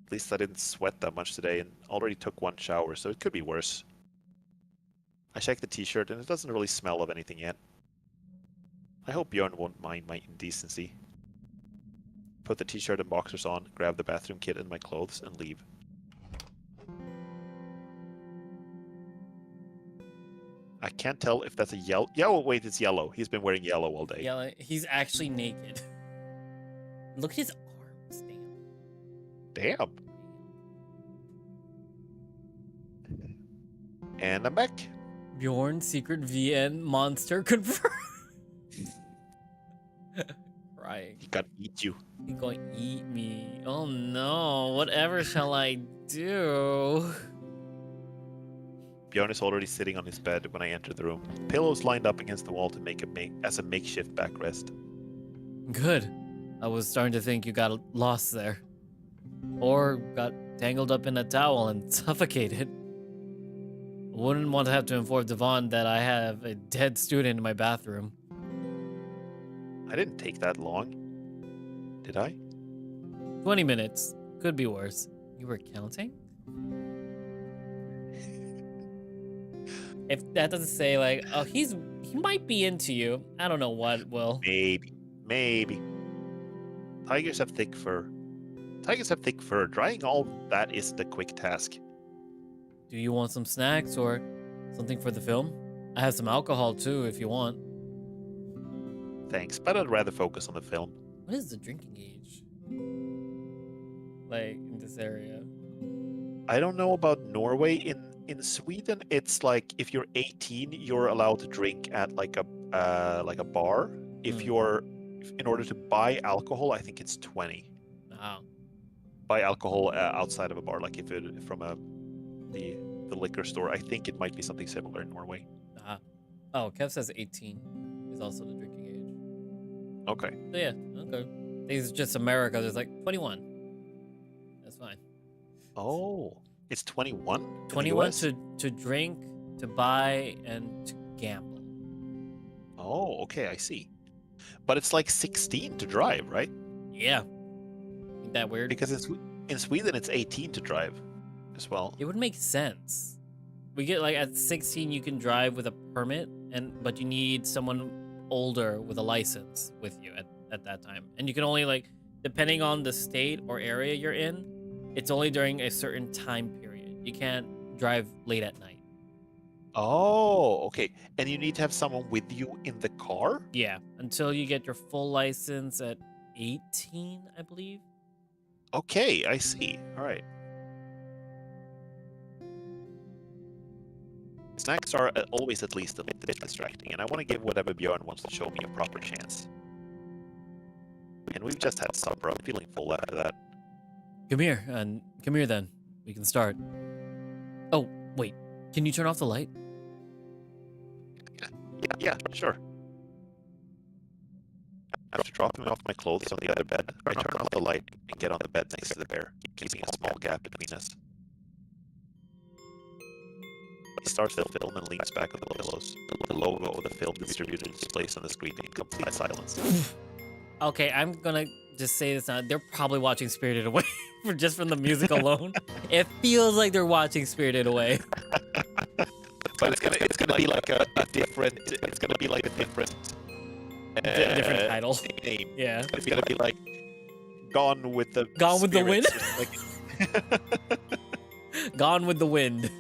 B: At least I didn't sweat that much today and already took 1 shower, so it could be worse. I check the t-shirt and it doesn't really smell of anything yet. I hope Björn won't mind my indecency. Put the t-shirt and boxers on, grab the bathroom kit and my clothes, and leave. I can't tell if that's a yellow. Yeah, oh, wait, it's yellow. He's been wearing yellow all day.
A: Yeah, he's actually naked. Look at his arms.
B: Damn. And I'm back.
A: Bjorn's secret VN monster confirmed. Crying.
B: He gonna eat you.
A: He's going to eat me. Oh no, whatever shall I do?
B: Bjorn is already sitting on his bed when I enter the room. Pillows lined up against the wall to make as a makeshift backrest.
A: Good. I was starting to think you got lost there. Or got tangled up in a towel and suffocated. Wouldn't want to have to inform Devon that I have a dead student in my bathroom.
B: I didn't take that long. Did I?
A: 20 minutes. Could be worse. You were counting? If that doesn't say like, oh, he might be into you. I don't know what will.
B: Maybe. Tigers have thick fur. Drying all that isn't a quick task.
A: Do you want some snacks or something for the film? I have some alcohol too if you want.
B: Thanks, but I'd rather focus on the film.
A: What is the drinking age? Like in this area?
B: I don't know about Norway. In Sweden, it's like if you're 18, you're allowed to drink at like a bar. If in order to buy alcohol, I think it's 20.
A: Wow.
B: Buy alcohol outside of a bar, like if it from the liquor store. I think it might be something similar in Norway.
A: Oh, Kev says 18 is also the drinking age.
B: Okay.
A: So yeah, okay. It's just America. There's like 21. That's fine.
B: Oh, it's 21.
A: 21 to drink, to buy, and to gamble.
B: Oh, okay, I see. But it's like 16 to drive, right?
A: Yeah. Ain't that weird?
B: Because in Sweden, it's 18 to drive as well.
A: It would make sense. We get like at 16 you can drive with a permit, but you need someone older with a license with you at that time. And you can only like, depending on the state or area you're in, it's only during a certain time period. You can't drive late at night.
B: Oh, okay. And you need to have someone with you in the car?
A: Yeah, until you get your full license at 18, I believe.
B: Okay, I see. All right. Snacks are always at least a bit distracting, and I want to give whatever Bjorn wants to show me a proper chance. And we've just had supper. I'm feeling full after that.
A: Come here then. We can start. Oh, wait. Can you turn off the light?
B: Yeah, sure. After dropping off my clothes on the other bed, I turn off the light and get on the bed next to the bear, keeping a small gap between us. He starts the film and leans back on the pillows. The logo of the film distributed displays on the screen in complete silence.
A: Okay, I'm gonna just say this now. They're probably watching Spirited Away just from the music alone. It feels like they're watching Spirited Away.
B: But it's gonna be like a different. It's gonna be like a different.
A: Different title.
B: Name.
A: Yeah.
B: It's gonna be like Gone with the
A: Wind.
B: Like...
A: Gone with the Wind.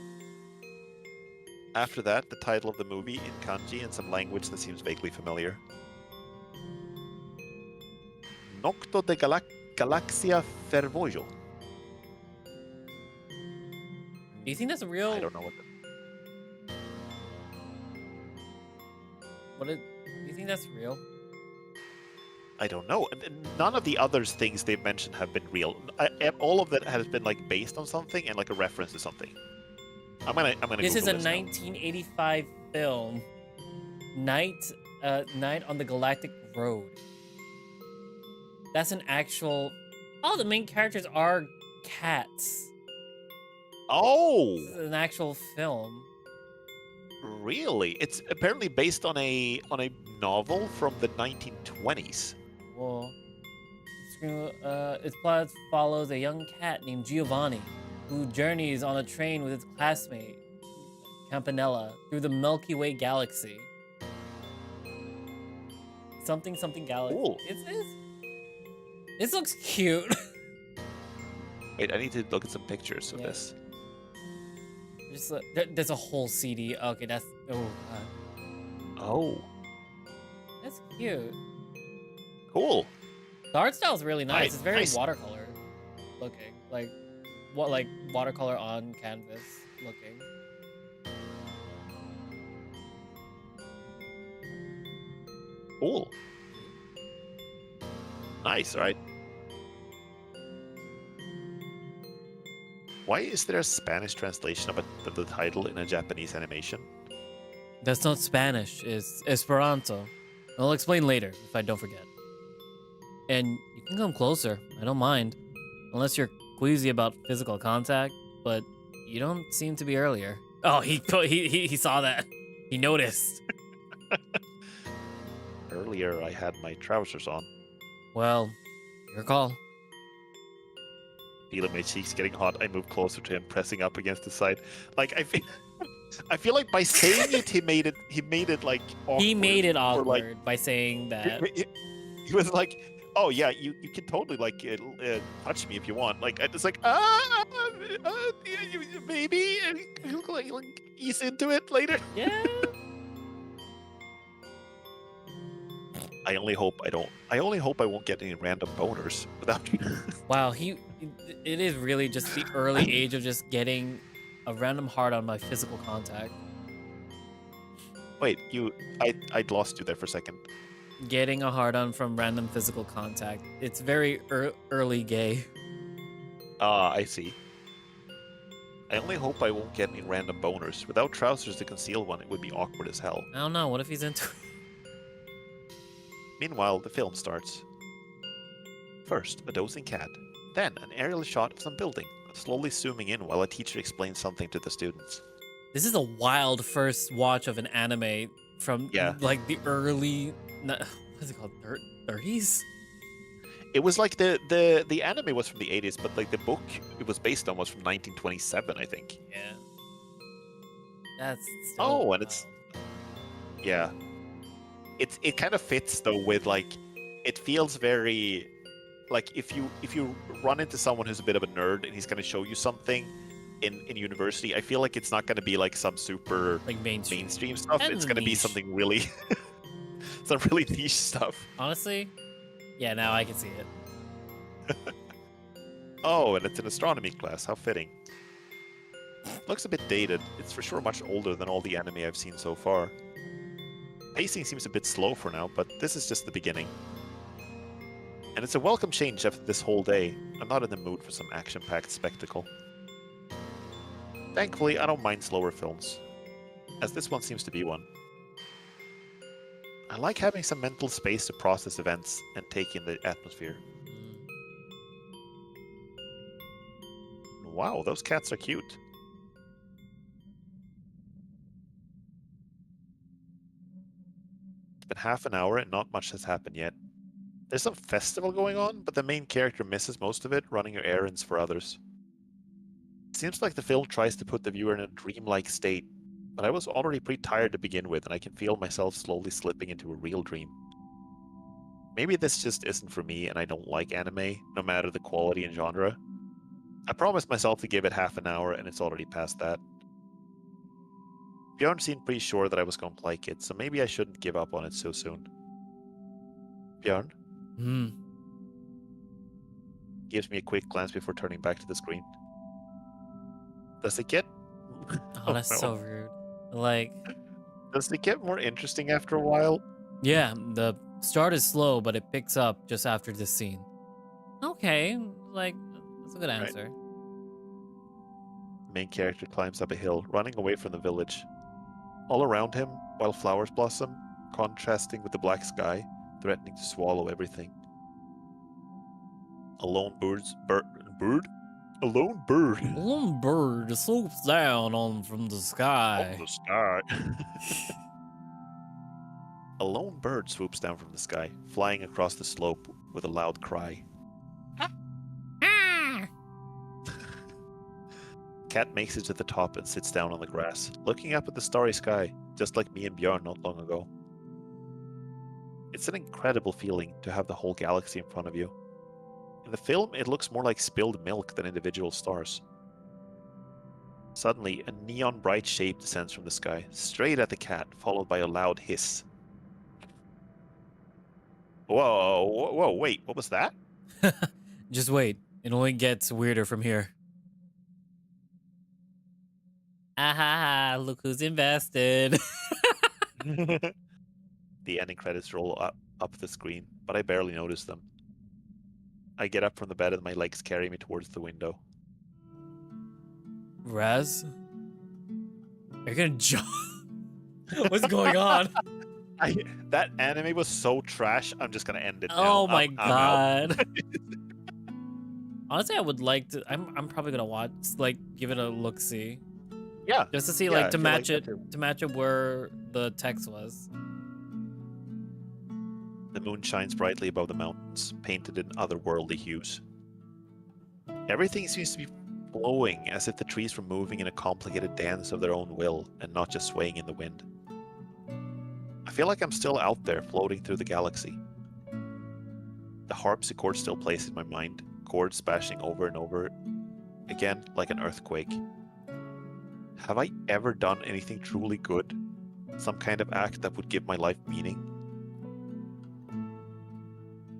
B: After that, the title of the movie in kanji and some language that seems vaguely familiar. Nocto de Galaxia Fervojo.
A: Do you think that's real?
B: I don't know what.
A: Do you think that's real?
B: I don't know. None of the other things they mentioned have been real. All of that has been like based on something and like a reference to something. I'm gonna.
A: This is a
B: now.
A: 1985 film. Night on the Galactic Road. That's an actual. Oh, the main characters are cats.
B: Oh,
A: This is an actual film.
B: really? It's apparently based on a novel from the 1920s.
A: Well, its plot follows a young cat named Giovanni, who journeys on a train with its classmate, Campanella, through the Milky Way galaxy. Something galaxy.
B: Cool.
A: This looks cute.
B: Wait, I need to look at some pictures of this.
A: Just there's a whole CD. Okay, Oh, God.
B: Oh,
A: That's cute.
B: cool.
A: The art style is really nice. It's very
B: Nice.
A: watercolor looking. Like, what, like watercolor on canvas looking.
B: Cool. Nice, right? Why is there a Spanish translation of the title in a Japanese animation?
A: That's not Spanish. It's Esperanto. I'll explain later if I don't forget. And you can come closer. I don't mind. Unless you're queasy about physical contact, but you don't seem to be earlier. Oh, he saw that. He noticed.
B: Earlier, I had my trousers on.
A: Well, your call.
B: Feeling my cheeks getting hot, I move closer to him, pressing up against his side. Like I feel like by saying it, he made it like awkward.
A: He made it
B: Or, like,
A: awkward by saying that.
B: he was like, "Oh yeah, you can totally like touch me if you want." Like it's like maybe, and he'll like ease into it later.
A: Yeah.
B: I only hope I won't get any random boners without.
A: Wow, it is really just the early age of just getting a random heart on my physical contact.
B: Wait, I'd lost you there for a second.
A: Getting a hard on from random physical contact. It's very early gay.
B: Ah, I see. I only hope I won't get any random boners. Without trousers to conceal one, it would be awkward as hell.
A: I don't know. What if he's into it?
B: Meanwhile, the film starts. First, a dozing cat. Then, an aerial shot of some building, slowly zooming in while a teacher explains something to the students.
A: This is a wild first watch of an anime from like the early, what's it called, 30s?
B: It was like the anime was from the 80s, but like the book it was based on was from 1927, I think.
A: Yeah. That's
B: still and it's yeah. It kind of fits though with like it feels very like if you run into someone who's a bit of a nerd and he's going to show you something in university, I feel like it's not going to be like some super
A: like
B: mainstream stuff.
A: And
B: it's going to be something really some really niche stuff.
A: Honestly, yeah, now I can see it.
B: Oh, and it's an astronomy class. How fitting. Looks a bit dated. It's for sure much older than all the anime I've seen so far. Pacing seems a bit slow for now, but this is just the beginning. And it's a welcome change after this whole day. I'm not in the mood for some action-packed spectacle. Thankfully, I don't mind slower films, as this one seems to be one. I like having some mental space to process events and take in the atmosphere. Wow, those cats are cute. It's been half an hour and not much has happened yet. There's some festival going on, but the main character misses most of it, running errands for others. It seems like the film tries to put the viewer in a dreamlike state, but I was already pretty tired to begin with, and I can feel myself slowly slipping into a real dream. Maybe this just isn't for me, and I don't like anime, no matter the quality and genre. I promised myself to give it half an hour, and it's already past that. Bjorn seemed pretty sure that I was going to like it, so maybe I shouldn't give up on it so soon. Bjorn? Gives me a quick glance before turning back to the screen. Does it get...
A: Oh, that's so rude. Like...
B: Does it get more interesting after a while?
A: Yeah, the start is slow, but it picks up just after this scene. Okay, like, that's a good answer.
B: Right. The main character climbs up a hill, running away from the village. All around him, wildflowers blossom, contrasting with the black sky, threatening to swallow everything. A lone bird
A: swoops down on from the sky.
B: From the sky. A lone bird swoops down from the sky, flying across the slope with a loud cry. Cat makes it to the top and sits down on the grass, looking up at the starry sky, just like me and Bjorn not long ago. It's an incredible feeling to have the whole galaxy in front of you. In the film, it looks more like spilled milk than individual stars. Suddenly, a neon bright shape descends from the sky, straight at the cat, followed by a loud hiss. Whoa, wait, what was that?
A: Just wait. It only gets weirder from here. Ah, look who's invested.
B: The ending credits roll up the screen, but I barely notice them. I get up from the bed and my legs carry me towards the window.
A: Raz? You're gonna jump? What's going on?
B: That anime was so trash, I'm just gonna end it now.
A: Oh my
B: I'm out.
A: god. Honestly, I would like to. I'm probably gonna watch, like, give it a look see.
B: Yeah.
A: Just to see,
B: Yeah,
A: like,
B: I
A: to
B: feel
A: match
B: like
A: it,
B: that too.
A: to match it where the text was.
B: The moon shines brightly above the mountains, painted in otherworldly hues. Everything seems to be flowing, as if the trees were moving in a complicated dance of their own will and not just swaying in the wind. I feel like I'm still out there, floating through the galaxy. The harpsichord still plays in my mind, chords bashing over and over again like an earthquake. Have I ever done anything truly good? Some kind of act that would give my life meaning?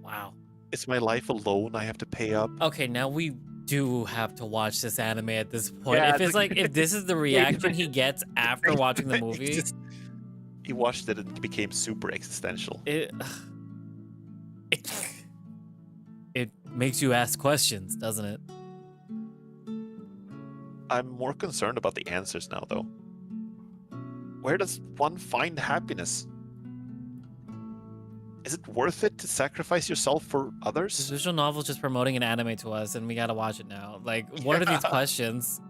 A: Wow.
B: Is my life a loan I have to pay up?
A: Okay, now we do have to watch this anime at this point.
B: Yeah,
A: If it's like, if this is the reaction he gets after watching the movie,
B: he watched it and it became super existential.
A: It makes you ask questions, doesn't it?
B: I'm more concerned about the answers now, though. Where does one find happiness? Is it worth it to sacrifice yourself for
A: This
B: others?
A: visual novel is just promoting an anime to us, and we gotta watch it now. Like, what are these questions?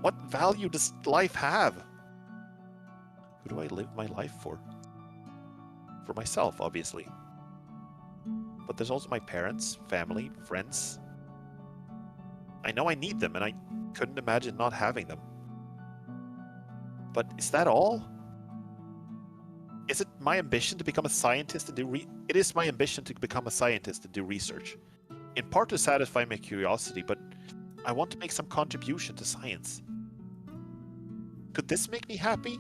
B: What value does life have? Who do I live my life for? For myself, obviously. But there's also my parents, family, friends. I know I need them, and I couldn't imagine not having them. But is that all? Is it my ambition to become a scientist and do It is my ambition to become a scientist and do research. In part to satisfy my curiosity, but I want to make some contribution to science. Could this make me happy?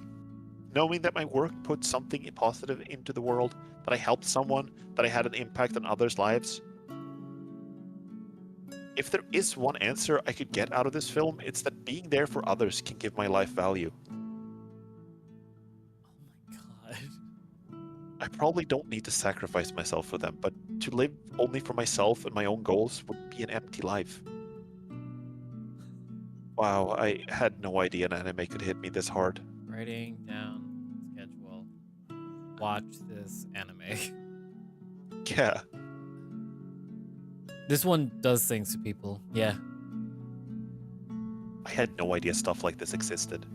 B: Knowing that my work put something positive into the world, that I helped someone, that I had an impact on others' lives? If there is one answer I could get out of this film, it's that being there for others can give my life value.
A: Oh my god.
B: I probably don't need to sacrifice myself for them, but to live only for myself and my own goals would be an empty life. Wow, I had no idea an anime could hit me this hard.
A: Writing down schedule. Watch this anime.
B: Yeah.
A: This one does things to people. Yeah.
B: I had no idea stuff like this existed.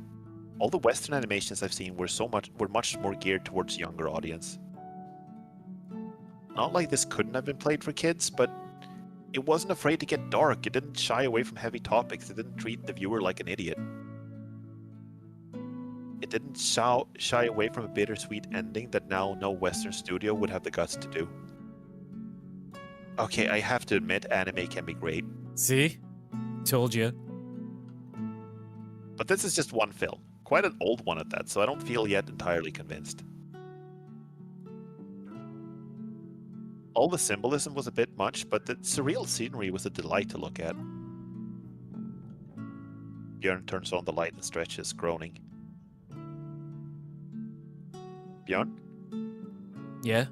B: All the Western animations I've seen were much more geared towards a younger audience. Not like this couldn't have been played for kids, but it wasn't afraid to get dark. It didn't shy away from heavy topics. It didn't treat the viewer like an idiot. It didn't shy away from a bittersweet ending that now no Western studio would have the guts to do. Okay, I have to admit, anime can be great.
A: See? Told you.
B: But this is just one film. Quite an old one at that, so I don't feel yet entirely convinced. All the symbolism was a bit much, but the surreal scenery was a delight to look at. Björn turns on the light and stretches, groaning. Björn?
A: Yeah?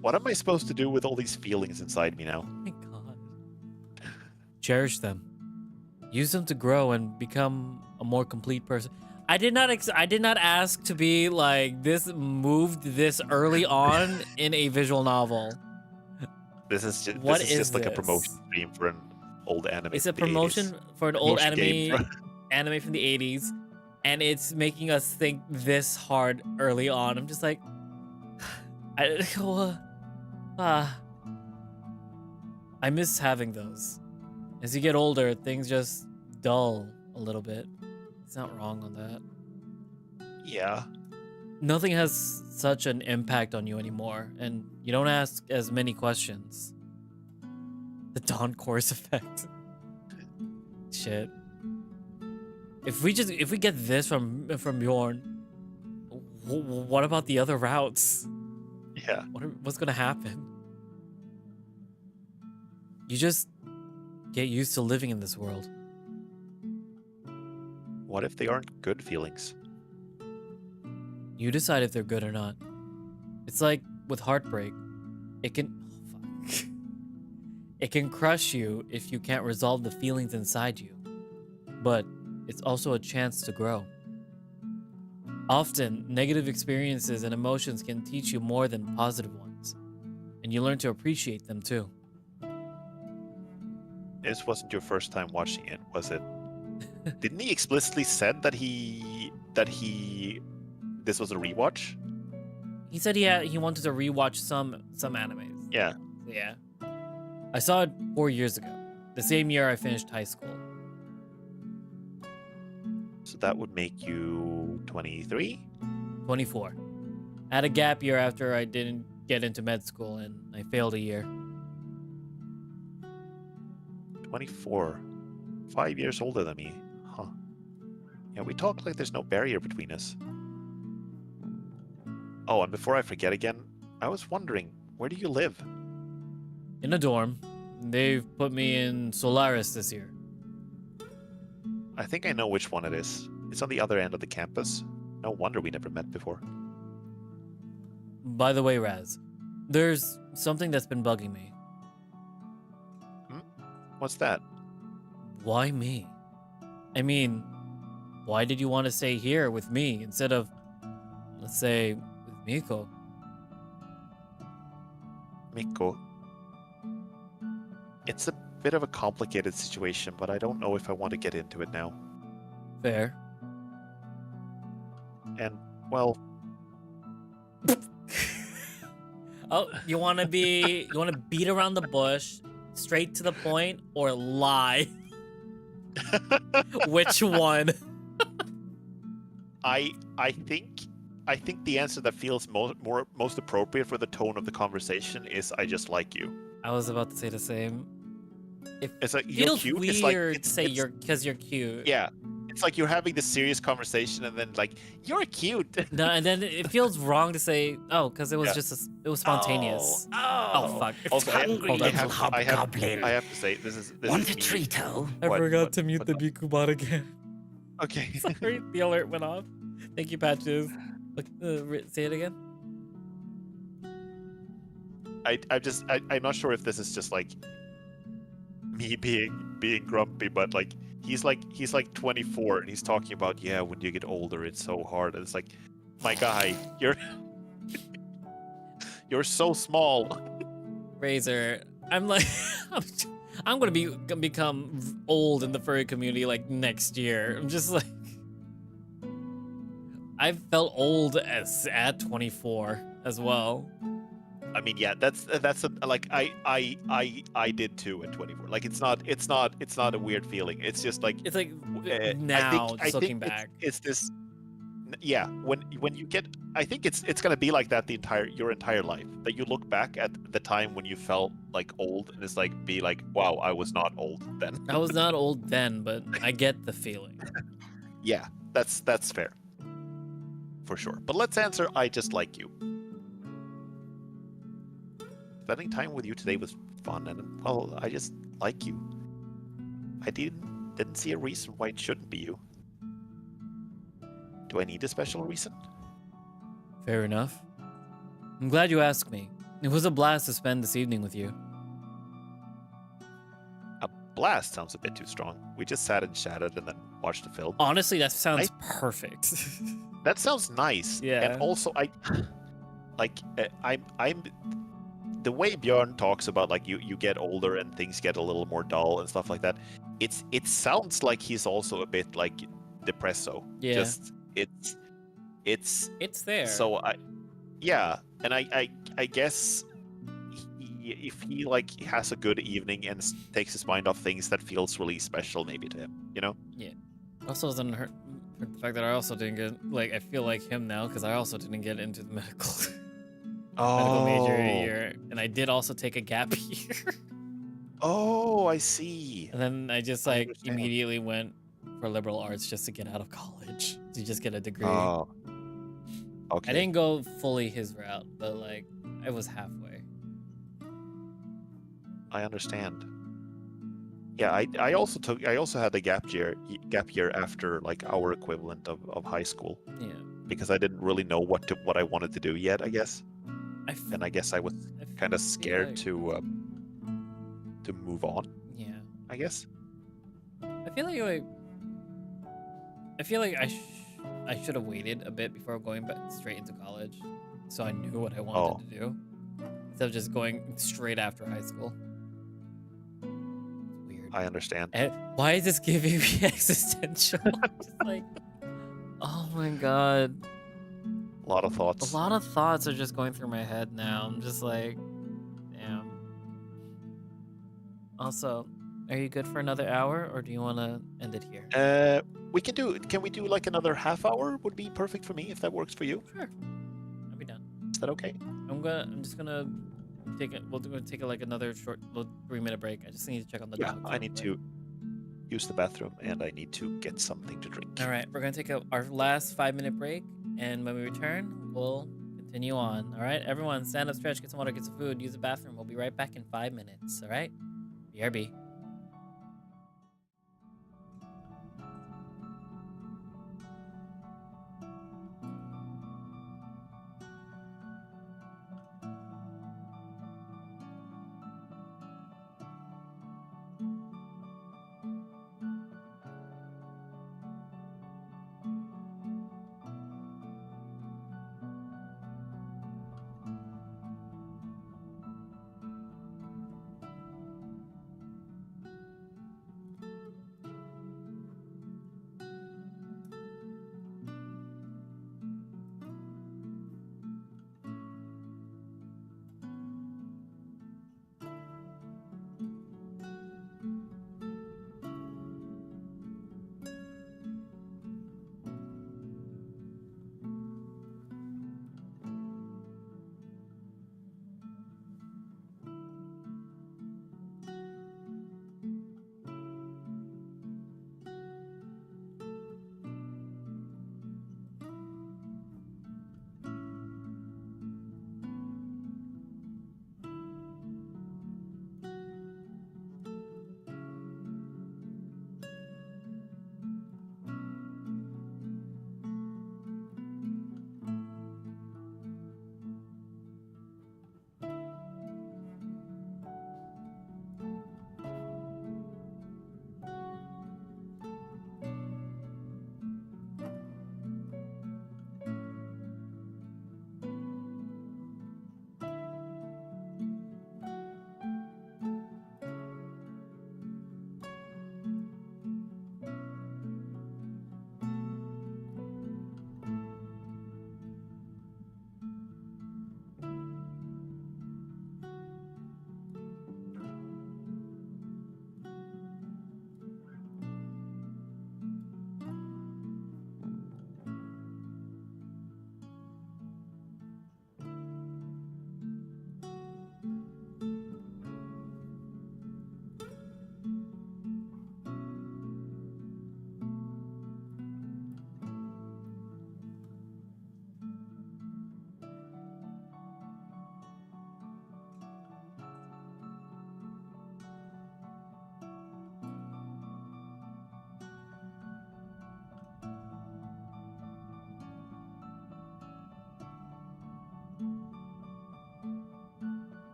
B: What am I supposed to do with all these feelings inside me now?
A: Oh my god. Cherish them. Use them to grow and become a more complete person. I did not ask to be like this moved this early on in a visual novel.
B: This is just,
A: What
B: this is just
A: is
B: like a
A: this?
B: promotion stream for an old anime.
A: It's a
B: from the 80s.
A: promotion for an old
B: Promotion game
A: anime anime from the 80s, and it's making us think this hard early on. I'm just like, I miss having those. As you get older, things just dull a little bit. It's not wrong on that.
B: Yeah.
A: Nothing has such an impact on you anymore, and you don't ask as many questions. The Dawn Course effect. Shit. If we get this from Bjorn, what about the other routes?
B: Yeah.
A: What's gonna happen? You just get used to living in this world.
B: What if they aren't good feelings?
A: You decide if they're good or not. It's like with heartbreak. It can it can crush you if you can't resolve the feelings inside you. But it's also a chance to grow. Often, negative experiences and emotions can teach you more than positive ones, and you learn to appreciate them too.
B: This wasn't your first time watching it, was it? Didn't he explicitly said that this was a rewatch?
A: He said he wanted to rewatch some animes.
B: Yeah.
A: Yeah. I saw it 4 years ago, the same year I finished high school.
B: So that would make you 23?
A: 24. I had a gap year after I didn't get into med school and I failed a year.
B: 24. 5 years older than me. Huh. Yeah, we talk like there's no barrier between us. Oh, and before I forget again, I was wondering, where do you live?
A: In a dorm. They've put me in Solaris this year.
B: I think I know which one it is. It's on the other end of the campus. No wonder we never met before.
A: By the way, Raz, there's something that's been bugging me.
B: What's that?
A: Why me? I mean, why did you want to stay here with me instead of, let's say, with Miko?
B: Miko. It's a bit of a complicated situation, but I don't know if I want to get into it now.
A: Fair.
B: And, well...
A: Oh, you want to beat around the bush, straight to the point, or lie? Which one?
B: I think the answer that feels most appropriate for the tone of the conversation is I just like you.
A: I was about to say the same.
B: It's like
A: It
B: you're
A: feels
B: cute.
A: weird
B: It's
A: to say
B: it's,
A: because you're cute.
B: Yeah, it's like you're having this serious conversation and then like you're cute.
A: No, and then it feels wrong to say, oh, because it was it was spontaneous. Oh fuck.
B: Also,
C: hungry
B: hold on.
C: little hobgoblin.
B: I have to say this is
C: Want
B: is
C: a
B: me.
C: treato?
A: I
B: What-
A: forgot
B: what-
A: to mute
B: what
A: the Bikubot again.
B: Okay.
A: Sorry, the alert went off. Thank you, Patches. Look, say it again.
B: I'm not sure if this is just like me being grumpy, but like he's like 24 and he's talking about when you get older it's so hard, and it's like, my guy, you're so small.
A: Razor, I'm like, I'm gonna become old in the furry community like next year. I'm just like, I felt old at 24 as well.
B: I mean, yeah, that's like I did too at 24. Like it's not a weird feeling. It's just like
A: It's like
B: now
A: looking back.
B: it's this. Yeah, when you get, I think it's gonna be like that your entire life. That you look back at the time when you felt like old, and it's like be like, wow, I was not old then.
A: I was not old then, but I get the feeling.
B: Yeah, that's fair, for sure. But let's answer. I just like you. Spending time with you today was fun, and well, I just like you. I didn't see a reason why it shouldn't be you. Do I need a special reason?
A: Fair enough. I'm glad you asked me. It was a blast to spend this evening with you.
B: A blast sounds a bit too strong. We just sat and chatted and then watched a film.
A: Honestly, that sounds perfect.
B: That sounds nice.
A: Yeah.
B: And also, I'm the way Bjorn talks about like you get older and things get a little more dull and stuff like that. It sounds like he's also a bit like depresso.
A: Yeah.
B: Just
A: It's there.
B: So I guess if he like has a good evening and takes his mind off things, that feels really special maybe to him, you know?
A: Also doesn't hurt the fact that I also didn't get, like, I feel like him now because I also didn't get into the medical major year, and I did also take a gap year.
B: Oh, I see.
A: And then I just
B: I
A: like
B: understand.
A: immediately went for liberal arts just to get out of college, to just get a degree.
B: Oh,
A: I
B: okay.
A: didn't go fully his route, but like I was halfway.
B: I understand. Yeah, I also had a gap year after like our equivalent of high school
A: Yeah.
B: because I didn't really know what I wanted to do yet, I guess.
A: I, f-
B: And I guess I was
A: I
B: kind of
A: feel
B: scared
A: like
B: to move on,
A: yeah.
B: I guess.
A: I feel like I feel like I should have waited a bit before going back straight into college, so I knew what I wanted
B: Oh,
A: to do instead of just going straight after high school. It's weird.
B: I understand.
A: And why is this giving me existential? Just like, oh my god,
B: A lot of
A: a
B: thoughts.
A: lot of thoughts are just going through my head now. I'm just like, damn. Also, are you good for another hour, or do you want to end it here?
B: Can we do like another half hour? Would be perfect for me if that works for you.
A: Sure, I'll be done.
B: Is that okay?
A: I'm just gonna take it. We'll take like another short, little 3-minute break. I just need to check on the
B: Yeah,
A: dogs
B: I
A: real
B: need
A: quick.
B: to use the bathroom and I need to get something to drink.
A: All right, we're gonna take our last 5-minute break, and when we return, we'll continue on. All right, everyone, stand up, stretch, get some water, get some food, use the bathroom. We'll be right back in 5 minutes. All right, BRB.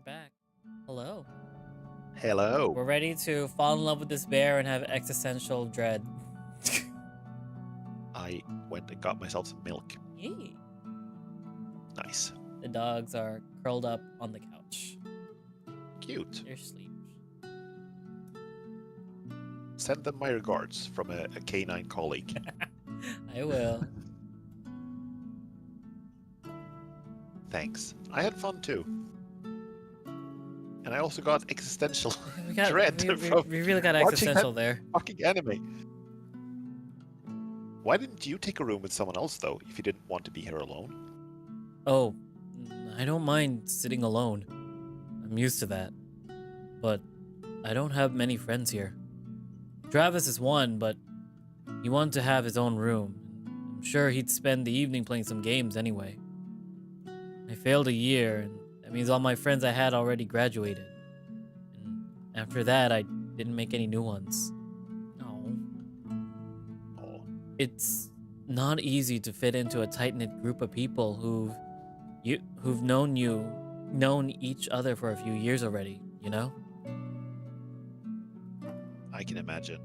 A: back. Hello.
B: Hello.
A: We're ready to fall in love with this bear and have existential dread.
B: I went and got myself some milk.
A: Yay.
B: Nice.
A: The dogs are curled up on the couch.
B: Cute.
A: They're asleep.
B: Send them my regards from a canine colleague.
A: I will.
B: Thanks. I had fun too. And I also got existential
A: dread we really got existential there.
B: Fucking anime. Why didn't you take a room with someone else though, if you didn't want to be here alone?
A: Oh, I don't mind sitting alone. I'm used to that. But I don't have many friends here. Travis is one, but he wanted to have his own room. I'm sure he'd spend the evening playing some games anyway. I failed a year, and that means all my friends I had already graduated. And after that, I didn't make any new ones. No.
B: Oh.
A: It's not easy to fit into a tight-knit group of people who've known each other for a few years already, you know?
B: I can imagine.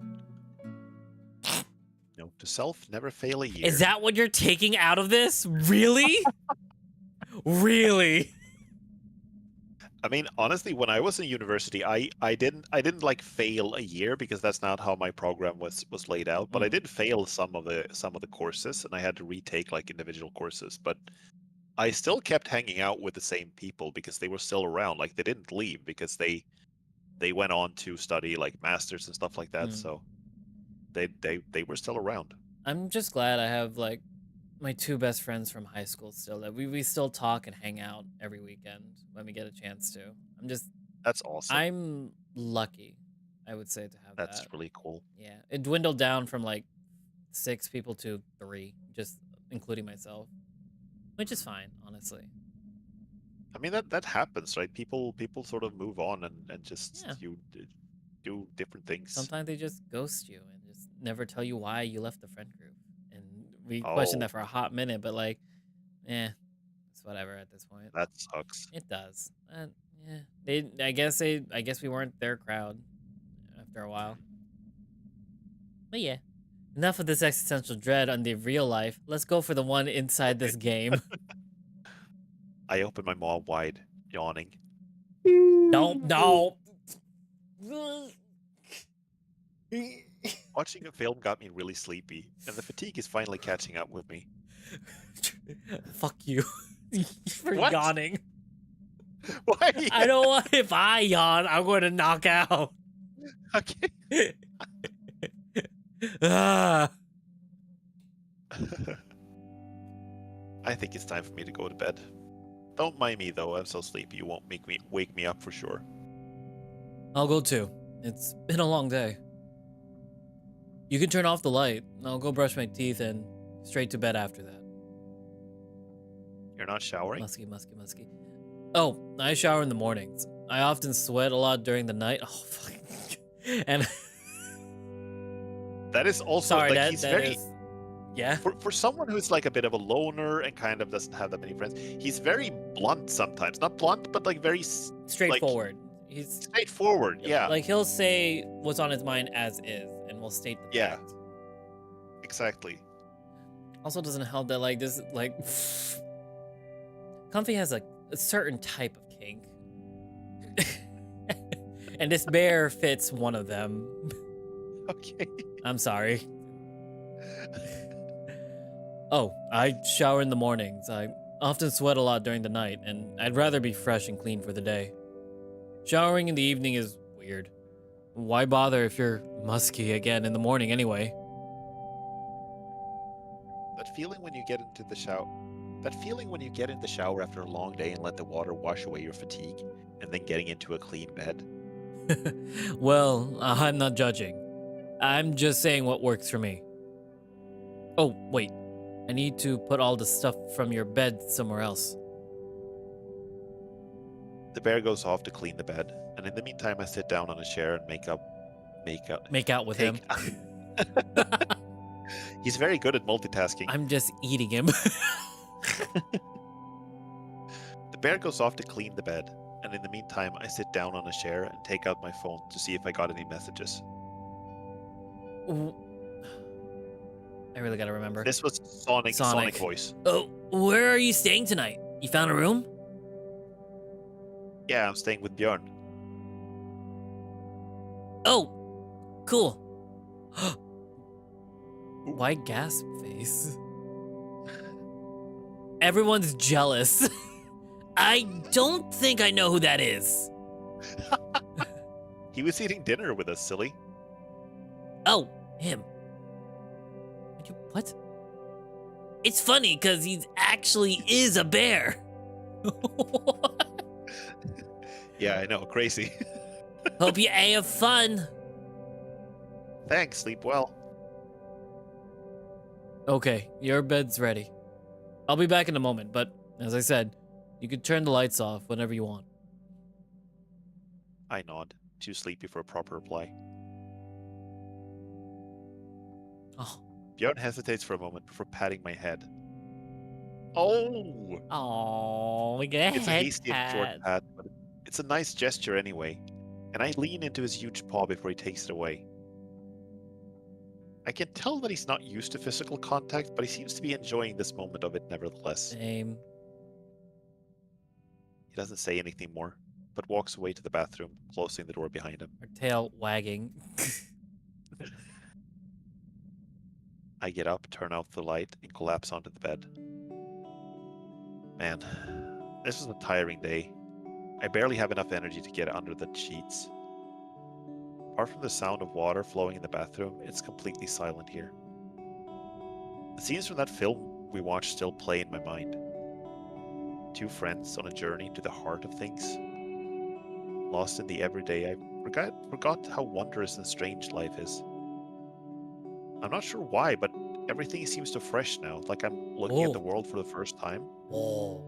B: Note to self, never fail a year.
A: Is that what you're taking out of this? Really? Really?
B: I mean, honestly, when I was in university, I didn't like fail a year because that's not how my program was laid out. But I did fail some of the courses, and I had to retake like individual courses. But I still kept hanging out with the same people because they were still around. Like they didn't leave because they went on to study like masters and stuff like that. So they were still around.
A: I'm just glad I have like my two best friends from high school still, that we still talk and hang out every weekend when we get a chance to.
B: That's awesome.
A: I'm lucky, I would say, to have that.
B: That's really cool.
A: Yeah, it dwindled down from like 6 people to 3, just including myself, which is fine, honestly.
B: I mean, that happens, right? People sort of move on and just you do different things.
A: Sometimes they just ghost you and just never tell you why you left the friend group. And we questioned that for a hot minute, but like, it's whatever at this point.
B: That sucks.
A: It does. I guess we weren't their crowd after a while. But yeah, enough of this existential dread on the real life. Let's go for the one inside this game.
B: I open my maw wide, yawning.
A: No.
B: Watching a film got me really sleepy, and the fatigue is finally catching up with me.
A: Fuck you. For yawning.
B: Why?
A: I don't want, if I yawn, I'm going to knock out.
B: Okay.
A: Ah.
B: I think it's time for me to go to bed. Don't mind me though, I'm so sleepy you won't wake me up for sure.
A: I'll go too. It's been a long day. You can turn off the light. I'll go brush my teeth and straight to bed after that.
B: You're not showering?
A: Musky. Oh, I shower in the mornings. I often sweat a lot during the night. Oh, fuck. And
B: that is also
A: sorry,
B: like he's very
A: is... Yeah.
B: For someone who's like a bit of a loner and kind of doesn't have that many friends, he's very blunt sometimes. Not blunt, but like very
A: straightforward.
B: Like, he's straightforward, yeah.
A: Like he'll say what's on his mind as is, and we'll state the fact.
B: Exactly.
A: Also, doesn't help that like this like Comfy has a certain type of kink, and this bear fits one of them.
B: Okay.
A: I'm sorry. Oh, I shower in the mornings. I often sweat a lot during the night, and I'd rather be fresh and clean for the day. Showering in the evening is weird. Why bother if you're musky again in the morning anyway?
B: That feeling when you get into the shower after a long day and let the water wash away your fatigue, and then getting into a clean bed.
A: Well, I'm not judging. I'm just saying what works for me. Oh, wait. I need to put all the stuff from your bed somewhere else.
B: The bear goes off to clean the bed, and in the meantime I sit down on a chair and make out with him. He's very good at multitasking.
A: I'm just eating him.
B: The bear goes off to clean the bed, and in the meantime, I sit down on a chair and take out my phone to see if I got any messages.
A: I really gotta remember.
B: This was Sonic voice.
A: Oh, where are you staying tonight? You found a room?
B: Yeah, I'm staying with Bjorn.
A: Oh, cool. Why gasp face? Everyone's jealous. I don't think I know who that is.
B: He was eating dinner with us, silly.
A: Oh, him. What? It's funny because he actually is a bear.
B: Yeah, I know, crazy.
A: Hope you have fun.
B: Thanks, sleep well.
A: Okay, your bed's ready. I'll be back in a moment, but as I said, you can turn the lights off whenever you want.
B: I nod, too sleepy for a proper reply.
A: Oh.
B: Bjorn hesitates for a moment before patting my head. Oh!
A: Oh, we get a
B: It's a
A: head
B: hasty and short
A: pat.
B: pat, but it's a nice gesture anyway, and I lean into his huge paw before he takes it away. I can tell that he's not used to physical contact, but he seems to be enjoying this moment of it nevertheless.
A: Same.
B: He doesn't say anything more, but walks away to the bathroom, closing the door behind him.
A: Our tail wagging.
B: I get up, turn off the light, and collapse onto the bed. Man, this was a tiring day. I barely have enough energy to get under the sheets. Apart from the sound of water flowing in the bathroom, it's completely silent here. The scenes from that film we watched still play in my mind. Two friends on a journey to the heart of things. Lost in the everyday, I forgot how wondrous and strange life is. I'm not sure why, but everything seems so fresh now, like I'm looking at the world for the first time.
A: Oh.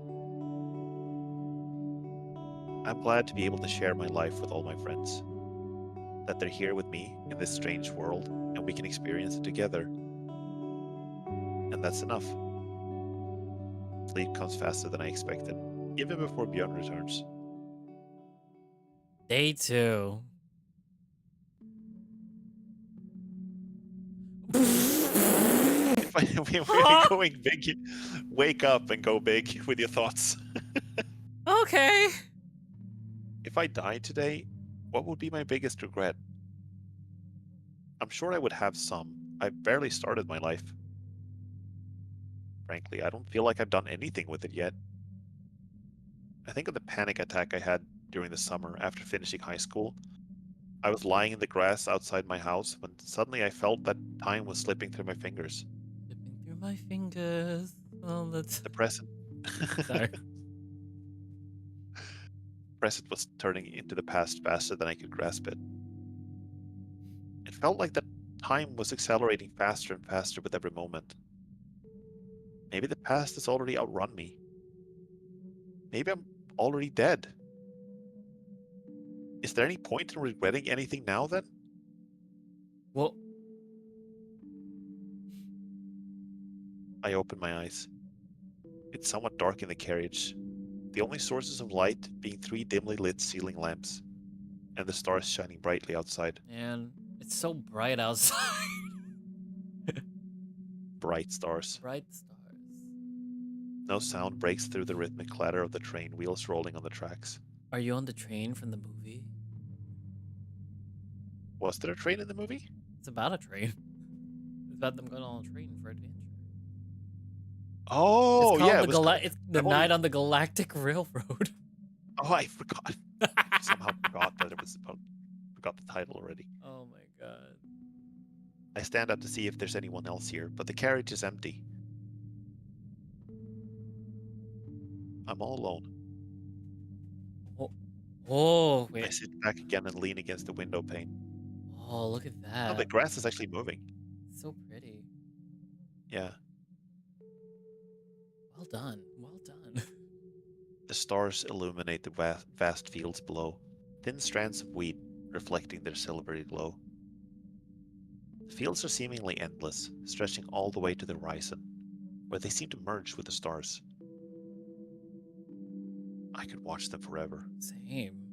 B: I'm glad to be able to share my life with all my friends. That they're here with me in this strange world, and we can experience it together. And that's enough. Sleep comes faster than I expected, even before Bjorn returns.
A: Day 2.
B: We're going big. Wake up and go big with your thoughts.
A: Okay.
B: If I died today, what would be my biggest regret? I'm sure I would have some. I've barely started my life. Frankly, I don't feel like I've done anything with it yet. I think of the panic attack I had during the summer after finishing high school. I was lying in the grass outside my house when suddenly I felt that time was slipping through my fingers.
A: Slipping through my fingers. Oh, that's...
B: The present.
A: Sorry.
B: Present was turning into the past faster than I could grasp it. It felt like that time was accelerating faster and faster with every moment. Maybe the past has already outrun me. Maybe I'm already dead. Is there any point in regretting anything now then?
A: Well,
B: I open my eyes. It's somewhat dark in the carriage, the only sources of light being 3 dimly lit ceiling lamps, and the stars shining brightly outside.
A: man, it's so bright outside.
B: Bright stars.
A: Bright stars.
B: No sound breaks through the rhythmic clatter of the train wheels rolling on the tracks.
A: Are you on the train from the movie?
B: Was there a train in the movie?
A: It's about a train. It's about them going on a train for adventure.
B: Oh,
A: it's called
B: yeah.
A: It's the Night on the Galactic Railroad.
B: Oh, I forgot. Somehow forgot that it was about. Forgot the title already.
A: Oh my god.
B: I stand up to see if there's anyone else here, but the carriage is empty. I'm all alone.
A: Oh, wait.
B: I sit back again and lean against the window pane.
A: Oh, look at that.
B: Oh, the grass is actually moving.
A: It's so pretty.
B: Yeah.
A: Well done. Well done.
B: The stars illuminate the vast fields below, thin strands of wheat reflecting their silvery glow. The fields are seemingly endless, stretching all the way to the horizon, where they seem to merge with the stars. I could watch them forever.
A: Same.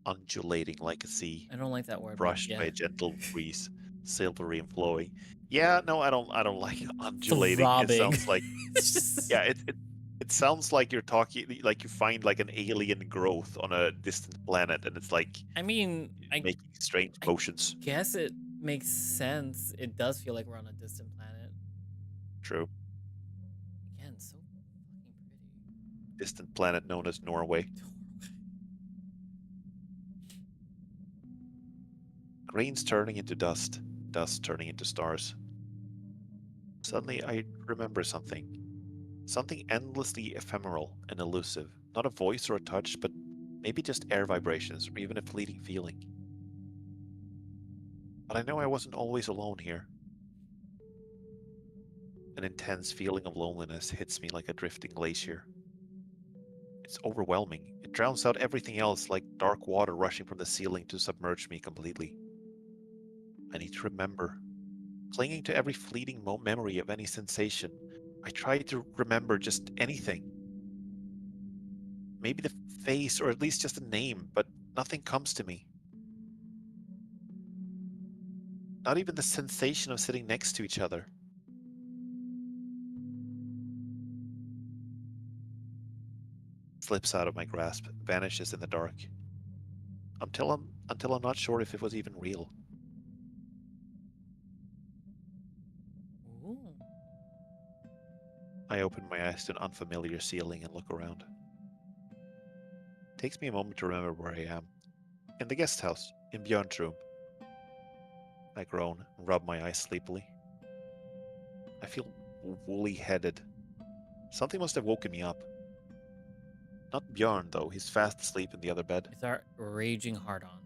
B: Undulating like a sea,
A: I don't like that word, but
B: brushed
A: yeah.
B: by a gentle breeze, silvery and flowing. Yeah, no, I don't like undulating. It
A: Throbbing.
B: sounds like
A: It's just...
B: yeah, it sounds like you're talking like you find like an alien growth on a distant planet, and it's like
A: I mean,
B: making strange
A: I
B: motions.
A: guess it makes sense. It does feel like we're on a distant planet.
B: True.
A: Again, so fucking pretty.
B: Distant planet known as Norway. Grains turning into dust, dust turning into stars. Suddenly I remember something. Something endlessly ephemeral and elusive. Not a voice or a touch, but maybe just air vibrations or even a fleeting feeling. But I know I wasn't always alone here. An intense feeling of loneliness hits me like a drifting glacier. It's overwhelming. It drowns out everything else like dark water rushing from the ceiling to submerge me completely. I need to remember. Clinging to every fleeting memory of any sensation, I try to remember just anything. Maybe the face or at least just a name, but nothing comes to me. Not even the sensation of sitting next to each other. Slips out of my grasp, vanishes in the dark. Until I'm not sure if it was even real.
A: Ooh.
B: I open my eyes to an unfamiliar ceiling and look around. It takes me a moment to remember where I am. In the guest house, in Björn's room. I groan and rub my eyes sleepily. I feel woolly-headed. Something must have woken me up. Not Björn, though. He's fast asleep in the other bed.
A: It's our raging hard on.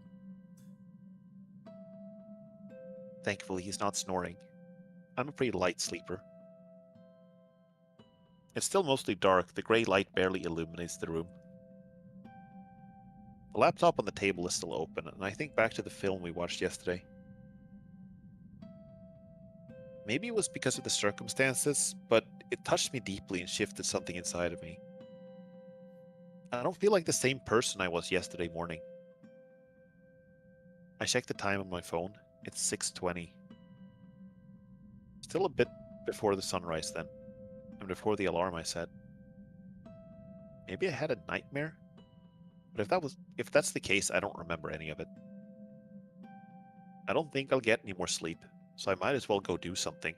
B: Thankfully, he's not snoring. I'm a pretty light sleeper. It's still mostly dark. The grey light barely illuminates the room. The laptop on the table is still open, and I think back to the film we watched yesterday. Maybe it was because of the circumstances, but it touched me deeply and shifted something inside of me. I don't feel like the same person I was yesterday morning. I check the time on my phone. It's 6:20. Still a bit before the sunrise then, and before the alarm I set. Maybe I had a nightmare? But if that's the case, I don't remember any of it. I don't think I'll get any more sleep, so I might as well go do something.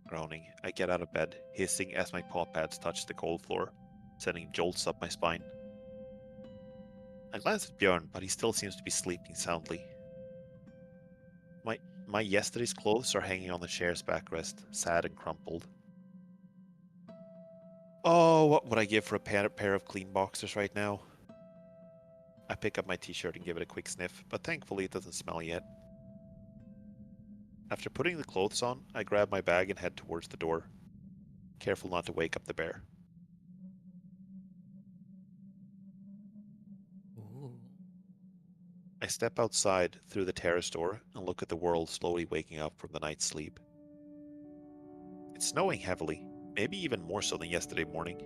B: Groaning, I get out of bed, hissing as my paw pads touch the cold floor, sending jolts up my spine. I glance at Björn, but he still seems to be sleeping soundly. My yesterday's clothes are hanging on the chair's backrest, sad and crumpled. Oh, what would I give for a pair of clean boxers right now? I pick up my t-shirt and give it a quick sniff, but thankfully it doesn't smell yet. After putting the clothes on, I grab my bag and head towards the door, careful not to wake up the bear.
A: Ooh.
B: I step outside through the terrace door and look at the world slowly waking up from the night's sleep. It's snowing heavily, maybe even more so than yesterday morning.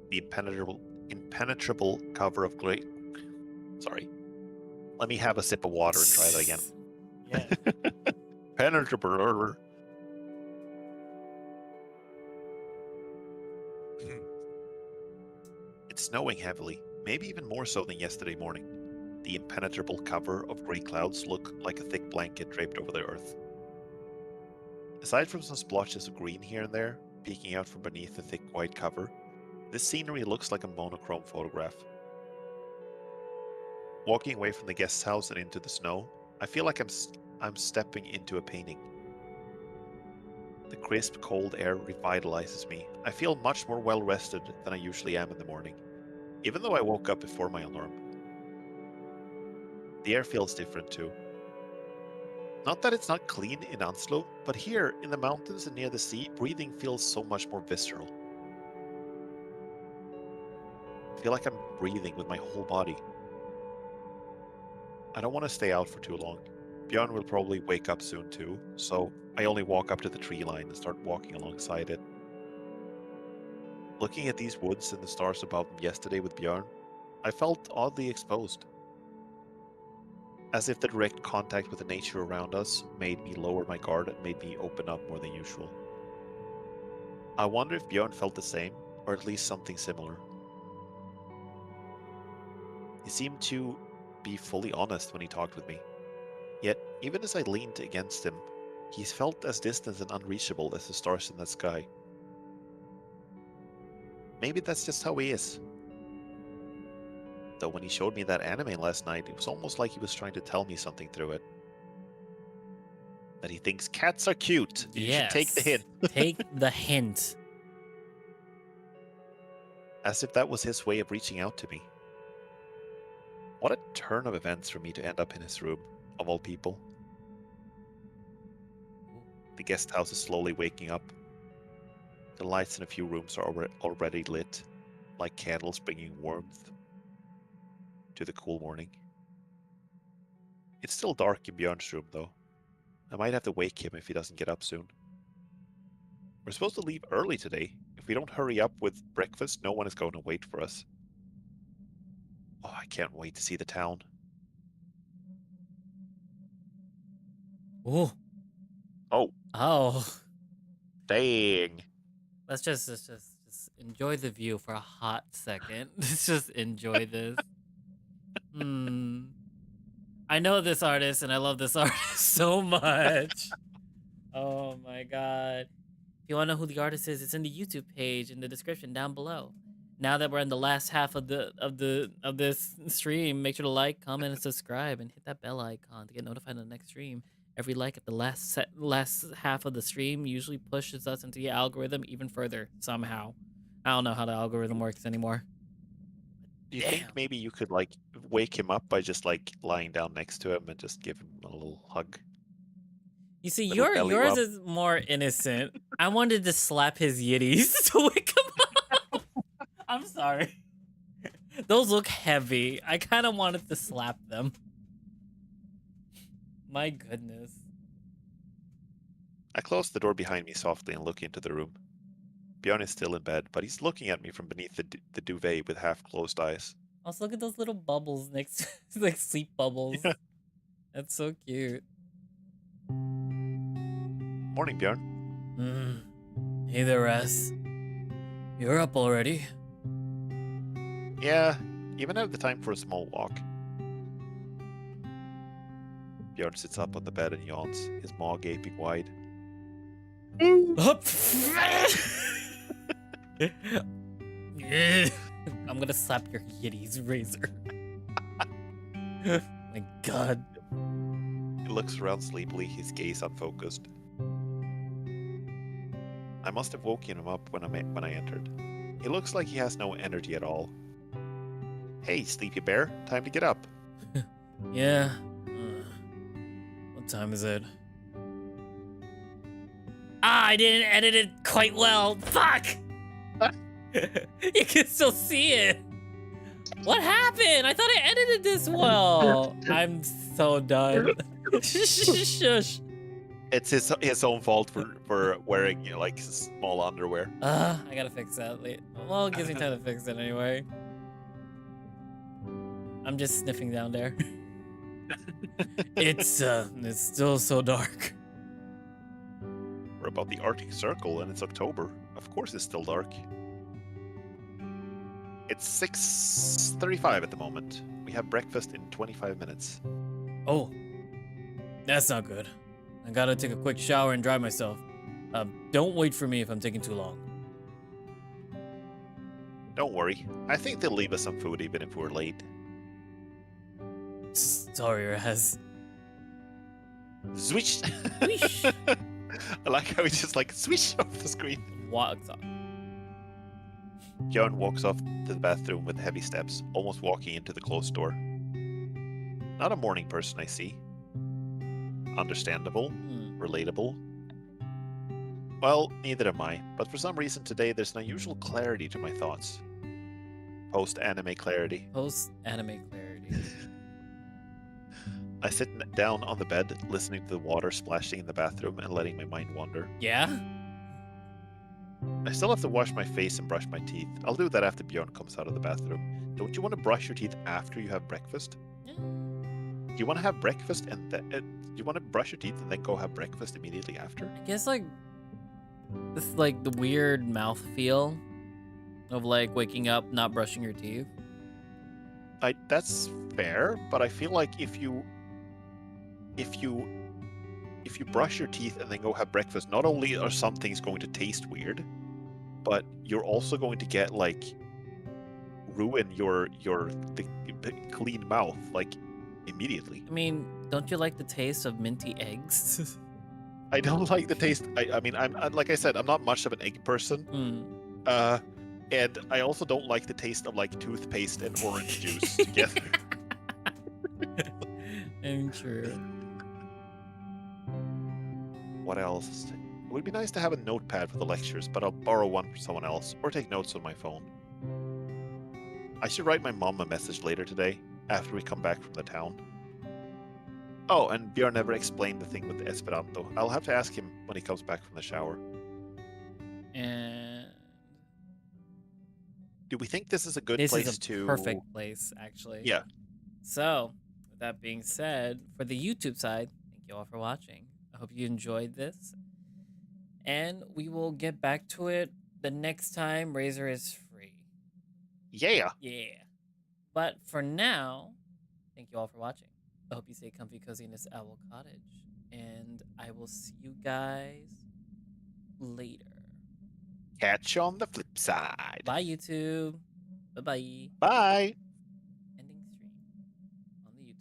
B: The impenetrable cover of gray... Sorry. Let me have a sip of water and try that again.
A: Yeah.
B: Penetrable. It's snowing heavily, maybe even more so than yesterday morning. The impenetrable cover of grey clouds look like a thick blanket draped over the earth. Aside from some splotches of green here and there, peeking out from beneath the thick white cover, this scenery looks like a monochrome photograph. Walking away from the guest house and into the snow, I feel like I'm stepping into a painting. The crisp, cold air revitalizes me. I feel much more well-rested than I usually am in the morning, even though I woke up before my alarm. The air feels different too. Not that it's not clean in Anslo, but here, in the mountains and near the sea, breathing feels so much more visceral. I feel like I'm breathing with my whole body. I don't want to stay out for too long. Björn will probably wake up soon too, so I only walk up to the tree line and start walking alongside it. Looking at these woods and the stars above them yesterday with Björn, I felt oddly exposed. As if the direct contact with the nature around us made me lower my guard and made me open up more than usual. I wonder if Björn felt the same, or at least something similar. He seemed to be fully honest when he talked with me. Yet, even as I leaned against him, he felt as distant and unreachable as the stars in the sky. Maybe that's just how he is. Though when he showed me that anime last night, it was almost like he was trying to tell me something through it. That he thinks cats are cute. You should take the hint.
A: Take the hint.
B: As if that was his way of reaching out to me. What a turn of events for me to end up in his room, of all people. The guest house is slowly waking up. The lights in a few rooms are already lit, like candles bringing warmth to the cool morning. It's still dark in Björn's room, though. I might have to wake him if he doesn't get up soon. We're supposed to leave early today. If we don't hurry up with breakfast, no one is going to wait for us. Oh, I can't wait to see the town.
A: Ooh.
B: Oh, dang.
A: Let's just enjoy the view for a hot second. Let's just enjoy this. I know this artist and I love this artist so much. Oh my god. If you want to know who the artist is, it's in the YouTube page in the description down below. Now that we're in the last half of this stream, make sure to like, comment, and subscribe, and hit that bell icon to get notified of the next stream. Every like at the last half of the stream usually pushes us into the algorithm even further somehow. I don't know how the algorithm works anymore.
B: Do you think maybe you could like wake him up by just like lying down next to him and just give him a little hug?
A: You see,
B: Little belly
A: yours
B: rub.
A: is more innocent. I wanted to slap his yitties to wake him up. I'm sorry. Those look heavy. I kind of wanted to slap them. My goodness.
B: I close the door behind me softly and look into the room. Björn is still in bed, but he's looking at me from beneath the duvet with half-closed eyes.
A: Also, look at those little bubbles next to like sleep bubbles.
B: Yeah.
A: That's so cute.
B: Morning, Björn.
A: Hey there, Raz. You're up already?
B: Yeah, even have the time for a small walk. Björn sits up on the bed and yawns, his maw gaping wide.
A: Up! I'm gonna slap your yitties, Razor. My god.
B: He looks around sleepily, his gaze unfocused. I must have woken him up when I entered. He looks like he has no energy at all. Hey, sleepy bear, time to get up.
A: Yeah. What time is it? I didn't edit it quite well. Fuck! You can still see it. What happened? I thought I edited this well. I'm so done. Shush.
B: It's his own fault for wearing like small underwear.
A: I gotta fix that later. Well, it gives me time to fix it anyway. I'm just sniffing down there. It's still so dark.
B: We're about the Arctic Circle and it's October. Of course it's still dark. It's 6:35 at the moment. We have breakfast in 25 minutes.
A: Oh, that's not good. I gotta take a quick shower and dry myself. Don't wait for me if I'm taking too long.
B: Don't worry. I think they'll leave us some food even if we're late.
A: Sorry, Raz.
B: Swish!
A: Swish.
B: I like how he just like swish off the screen.
A: Walks off.
B: Björn walks off to the bathroom with heavy steps, almost walking into the closed door. Not a morning person, I see. Understandable. Relatable. Well, neither am I, but for some reason today there's an unusual clarity to my thoughts. Post-anime clarity.
A: Post-anime clarity.
B: I sit down on the bed, listening to the water splashing in the bathroom and letting my mind wander.
A: Yeah?
B: I still have to wash my face and brush my teeth. I'll do that after Bjorn comes out of the bathroom. Don't you want to brush your teeth after you have breakfast?
A: Yeah.
B: Do you want to have breakfast and then do you want to brush your teeth and then go have breakfast immediately after?
A: I guess like this like the weird mouth feel of like waking up not brushing your teeth.
B: That's fair, but I feel like if you brush your teeth and then go have breakfast, not only are some things going to taste weird, but you're also going to get like ruin the clean mouth like immediately.
A: I mean, don't you like the taste of minty eggs?
B: I don't like the taste. I mean, I'm like I said, I'm not much of an egg person. And I also don't like the taste of like toothpaste and orange juice together.
A: I'm true.
B: What else? It would be nice to have a notepad for the lectures, but I'll borrow one from someone else or take notes on my phone. I should write my mom a message later today after we come back from the town. Oh, and Björn never explained the thing with the Esperanto. I'll have to ask him when he comes back from the shower.
A: And
B: do we think this is a good
A: this
B: place
A: is a perfect place, actually.
B: Yeah.
A: So, with that being said, for the YouTube side, thank you all for watching. I hope you enjoyed this. And we will get back to it the next time Razor is free.
B: Yeah.
A: Yeah. But for now, thank you all for watching. I hope you stay comfy, cozy in this owl cottage. And I will see you guys later.
B: Catch you on the flip side.
A: Bye, YouTube. Bye-bye.
B: Bye.